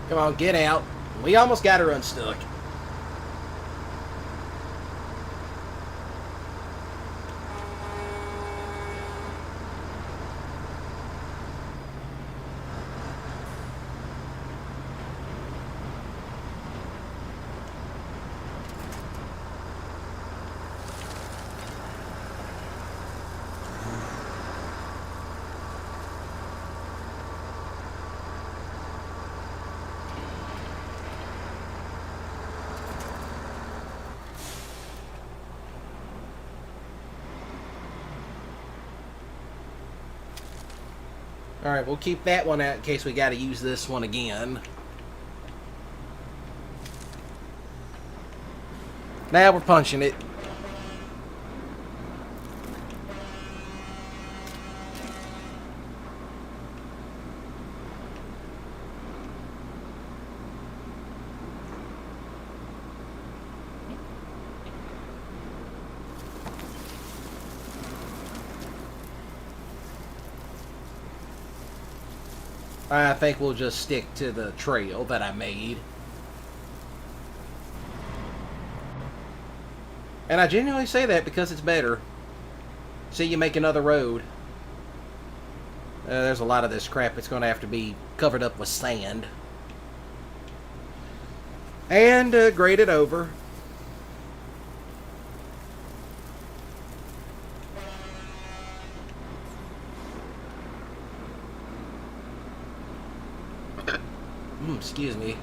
Come on, get out. We almost got her unstuck. Alright, we'll keep that one out in case we got to use this one again. Now we're punching it. I think we'll just stick to the trail that I made. And I genuinely say that because it's better. See, you make another road. There's a lot of this crap that's going to have to be covered up with sand. And graded over. Excuse me.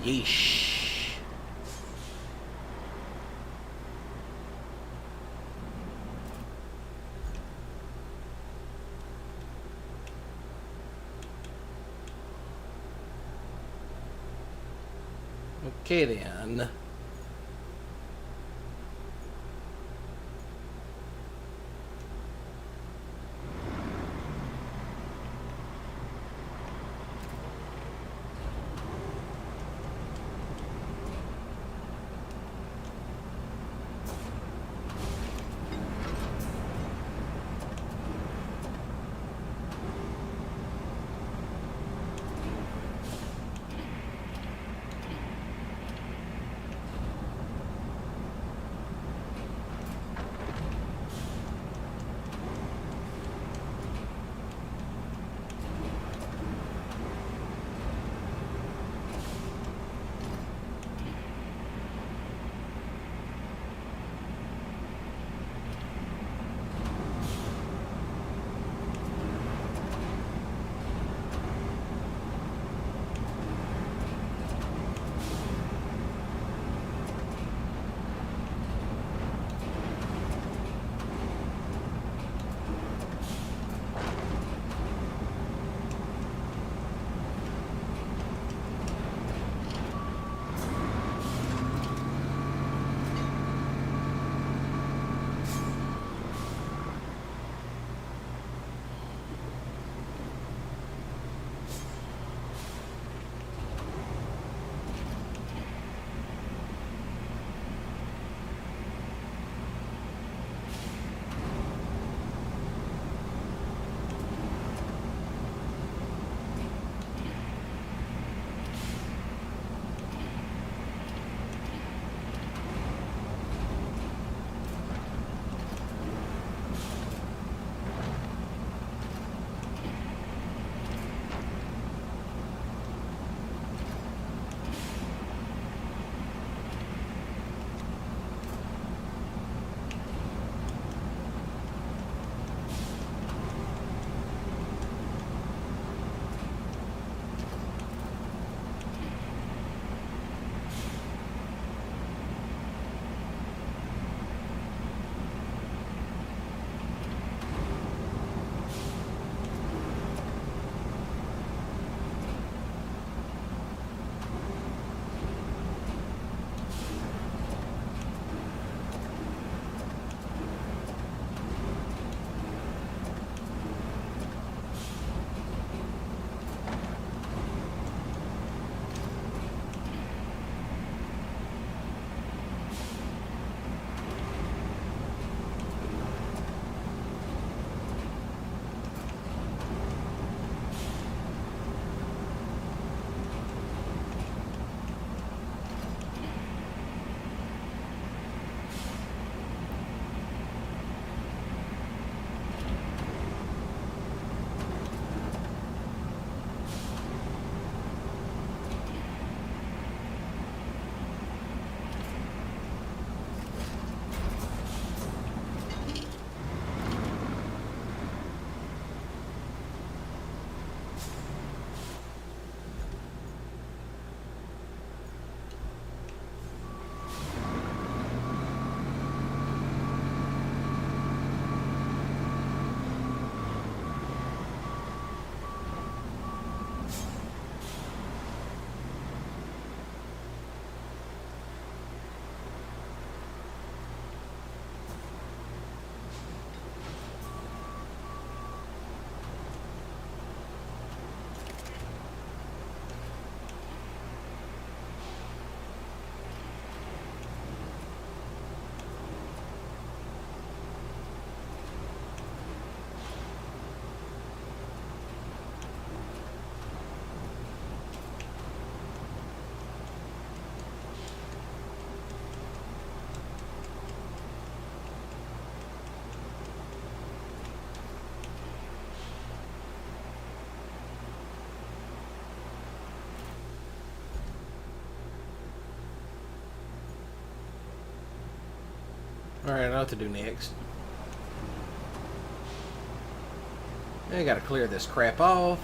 Yeesh. Okay then. Alright, I know what to do next. I gotta clear this crap off.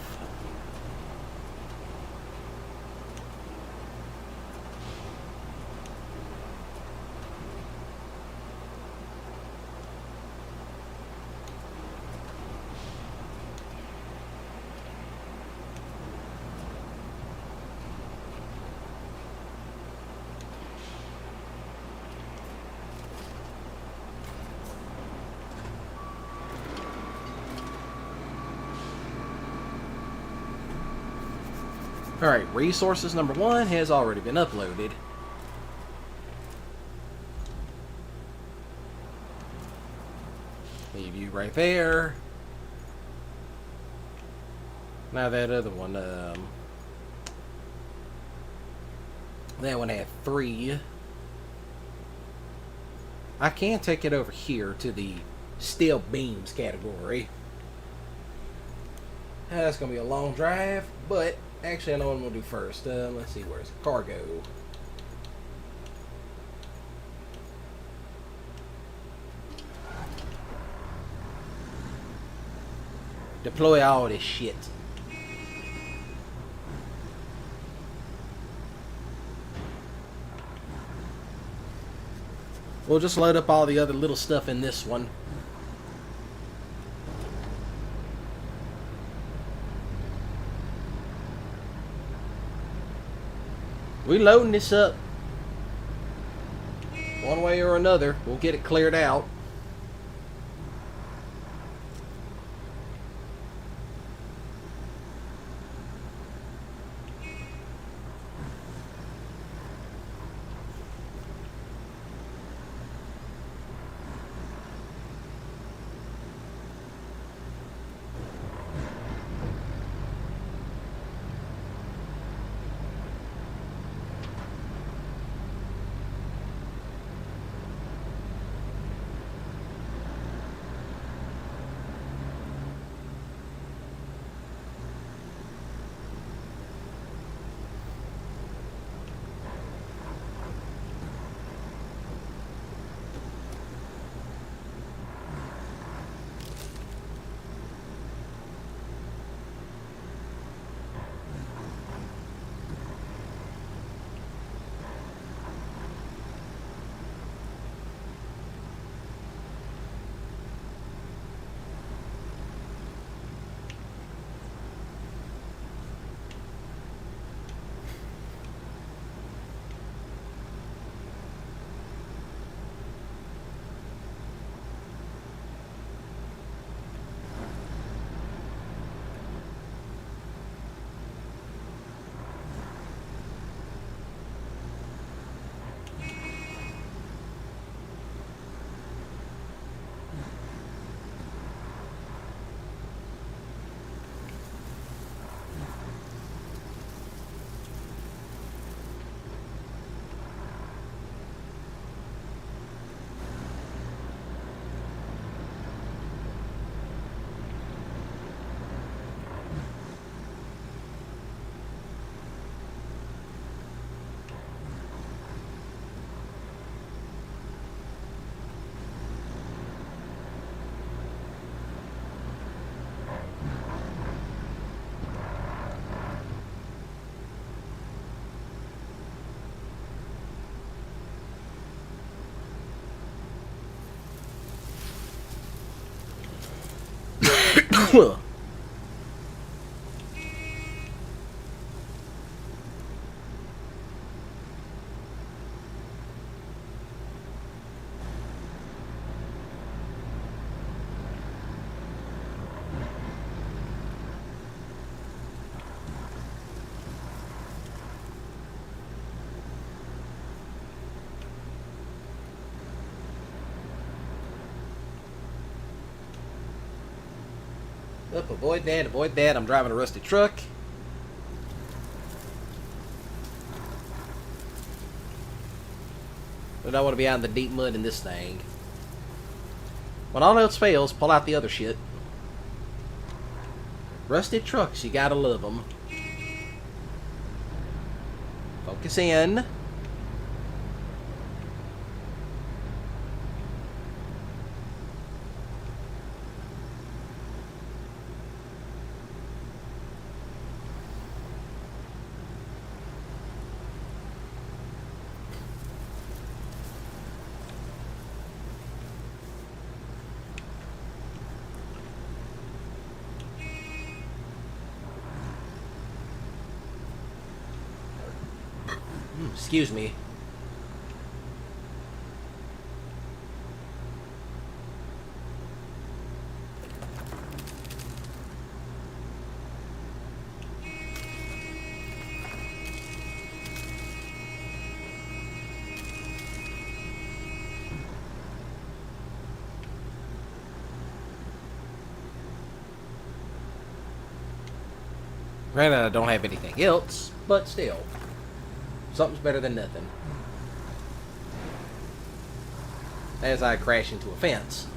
Alright, resources number 1 has already been uploaded. Leave you right there. Now that other one, that one had 3. I can take it over here to the steel beams category. That's going to be a long drive, but actually I know what I'm going to do first. Let's see, where's cargo? Deploy all this shit. We'll just load up all the other little stuff in this one. We loading this up. One way or another, we'll get it cleared out. Up, avoid that, avoid that. I'm driving a rusty truck. I don't want to be out in the deep mud in this thing. When all else fails, pull out the other shit. Rusty trucks, you gotta love them. Focus in. Excuse me. Granted, I don't have anything else, but still. Something's better than nothing. As I crash into a fence.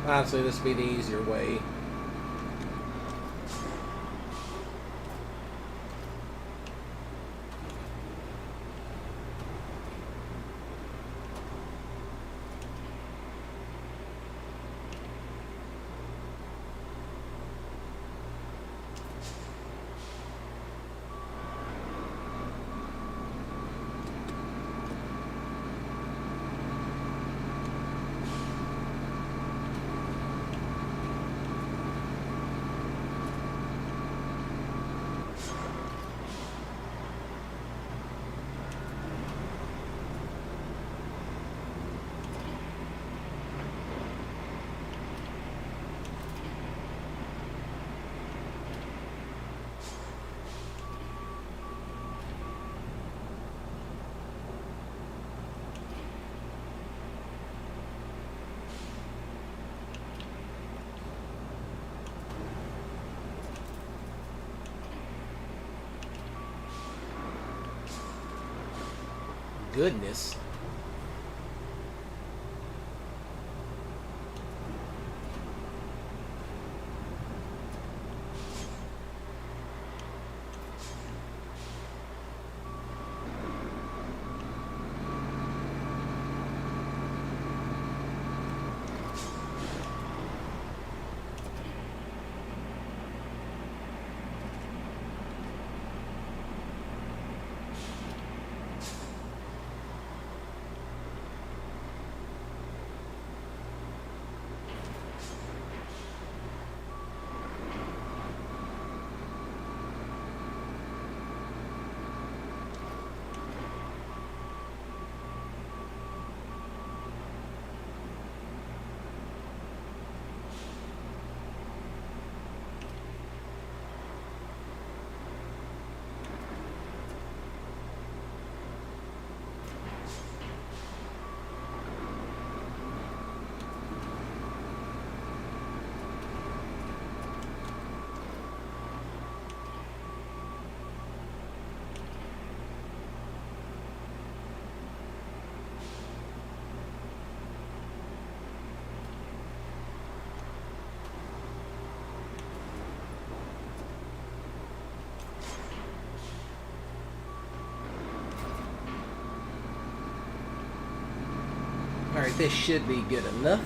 Honestly, this would be the easier way. Goodness. Alright, this should be good enough.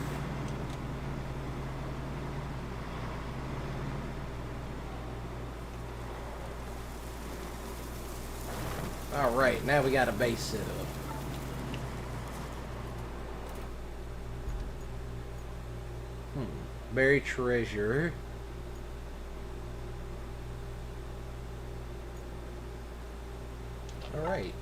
Alright, now we got a base set up. Buried treasure. Alright.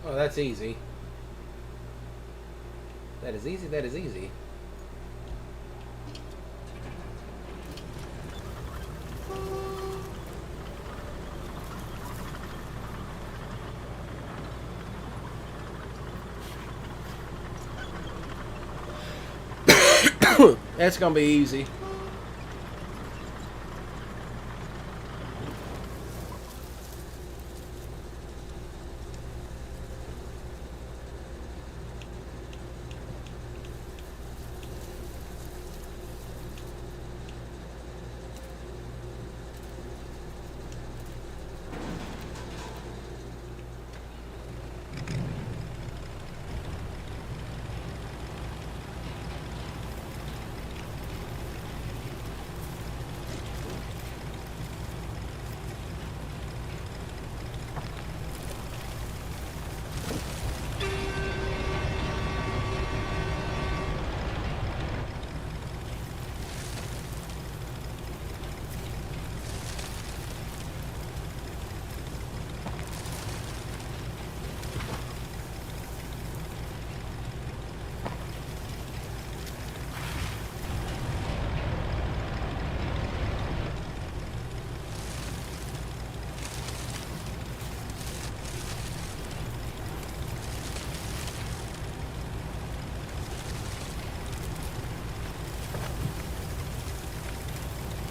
Oh, that's easy. That is easy, that is easy. That's gonna be easy.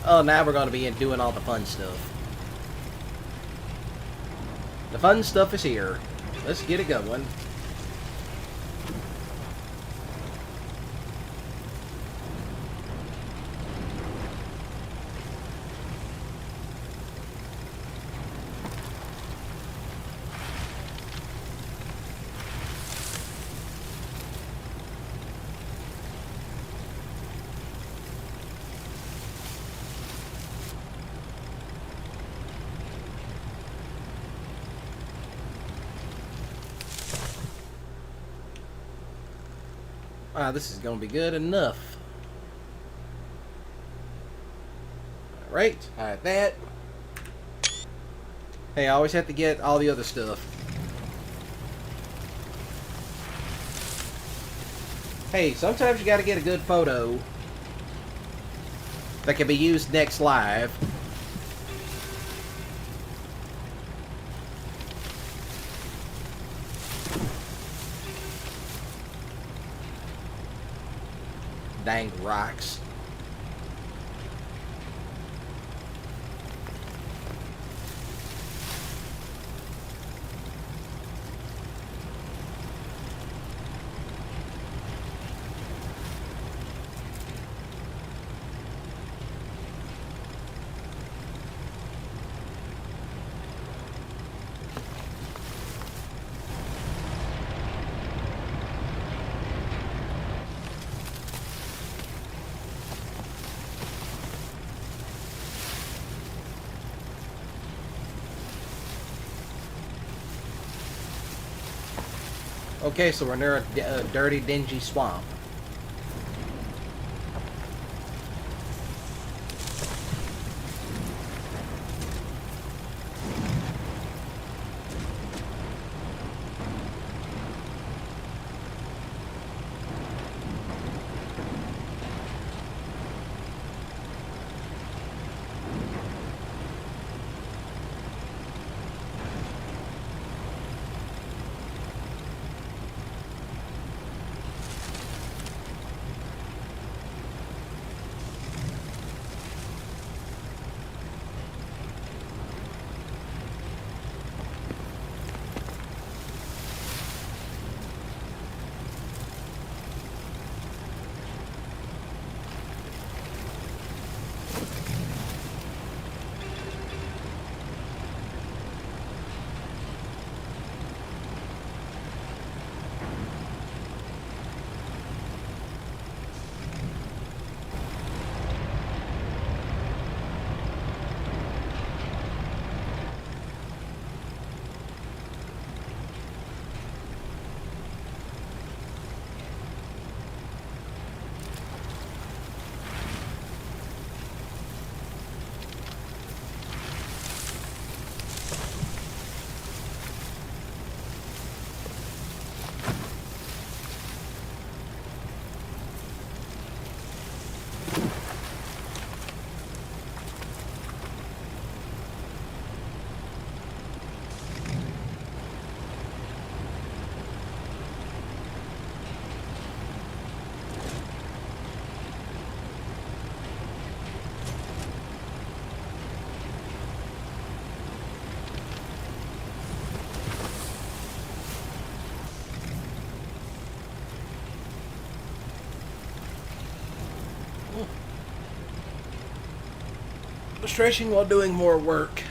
Oh, now we're going to be doing all the fun stuff. The fun stuff is here. Let's get it going. Wow, this is going to be good enough. Alright, alright, that. Hey, I always have to get all the other stuff. Hey, sometimes you got to get a good photo that can be used next live. Dang rocks. Okay, so we're near a dirty, dingy swamp. Stretching while doing more work.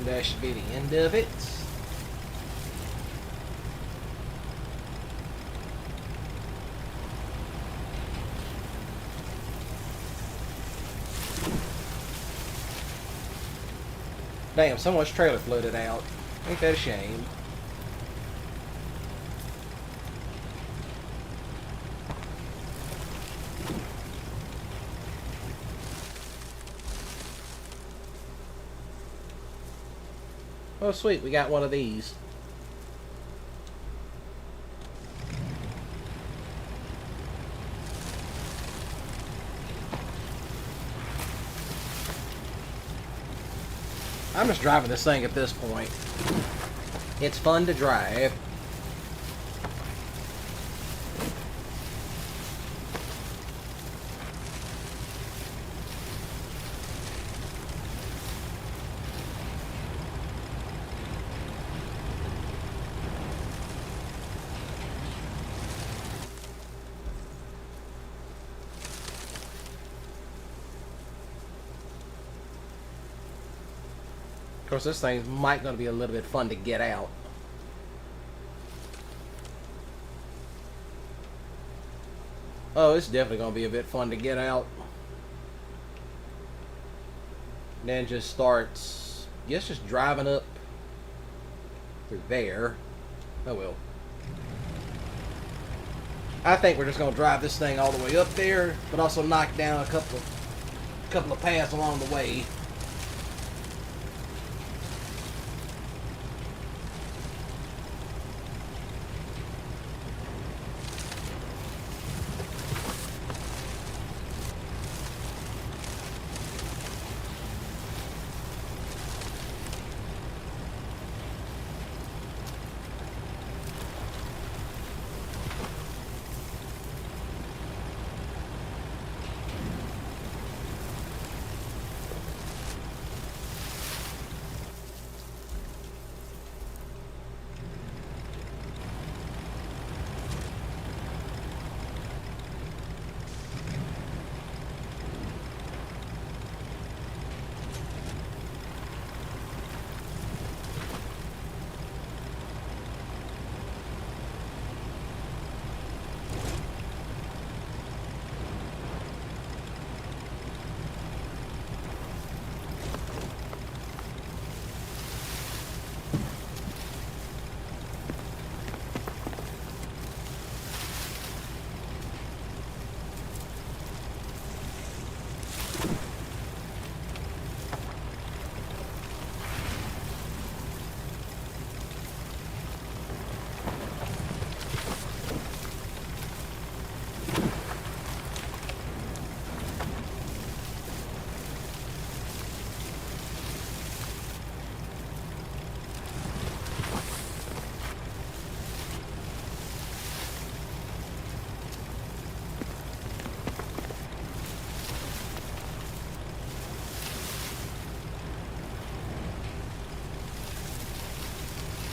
And that should be the end of it. Damn, someone's trailer flooded out. Ain't that a shame? Oh sweet, we got one of these. I'm just driving this thing at this point. It's fun to drive. Of course, this thing might gonna be a little bit fun to get out. Oh, it's definitely gonna be a bit fun to get out. Then just starts, guess just driving up through there. Oh well. I think we're just gonna drive this thing all the way up there, but also knock down a couple of paths along the way.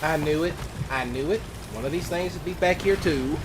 I knew it. I knew it. One of these things would be back here too.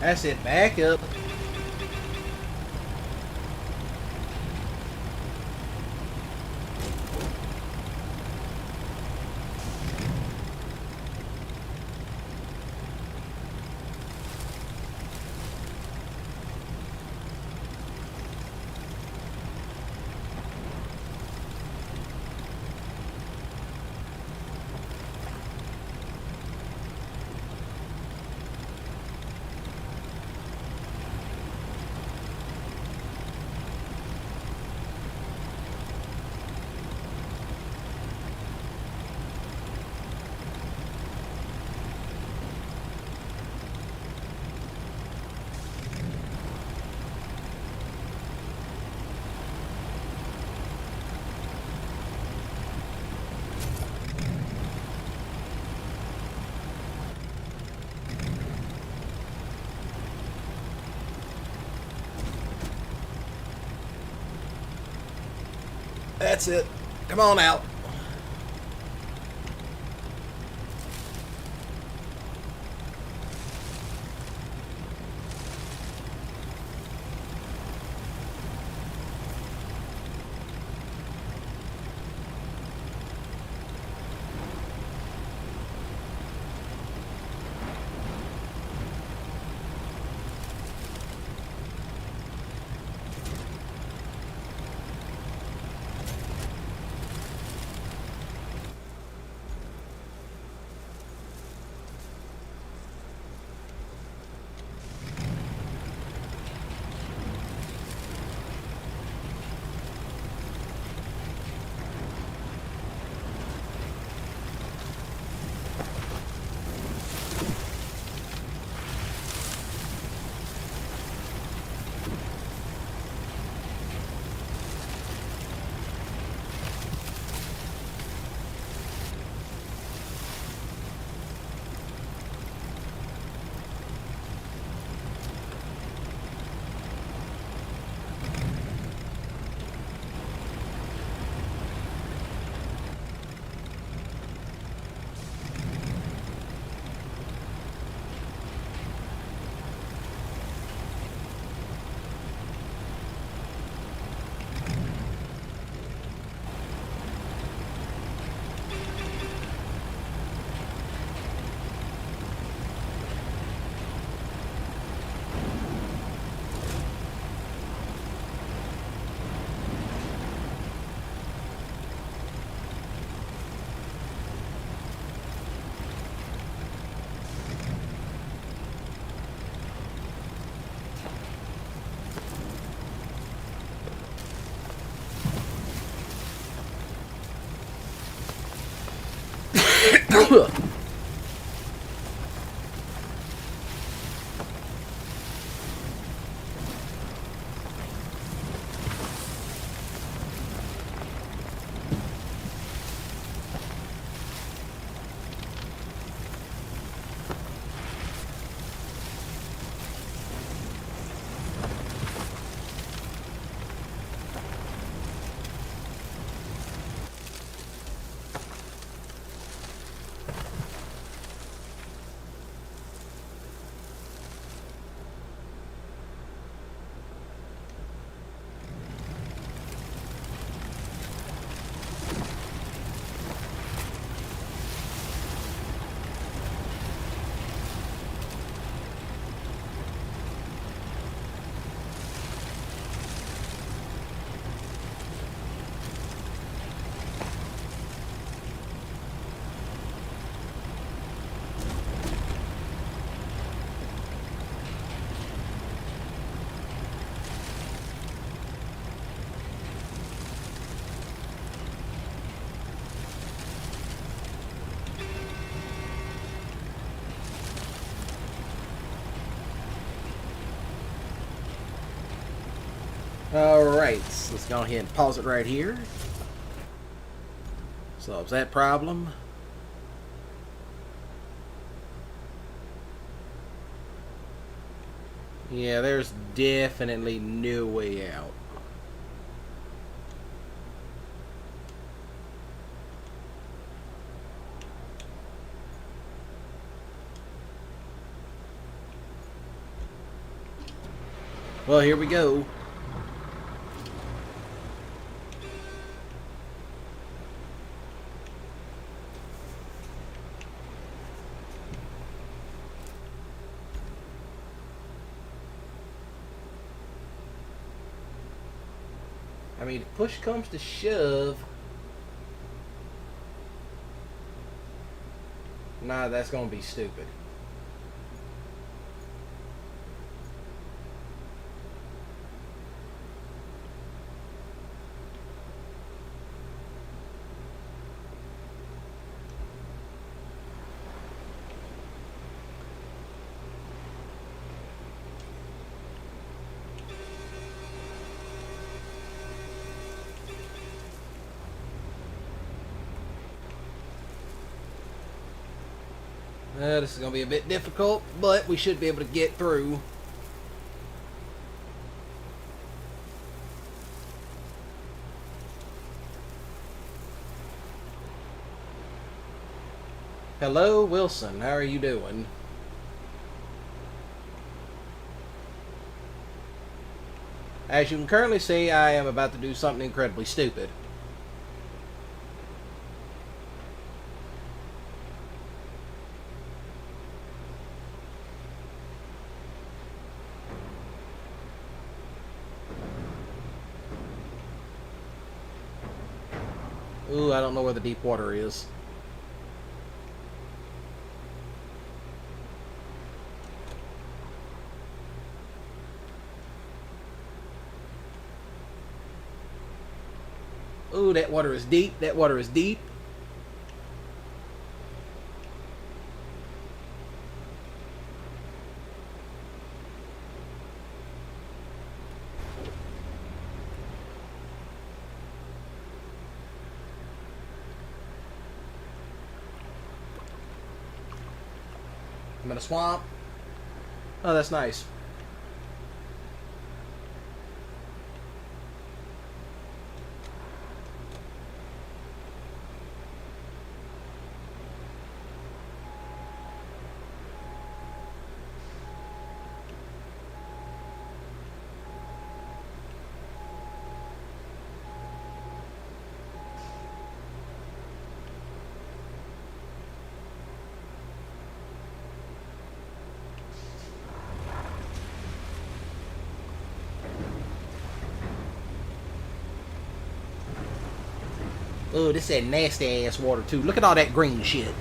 That's it. Back up. That's it. Come on out. Alright, so let's go ahead and pause it right here. Solves that problem. Yeah, there's definitely no way out. Well, here we go. I mean, if push comes to shove, nah, that's gonna be stupid. This is going to be a bit difficult, but we should be able to get through. Hello, Wilson. How are you doing? As you can currently see, I am about to do something incredibly stupid. Ooh, I don't know where the deep water is. Ooh, that water is deep. That water is deep. I'm in a swamp. Oh, that's nice. Oh, this is nasty ass water too. Look at all that green shit.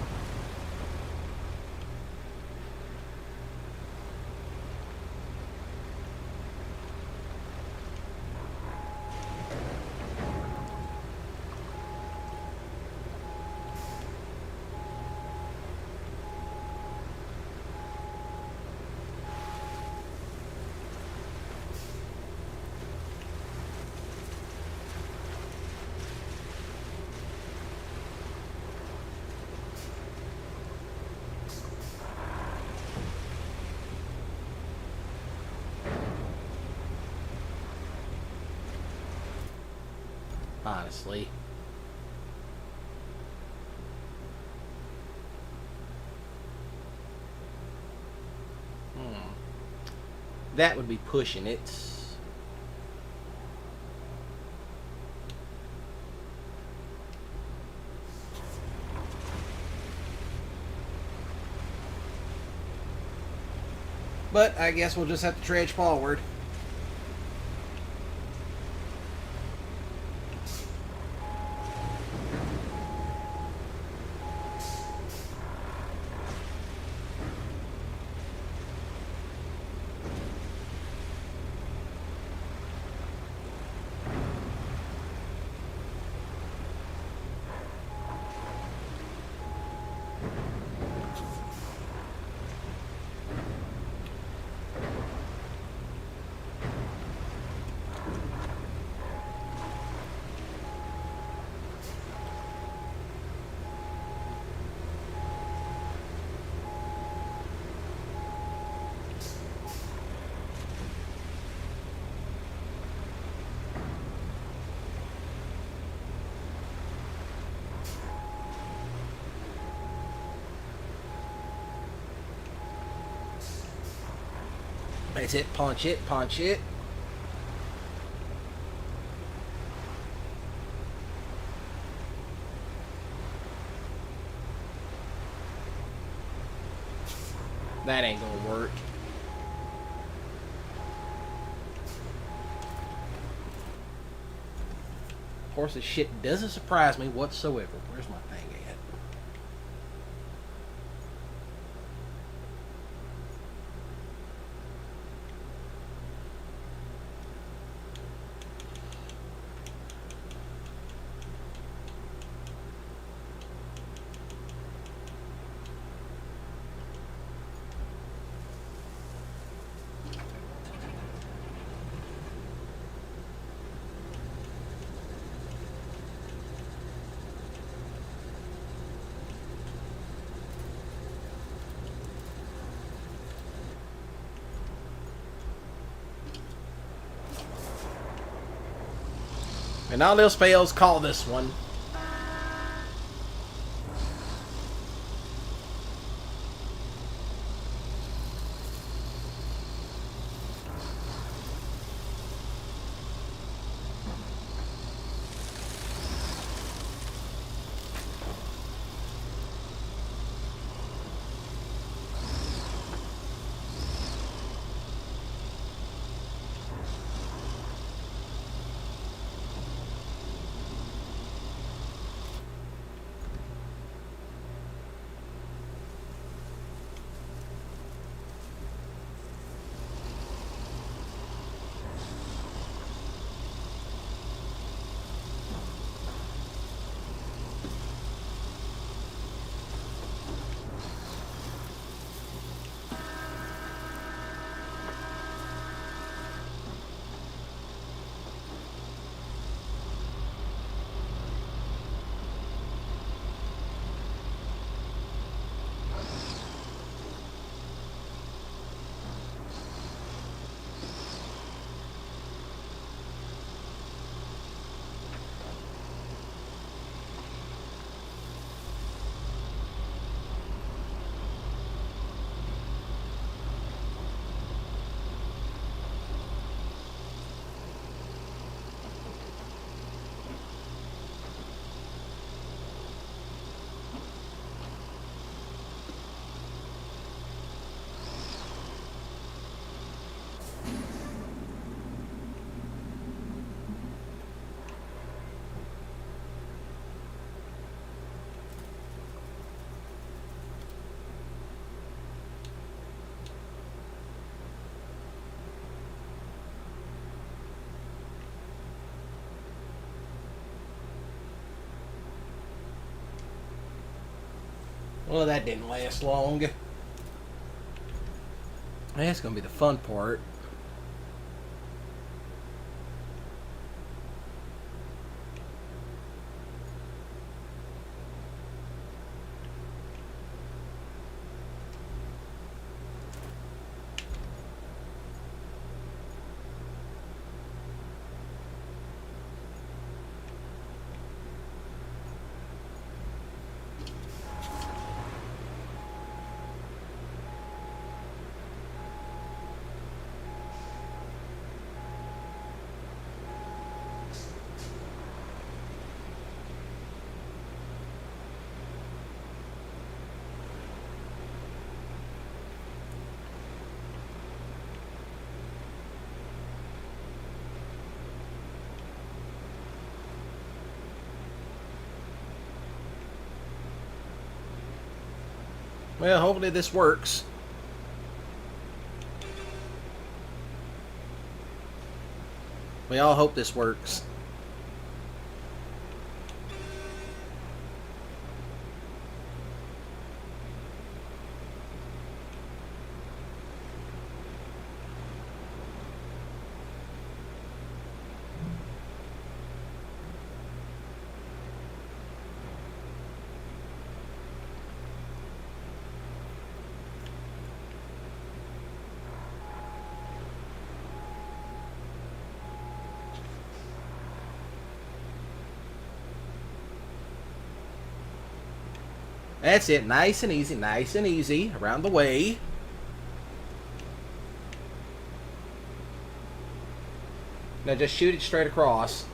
Honestly. That would be pushing it. But I guess we'll just have to trudge forward. That's it, punch it, punch it. That ain't gonna work. Of course, this shit doesn't surprise me whatsoever. Where's my thing at? And all else fails, call this one. Well, that didn't last long. That's gonna be the fun part. Well, hopefully this works. We all hope this works. That's it. Nice and easy around the way. Now just shoot it straight across.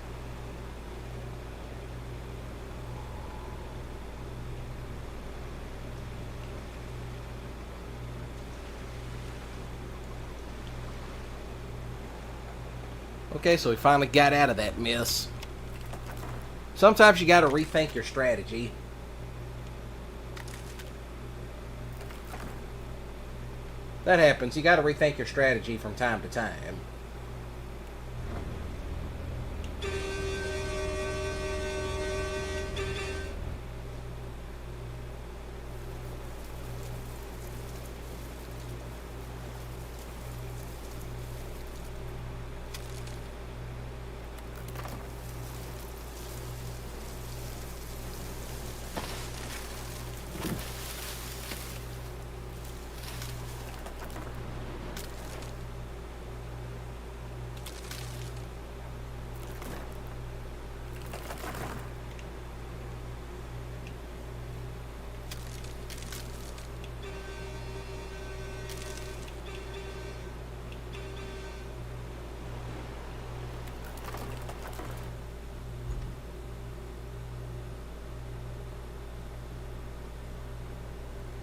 Okay, so we finally got out of that mess. Sometimes you gotta rethink your strategy. That happens. You gotta rethink your strategy from time to time.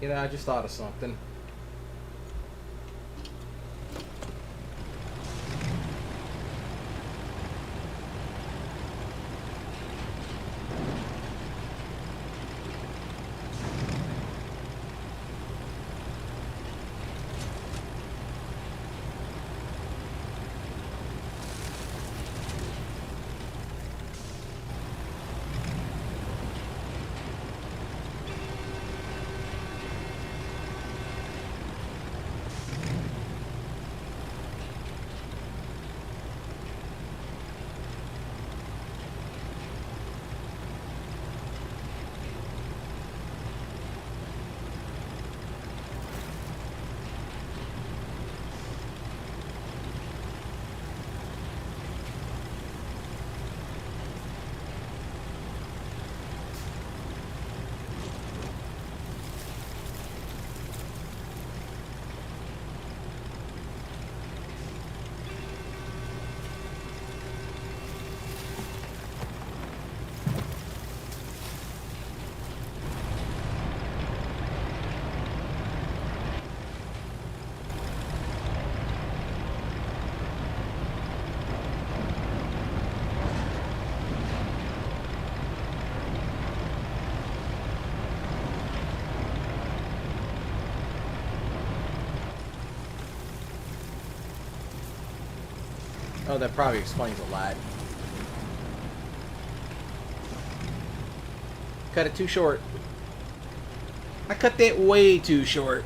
You know, I just thought of something. Oh, that probably explains a lot. Cut it too short. I cut that way too short.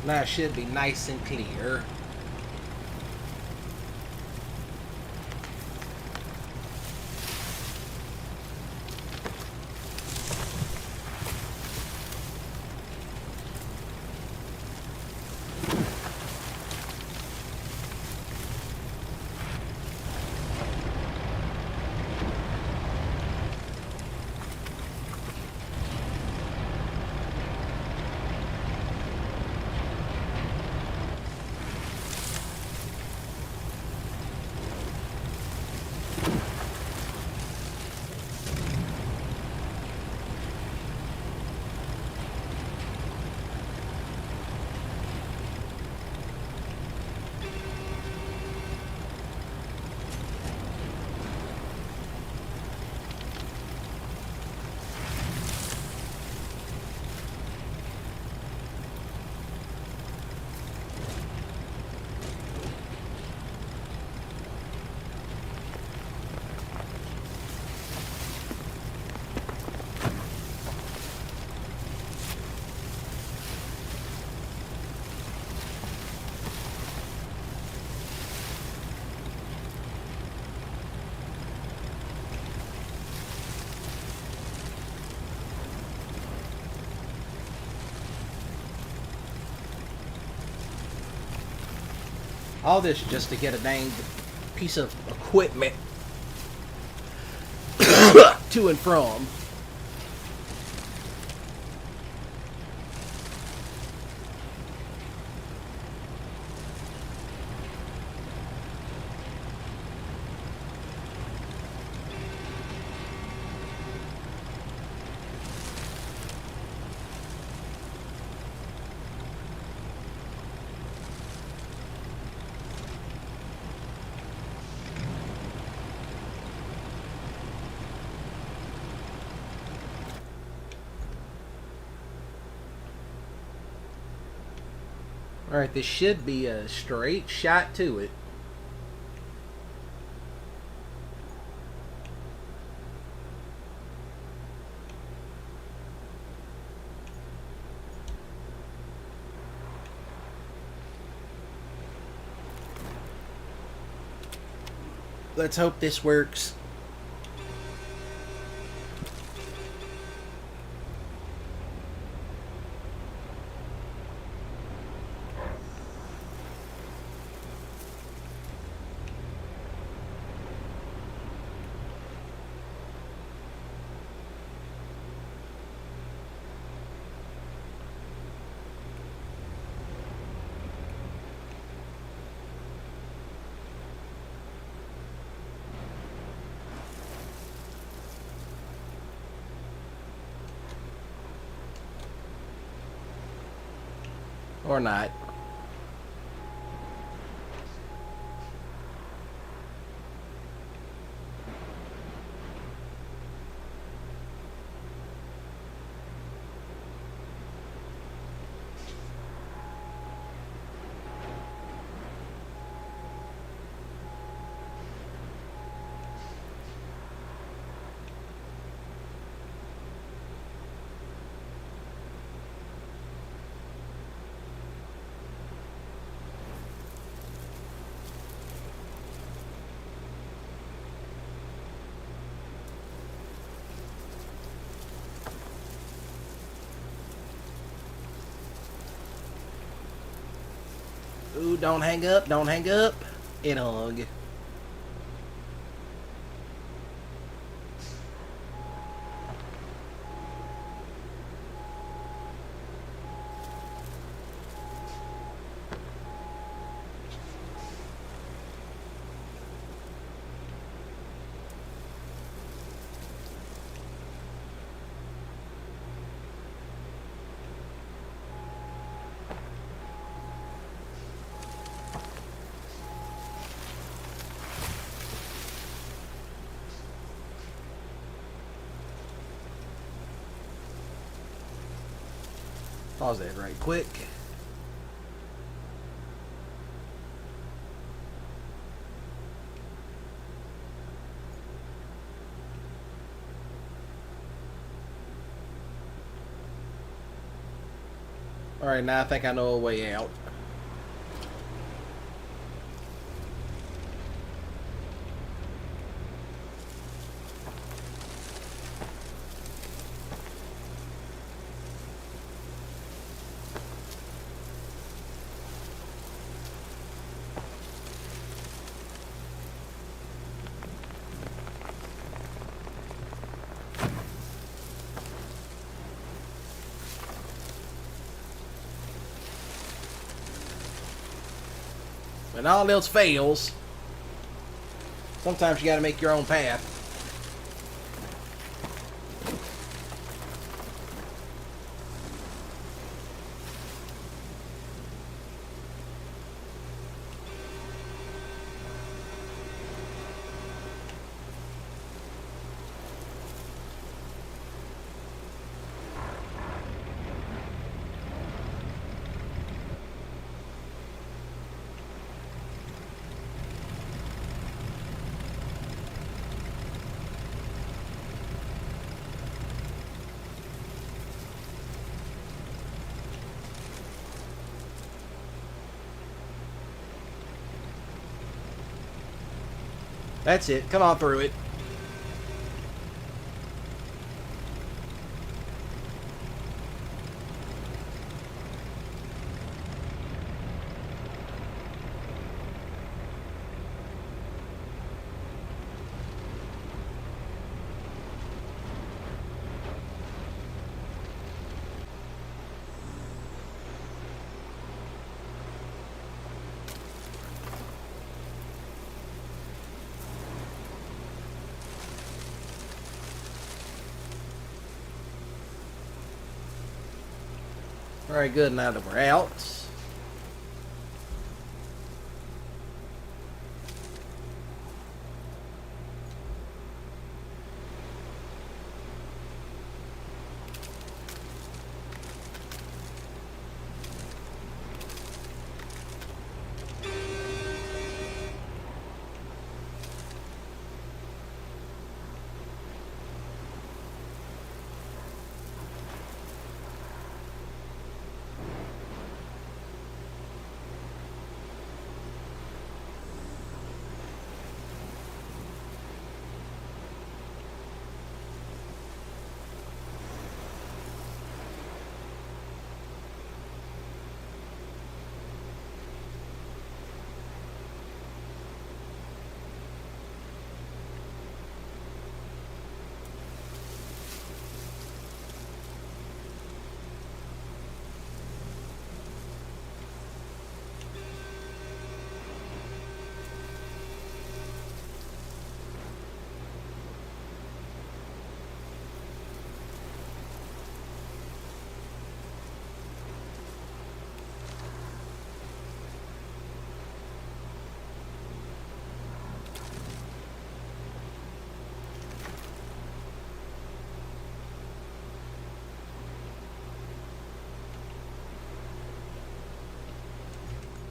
Now it should be nice and clear. All this just to get a dang piece of equipment to and from. Alright, this should be a straight shot to it. Let's hope this works. Or not. Ooh, don't hang up, don't hang up. It hung. Pause that right quick. Alright, now I think I know a way out. When all else fails, sometimes you gotta make your own path. That's it. Come on through it. Very good, now that we're out.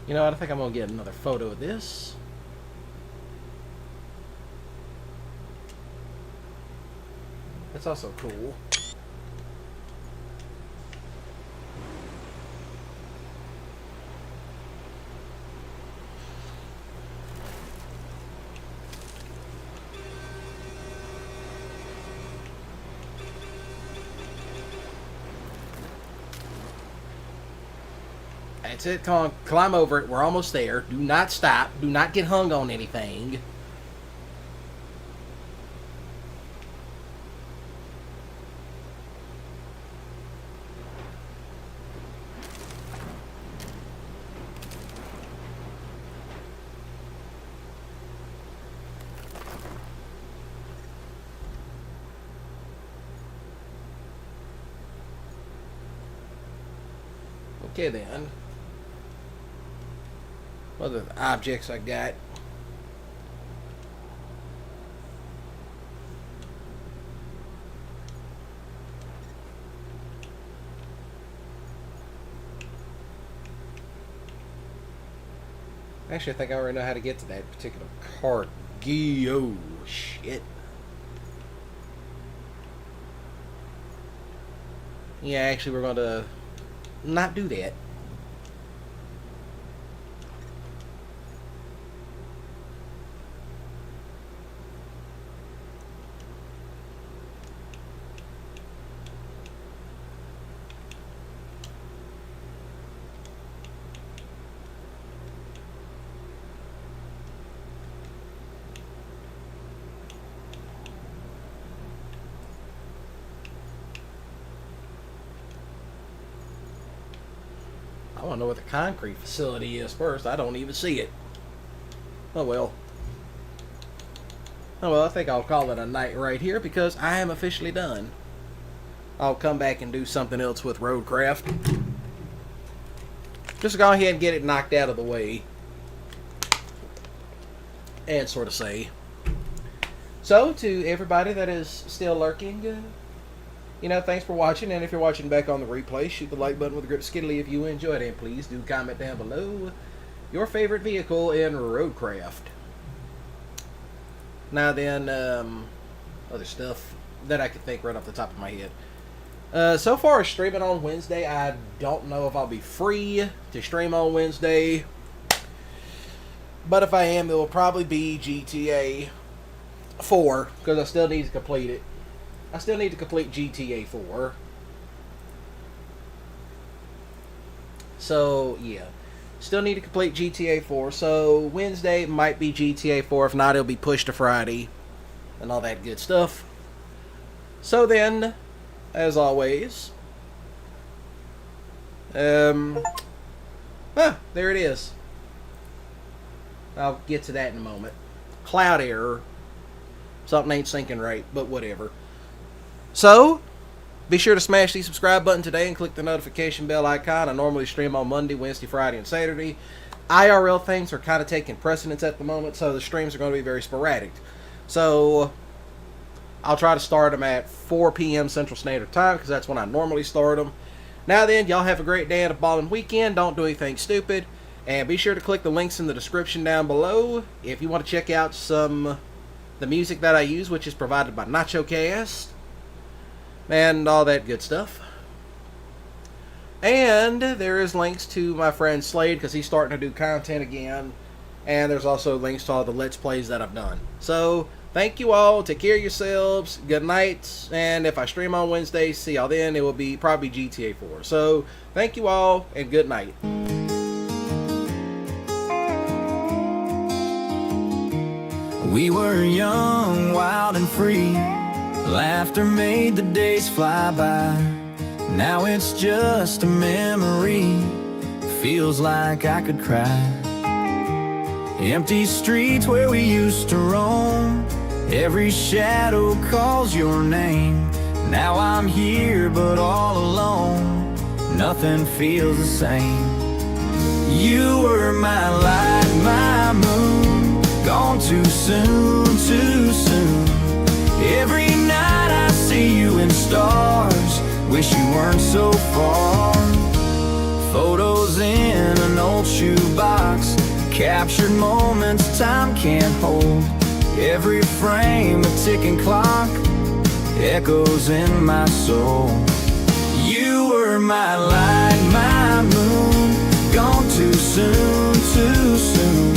You know what? I think I'm going to get another photo of this. That's also cool. That's it. Come on, climb over it. We're almost there. Do not stop. Do not get hung on anything. Okay then. What are the objects I got? Actually, I think I already know how to get to that particular cart. Oh, shit. Yeah, actually, we're going to not do that. I want to know what the concrete facility is first. I don't even see it. Oh well. Oh well, I think I'll call it a night right here because I am officially done. I'll come back and do something else with RoadCraft. Just go ahead and get it knocked out of the way. And sort of say. So, to everybody that is still lurking, you know, thanks for watching, and if you're watching back on the replay, shoot the like button with a grip skiddly if you enjoyed it, and please do comment down below your favorite vehicle in RoadCraft. Now then, other stuff that I could think right off the top of my head. So far as streaming on Wednesday, I don't know if I'll be free to stream on Wednesday, but if I am, it will probably be GTA 4, because I still need to complete it. I still need to complete GTA 4. So, yeah. Still need to complete GTA 4. So, Wednesday might be GTA 4. If not, it'll be pushed to Friday. And all that good stuff. So then, as always. There it is. I'll get to that in a moment. Cloud error. Something ain't syncing right, but whatever. So, Be sure to smash the subscribe button today and click the notification bell icon. I normally stream on Monday, Wednesday, Friday, and Saturday. IRL things are kind of taking precedence at the moment, so the streams are going to be very sporadic. So I'll try to start them at 4 p.m. Central Standard Time because that's when I normally start them. Now then, y'all have a great day and a ballin' weekend. Don't do anything stupid. And be sure to click the links in the description down below if you want to check out the music that I use, which is provided by NachoCast. And all that good stuff. And there is links to my friend Slade because he's starting to do content again. And there's also links to all the Let's Plays that I've done. So, thank you all. Take care of yourselves. Good night. And if I stream on Wednesday, see y'all then. It will be probably GTA 4. So, thank you all and good night. We were young, wild and free. Laughter made the days fly by. Now it's just a memory. Feels like I could cry. Empty streets where we used to roam. Every shadow calls your name. Now I'm here but all alone. Nothing feels the same. You were my light, my moon. Gone too soon, too soon. Every night I see you in stars. Wish you weren't so far. Photos in an old shoebox. Captured moments time can't hold. Every frame a ticking clock. Echoes in my soul. You were my light, my moon. Gone too soon, too soon.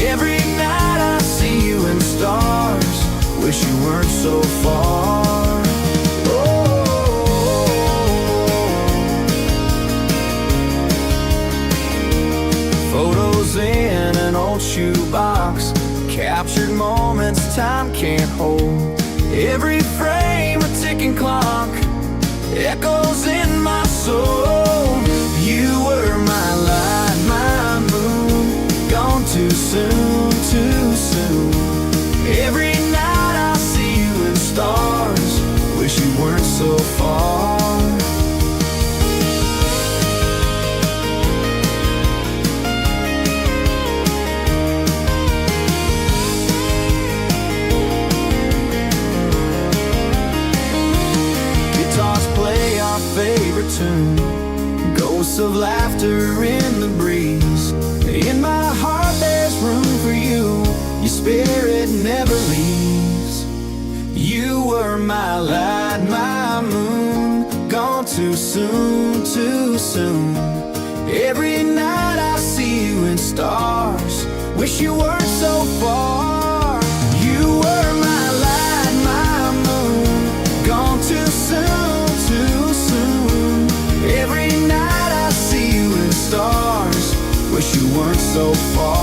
Every night I see you in stars. Wish you weren't so far. Photos in an old shoebox. Captured moments time can't hold. Every frame a ticking clock. Echoes in my soul. You were my light, my moon. Gone too soon, too soon. Every night I see you in stars. Wish you weren't so far. Guitars play our favorite tune. Ghosts of laughter in the breeze. In my heart there's room for you. Your spirit never leaves. You were my light, my moon. Gone too soon, too soon. Every night I see you in stars. Wish you weren't so far. You were my light, my moon. Gone too soon, too soon. Every night I see you in stars. Wish you weren't so far.